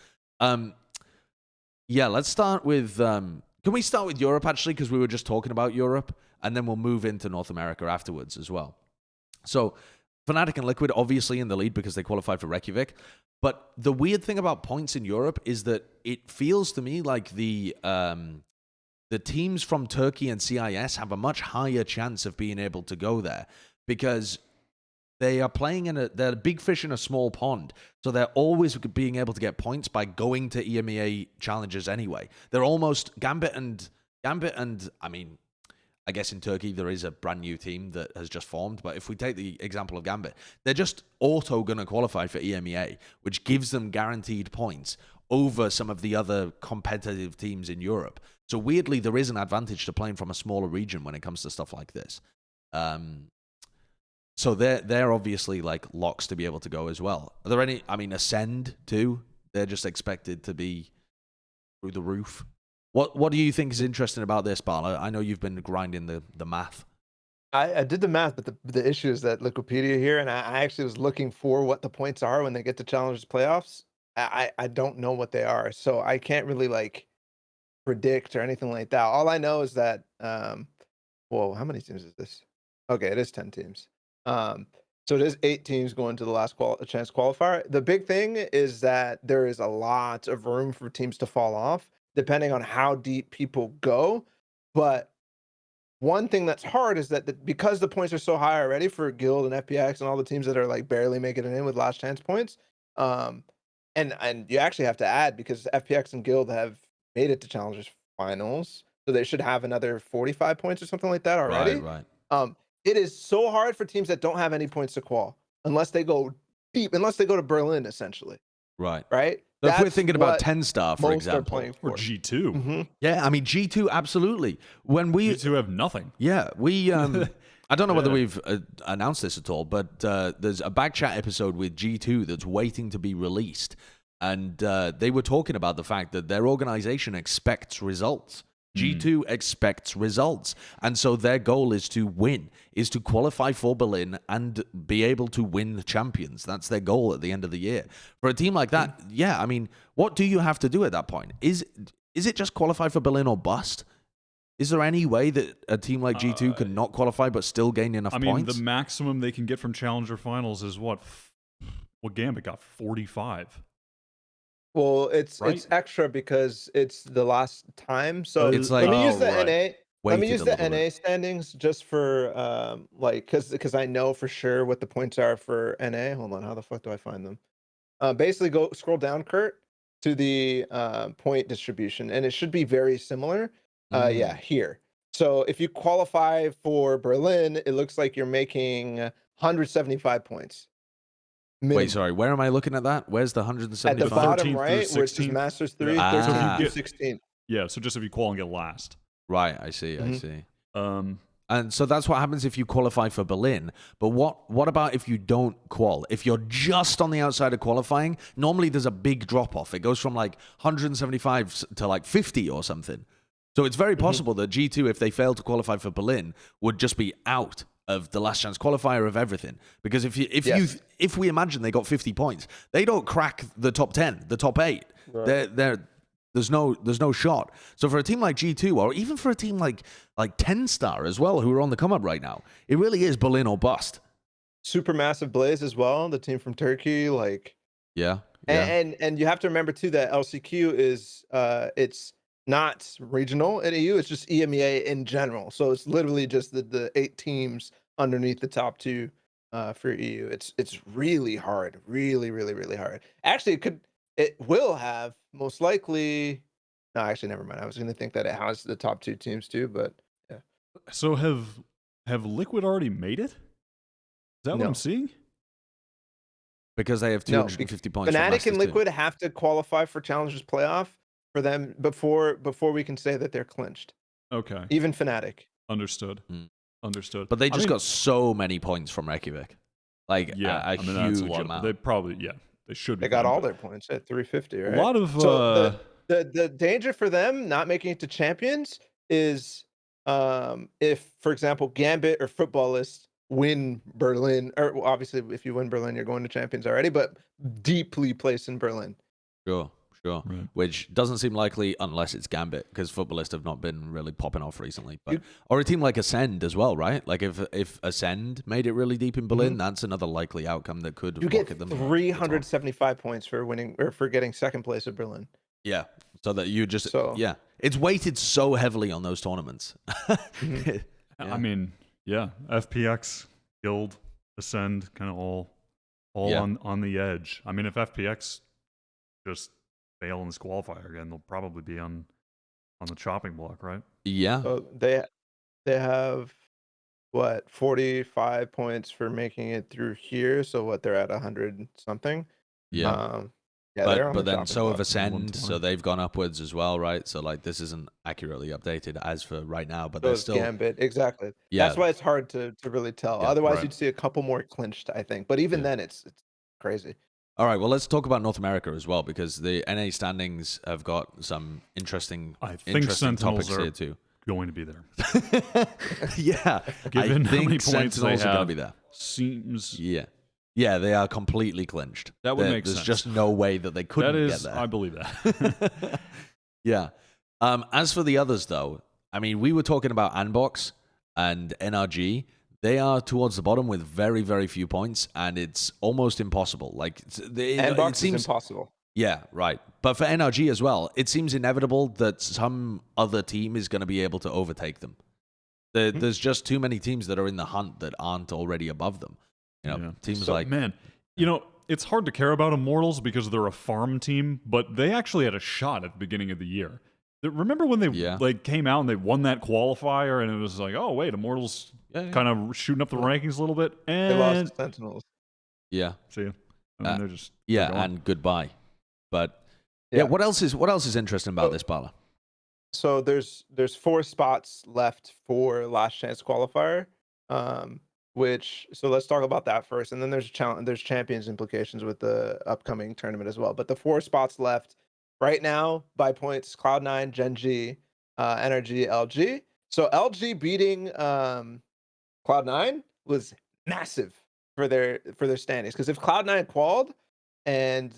Let's start with can we start with Europe actually, because we were just talking about Europe, and then we'll move into North America afterwards as well. So Fnatic and Liquid obviously in the lead because they qualified for Reykjavik. But the weird thing about points in Europe is that it feels to me like the teams from Turkey and CIS have a much higher chance of being able to go there because they are playing they're big fish in a small pond. So they're always being able to get points by going to EMEA challenges anyway. They're almost Gambit and I mean, I guess in Turkey there is a brand new team that has just formed, but if we take the example of Gambit, they're just auto going to qualify for EMEA, which gives them guaranteed points over some of the other competitive teams in Europe. So weirdly, there is an advantage to playing from a smaller region when it comes to stuff like this. So they're obviously like locks to be able to go as well. Are there any? I mean, Ascend too. They're just expected to be through the roof. What do you think is interesting about this, Balla? I know you've been grinding the math. I did the math, but the issue is that Wikipedia here, and I actually was looking for what the points are when they get to Challengers playoffs. I don't know what they are, so I can't really like predict or anything like that. All I know is that whoa, how many teams is this? Okay, it is 10 teams. So it is 8 teams going to the last chance qualifier. The big thing is that there is a lot of room for teams to fall off, depending on how deep people go. But one thing that's hard is that because the points are so high already for Guild and FPX and all the teams that are like barely making it in with last chance points, and you actually have to add because FPX and Guild have made it to Challengers finals, so they should have another 45 points or something like that already. Right. It is so hard for teams that don't have any points to qual unless they go deep, unless they go to Berlin, essentially. Right. So if we're thinking about 10-star, for example, or G2. Mm-hmm. Yeah, I mean G2 absolutely. When we G2 have nothing. Yeah, we I don't know whether we've announced this at all, but there's a back chat episode with G2 that's waiting to be released, and they were talking about the fact that their organization expects results. G2 expects results, and so their goal is to win, is to qualify for Berlin and be able to win the champions. That's their goal at the end of the year. For a team like that, yeah, I mean, what do you have to do at that point? Is it just qualify for Berlin or bust? Is there any way that a team like G2 can not qualify but still gain enough points? I mean, the maximum they can get from Challenger Finals is what Gambit got, 45. Well, it's extra because it's the last time. So it's like, let me use the NA. Let me Weighted use a the little NA bit. standings just for like because I know for sure what the points are for NA. Hold on, how the fuck do I find them? Basically, go scroll down, Kurt, to the point distribution, and it should be very similar. Yeah, here. So if you qualify for Berlin, it looks like you're making 175 points. Minimum. Wait, sorry. Where am I looking at that? Where's the At 175? the bottom 13th right, through where it says 16th. Masters 3, Yeah. 13 Ah. through 16. Yeah, so just if you qual and get last. Right, I see. I Mhm. see. Um, And so that's what happens if you qualify for Berlin. But what about if you don't qual? If you're just on the outside of qualifying, normally there's a big drop off. It goes from like 175 to like 50 or something. So it's very possible that G2, if they fail to qualify for Berlin, would just be out of the last chance qualifier of everything. Because if we imagine they got 50 points, they don't crack the top 10, the top 8. Right. There's no shot. So for a team like G2, or even for a team like 10 Star as well, who are on the come up right now, it really is Berlin or bust. Supermassive Blaze as well, the team from Turkey, like Yeah. and you have to remember too that LCQ is it's not regional in EU, it's just EMEA in general. So it's literally just the 8 teams underneath the top 2 for EU. It's really hard, really hard. Actually, it will have most likely. No, actually, never mind. I was going to think that it has the top 2 teams too, but yeah. so have Liquid already made it? Is that what No. I'm seeing? Because they have 250 points. from Fnatic Masters and too. Liquid have to qualify for Challengers playoff for them before we can say that they're clinched. Okay, Even Fnatic. understood. Mm. Understood. But they just I mean, got so many points from Reykjavik. Like yeah, a I mean, that's a huge lot. amount. They probably they should be. They got fine, all but their points at 350, right? a lot of So the danger for them not making it to champions is if, for example, Gambit or Footballist win Berlin, or well, obviously if you win Berlin, you're going to champions already, but deeply placed in Berlin. Sure. Right. Which doesn't seem likely unless it's Gambit, because Footballists have not been really popping off recently. But or a team like Ascend as well, right? Like if Ascend made it really deep in Berlin, that's another likely outcome that could You get rocket them. 375 points for winning or for getting second place at Berlin. Yeah. So that you just So- yeah. It's weighted so heavily on those tournaments. Mhm. I mean, yeah, FPX, Guild, Ascend, kind of all Yeah. on the edge. I mean, if FPX just fail in this qualifier again, they'll probably be on the chopping block, right? Yeah. So they have what 45 points for making it through here. So what they're at 100 something. Yeah. Yeah, they're on But the then chopping so have block. Ascend, 120. so they've gone upwards as well, right? So like this isn't accurately updated as for right now, but So they're is still Gambit, exactly. Yeah. That's why it's hard to really tell. Yeah, Otherwise, right. you'd see a couple more clinched, I think. But even Yeah. then, it's crazy. All right, well, let's talk about North America as well, because the NA standings have got some interesting I think Sentinels topics are here too. going to be there. Yeah, Given I how many think points they Sentinels are going to have. be there. Seems Yeah, yeah, they are completely clinched. That would make There's sense. just no way that they couldn't that get is, there. I believe that. Yeah. As for the others, though, I mean, we were talking about Andbox and NRG. They are towards the bottom with very, very few points, and it's almost impossible. Like, Andbox is impossible. Yeah, right. But for NRG as well, it seems inevitable that some other team is going to be able to overtake them. There's just too many teams that are in the hunt that aren't already above them. You know, Yeah. teams So, like man, you know, it's hard to care about Immortals because they're a farm team, but they actually had a shot at the beginning of the year. Remember when they like came out and they won that qualifier, and it was like, oh wait, Immortals kind of shooting up the rankings a little bit, and They lost to Sentinels. Yeah. See ya. I mean, they're just yeah, they're gone. and goodbye. But yeah, what else is interesting about this, Balla? So there's 4 spots left for last chance qualifier. Which so let's talk about that first, and then there's champions implications with the upcoming tournament as well. But the 4 spots left right now by points: Cloud9, Gen.G, NRG, LG. So LG beating Cloud9 was massive for their standings, because if Cloud9 qualified and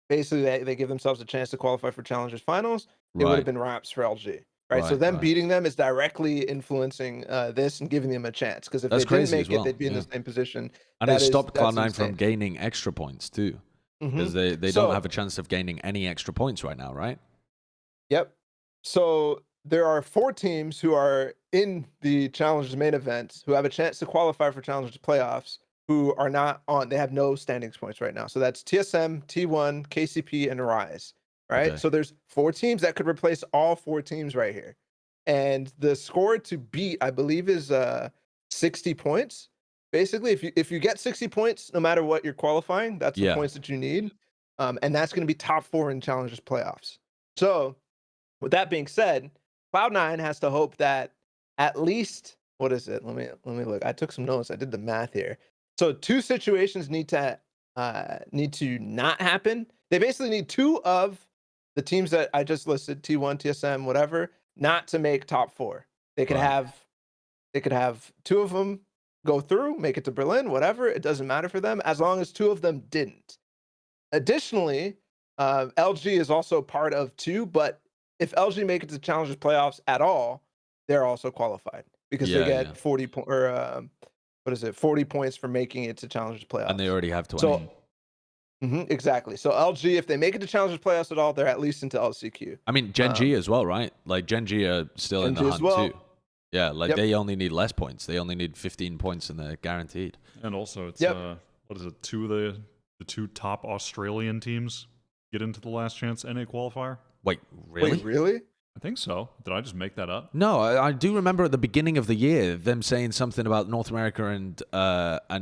basically they give themselves a chance to qualify for Challengers Finals, it would have been wraps for LG. Right, so them beating them is directly influencing this and giving them a chance. Because if That's they didn't crazy make as well, it, they'd be in yeah. the same position. And it stopped that's Cloud9 insane. from gaining extra points too, because they So- don't have a chance of gaining any extra points right now, right? Yep. So there are 4 teams who are in the Challengers main event who have a chance to qualify for Challengers playoffs, who are not on. They have no standings points right now. So that's TSM, T1, KCP, and Rise. Right. Okay. So there's 4 teams that could replace all 4 teams right here. And the score to beat, I believe, is 60 points basically, if you get 60 points, no matter what you're qualifying, that's the points that you need. And that's going to be top 4 in Challengers playoffs. So with that being said, Cloud9 has to hope that at least, what is it? Let me look. I took some notes. I did the math here. So 2 situations need to not happen. They basically need 2 of the teams that I just listed, T1, TSM, whatever, not to make top 4. They could have 2 of them go through, make it to Berlin, whatever. It doesn't matter for them as long as 2 of them didn't. Additionally, LG is also part of 2, but if LG make it to Challengers playoffs at all, they're also qualified because they get 40 points for making it to Challengers playoffs. And they already have 20. So, exactly. So LG, if they make it to Challengers playoffs at all, they're at least into LCQ. I mean, Gen.G as well, right? Like Gen.G are still in the hunt too. Yeah, like they only need less points. They only need 15 points and they're guaranteed. And also, it's what is it? 2 of the 2 top Australian teams get into the last chance NA qualifier. Wait, really? Wait, really? I think so. Did I just make that up? No, I do remember at the beginning of the year them saying something about North America and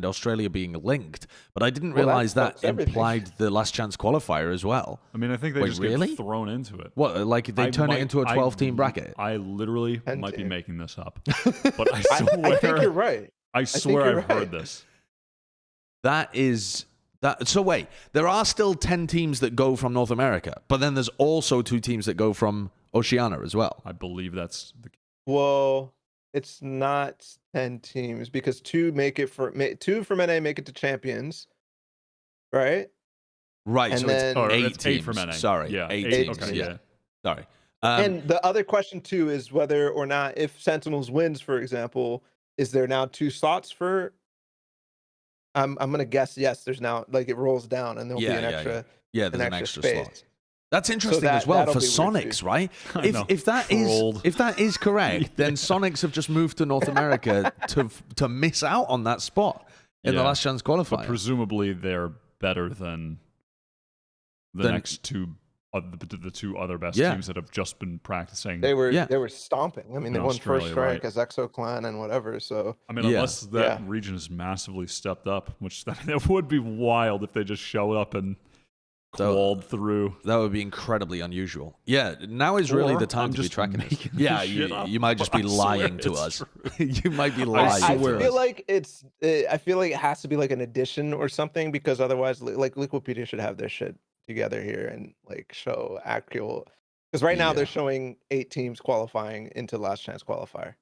Australia being linked, but I didn't realize that implied the last chance qualifier as well. I mean, I think they just get thrown into it. What, like they turn it into a 12-team bracket? I literally might be making this up, but I swear, I think you're right. I swear I've heard this. That is... So wait, there are still 10 teams that go from North America, but then there's also 2 teams that go from Oceania as well. I believe that's the... Well, it's not 10 teams because 2 from NA make it to champions, right? Right, and so then, it's 8 teams. From NA. Sorry, yeah, 8 teams. Okay, yeah. Sorry. And the other question too is whether or not, if Sentinels wins, for example, is there now 2 slots for? I'm gonna guess yes. There's now, like, it rolls down and there'll be an extra. Yeah, there's an extra space. slot. That's interesting as well for Sonics, right? If that is correct, then Sonics have just moved to North America to miss out on that spot in the last chance qualifier. But presumably they're better than the next 2. The 2 other best teams that have just been practicing. They were stomping. I mean, they won Australia, first strike as Exo Clan and whatever. So I mean, unless that region is massively stepped up, which that would be wild if they just showed up and crawled through. That would be incredibly unusual. Yeah, now is really the time to be tracking it. Yeah, you might just be lying to us. You might be lying. I feel like it has to be like an addition or something, because otherwise, like, Liquipedia should have their shit together here and like show actual, because right now they're showing 8 teams qualifying into last chance qualifier.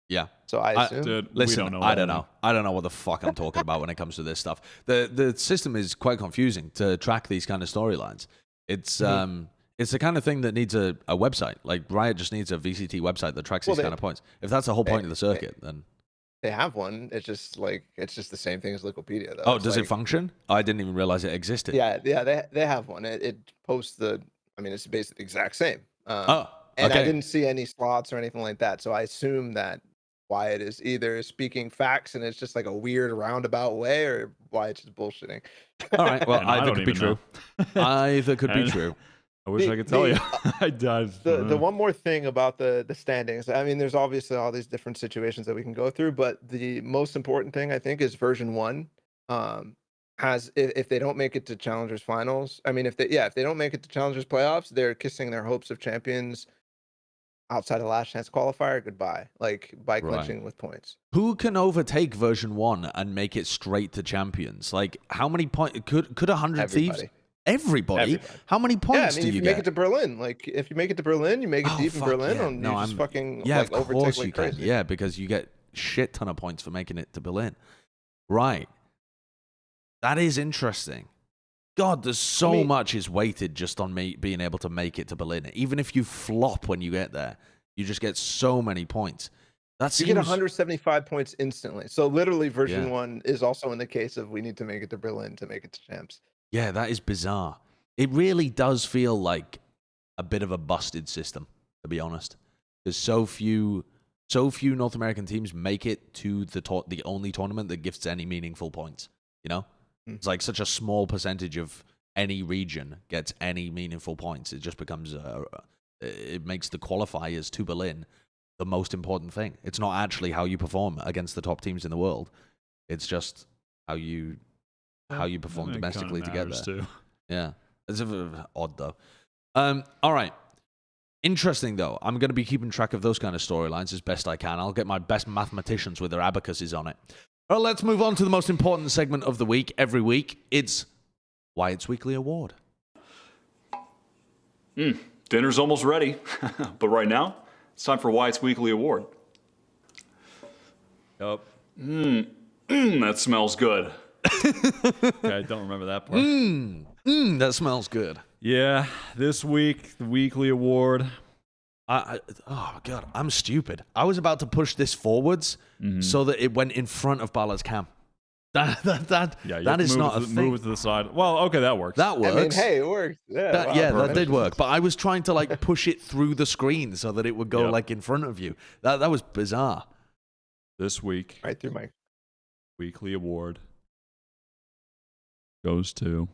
Yeah. So I assume. Listen, I don't know. I don't know what the fuck I'm talking about when it comes to this stuff. The system is quite confusing to track these kind of storylines. It's it's the kind of thing that needs a website. Like Riot just needs a VCT website that tracks these kind of points. If that's the whole point of the circuit, then they have one. It's just the same thing as Liquipedia, though. Oh, does it function? I didn't even realize it existed. Yeah, they have one. It posts it's basically the exact same. And I didn't see any slots or anything like that. So I assume that Wyatt is either speaking facts and it's just like a weird roundabout way, or Wyatt's just bullshitting. All right. Well, either could be true. Either could be true. I wish I could tell you. I died. The one more thing about the standings. I mean, there's obviously all these different situations that we can go through, but the most important thing, I think, is version 1 has, if they don't make it to Challengers finals. I mean, if they don't make it to Challengers playoffs, they're kissing their hopes of champions outside of last chance qualifier goodbye, like by clinching with points. Who can overtake version 1 and make it straight to champions? Like, how many points could 100 Thieves? Everybody? How many points do you get? If you make it to Berlin, like, if you make it to Berlin, you make it deep in Berlin, and you just fucking of overtake course like you crazy. can. Yeah, because you get shit ton of points for making it to Berlin. Right. That is interesting. God, there's so much is weighted just on me being able to make it to Berlin. Even if you flop when you get there, you just get so many points. You get 175 points instantly. So literally version 1 is also in the case of we need to make it to Berlin to make it to champs. Yeah, that is bizarre. It really does feel like a bit of a busted system, to be honest. There's so few North American teams make it to the only tournament that gifts any meaningful points. You know, it's like such a small percentage of any region gets any meaningful points. It just becomes it makes the qualifiers to Berlin the most important thing. It's not actually how you perform against the top teams in the world. It's just how you perform It domestically kinda to get matters, there. too. Yeah, it's a bit odd though. All right. Interesting though. I'm going to be keeping track of those kind of storylines as best I can. I'll get my best mathematicians with their abacuses on it. Well, let's move on to the most important segment of the week. Every week, it's Wyatt's Weekly Award. Dinner's almost ready, but right now, it's time for Wyatt's Weekly Award. Yup. That smells good. Okay, I don't remember that part. That smells good. Yeah, this week, the Weekly Award. Oh god, I'm stupid. I was about to push this forwards so that it went in front of Balla's cam. That is not a thing. Move it to the side. Well, okay, that works. That works. I mean, hey, it works. Yeah, That did work. But I was trying to like push it through the screen so that it would go like in front of you. That was bizarre. This week, Right through my. Weekly Award goes to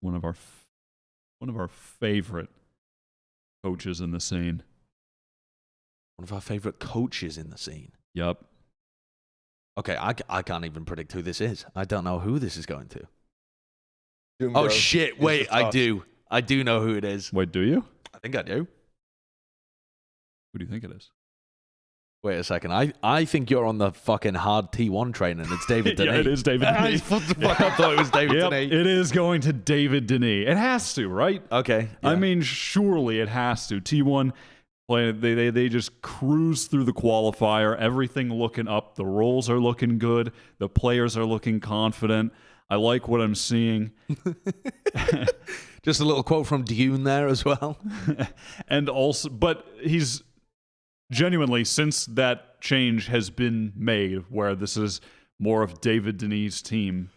one of our favorite coaches in the scene. One of our favorite coaches in the scene. Yep. Okay, I can't even predict who this is. I don't know who this is going to. Doom Oh Bros. shit! He's Wait, the I top. do. I do know who it is. Wait, do you? I think I do. Who do you think it is? Wait a second. I think you're on the fucking hard T1 train and it's David Denis. Yeah, it is David I Denis. thought it was David Yep, Denis. it is going to David Denis. It has to, right? Okay. I yeah. mean, surely it has to. T1, they just cruise through the qualifier. Everything looking up. The roles are looking good. The players are looking confident. I like what I'm seeing. Just a little quote from Dune there as well. And also, but he's genuinely, since that change has been made, where this is more of David Denis' team,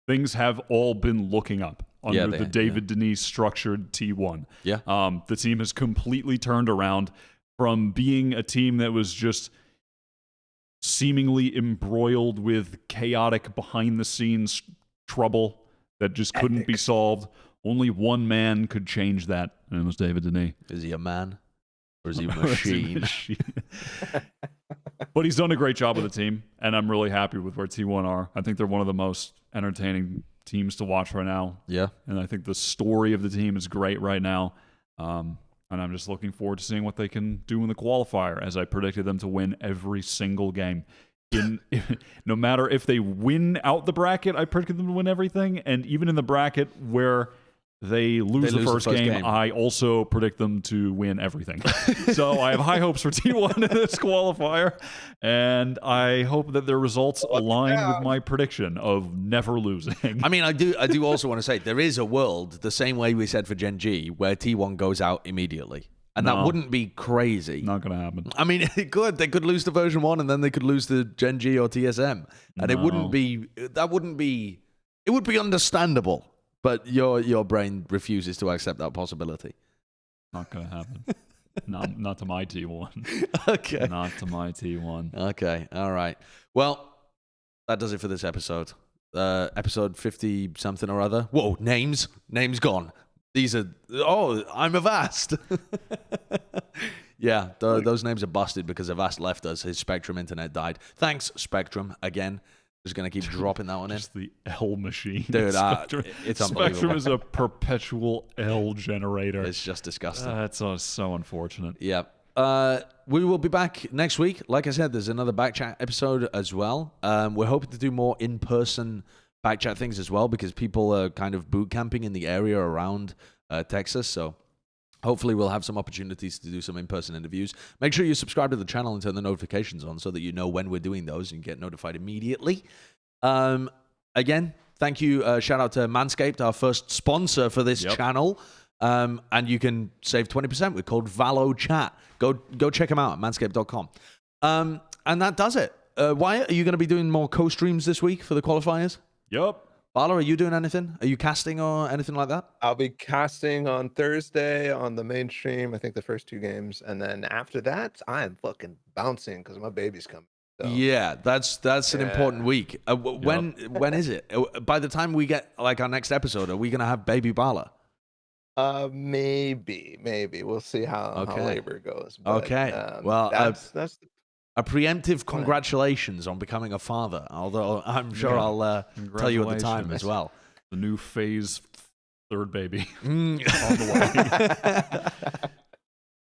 things have all been looking up under the David Denis structured T1. Yeah. The team has completely turned around from being a team that was just seemingly embroiled with chaotic behind the scenes trouble that just couldn't be solved. Only one man could change that, and it was David Denis. Is he a man? Or is he a machine? But he's done a great job with the team, and I'm really happy with where T1 are. I think they're one of the most entertaining teams to watch right now. Yeah. And I think the story of the team is great right now. And I'm just looking forward to seeing what they can do in the qualifier, as I predicted them to win every single game. No matter if they win out the bracket, I predicted them to win everything. And even in the bracket where they lose the first game, I also predict them to win everything. So I have high hopes for T1 in this qualifier, and I hope that their results align with my prediction of never losing. I mean, I do also want to say there is a world, the same way we said for Gen.G, where T1 goes out immediately. And that wouldn't be crazy. Not going to happen. I mean, it could. They could lose to version 1 and then they could lose to Gen.G or TSM. And it would be understandable. But your brain refuses to accept that possibility. Not going to happen. Not to my T1. Okay. Not to my T1. Okay. All right. Well, that does it for this episode. Episode 50 something or other. Whoa, names gone. These are... Oh, I'm Avast. Yeah, those names are busted because Avast left us. His Spectrum internet died. Thanks, Spectrum, again. Just going to keep dropping that one in. Just the L machine. Dude, Spectrum. it's unbelievable. Spectrum is a perpetual L generator. It's just disgusting. That's so unfortunate. Yeah. We will be back next week. Like I said, there's another Backchat episode as well. We're hoping to do more in-person Backchat things as well because people are kind of boot camping in the area around Texas. So hopefully we'll have some opportunities to do some in-person interviews. Make sure you subscribe to the channel and turn the notifications on so that you know when we're doing those and get notified immediately. Again, thank you. Shout out to Manscaped, our first sponsor for this channel. And you can save 20% with code VALOCHAT. Go check them out at manscaped.com. And that does it. Wyatt, are you going to be doing more co-streams this week for the qualifiers? Yup. Balla, are you doing anything? Are you casting or anything like that? I'll be casting on Thursday on the main stream. I think the first 2 games, and then after that, I am fucking bouncing because my baby's coming. So. Yeah, that's an important week. When is it? By the time we get like our next episode, are we gonna have baby Balla? Maybe we'll see how labor goes. But, Okay. Well, that's a preemptive congratulations on becoming a father. Although I'm sure I'll tell you at the time as well. The new Faze third baby. All the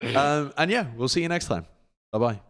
way. And yeah, we'll see you next time. Bye-bye.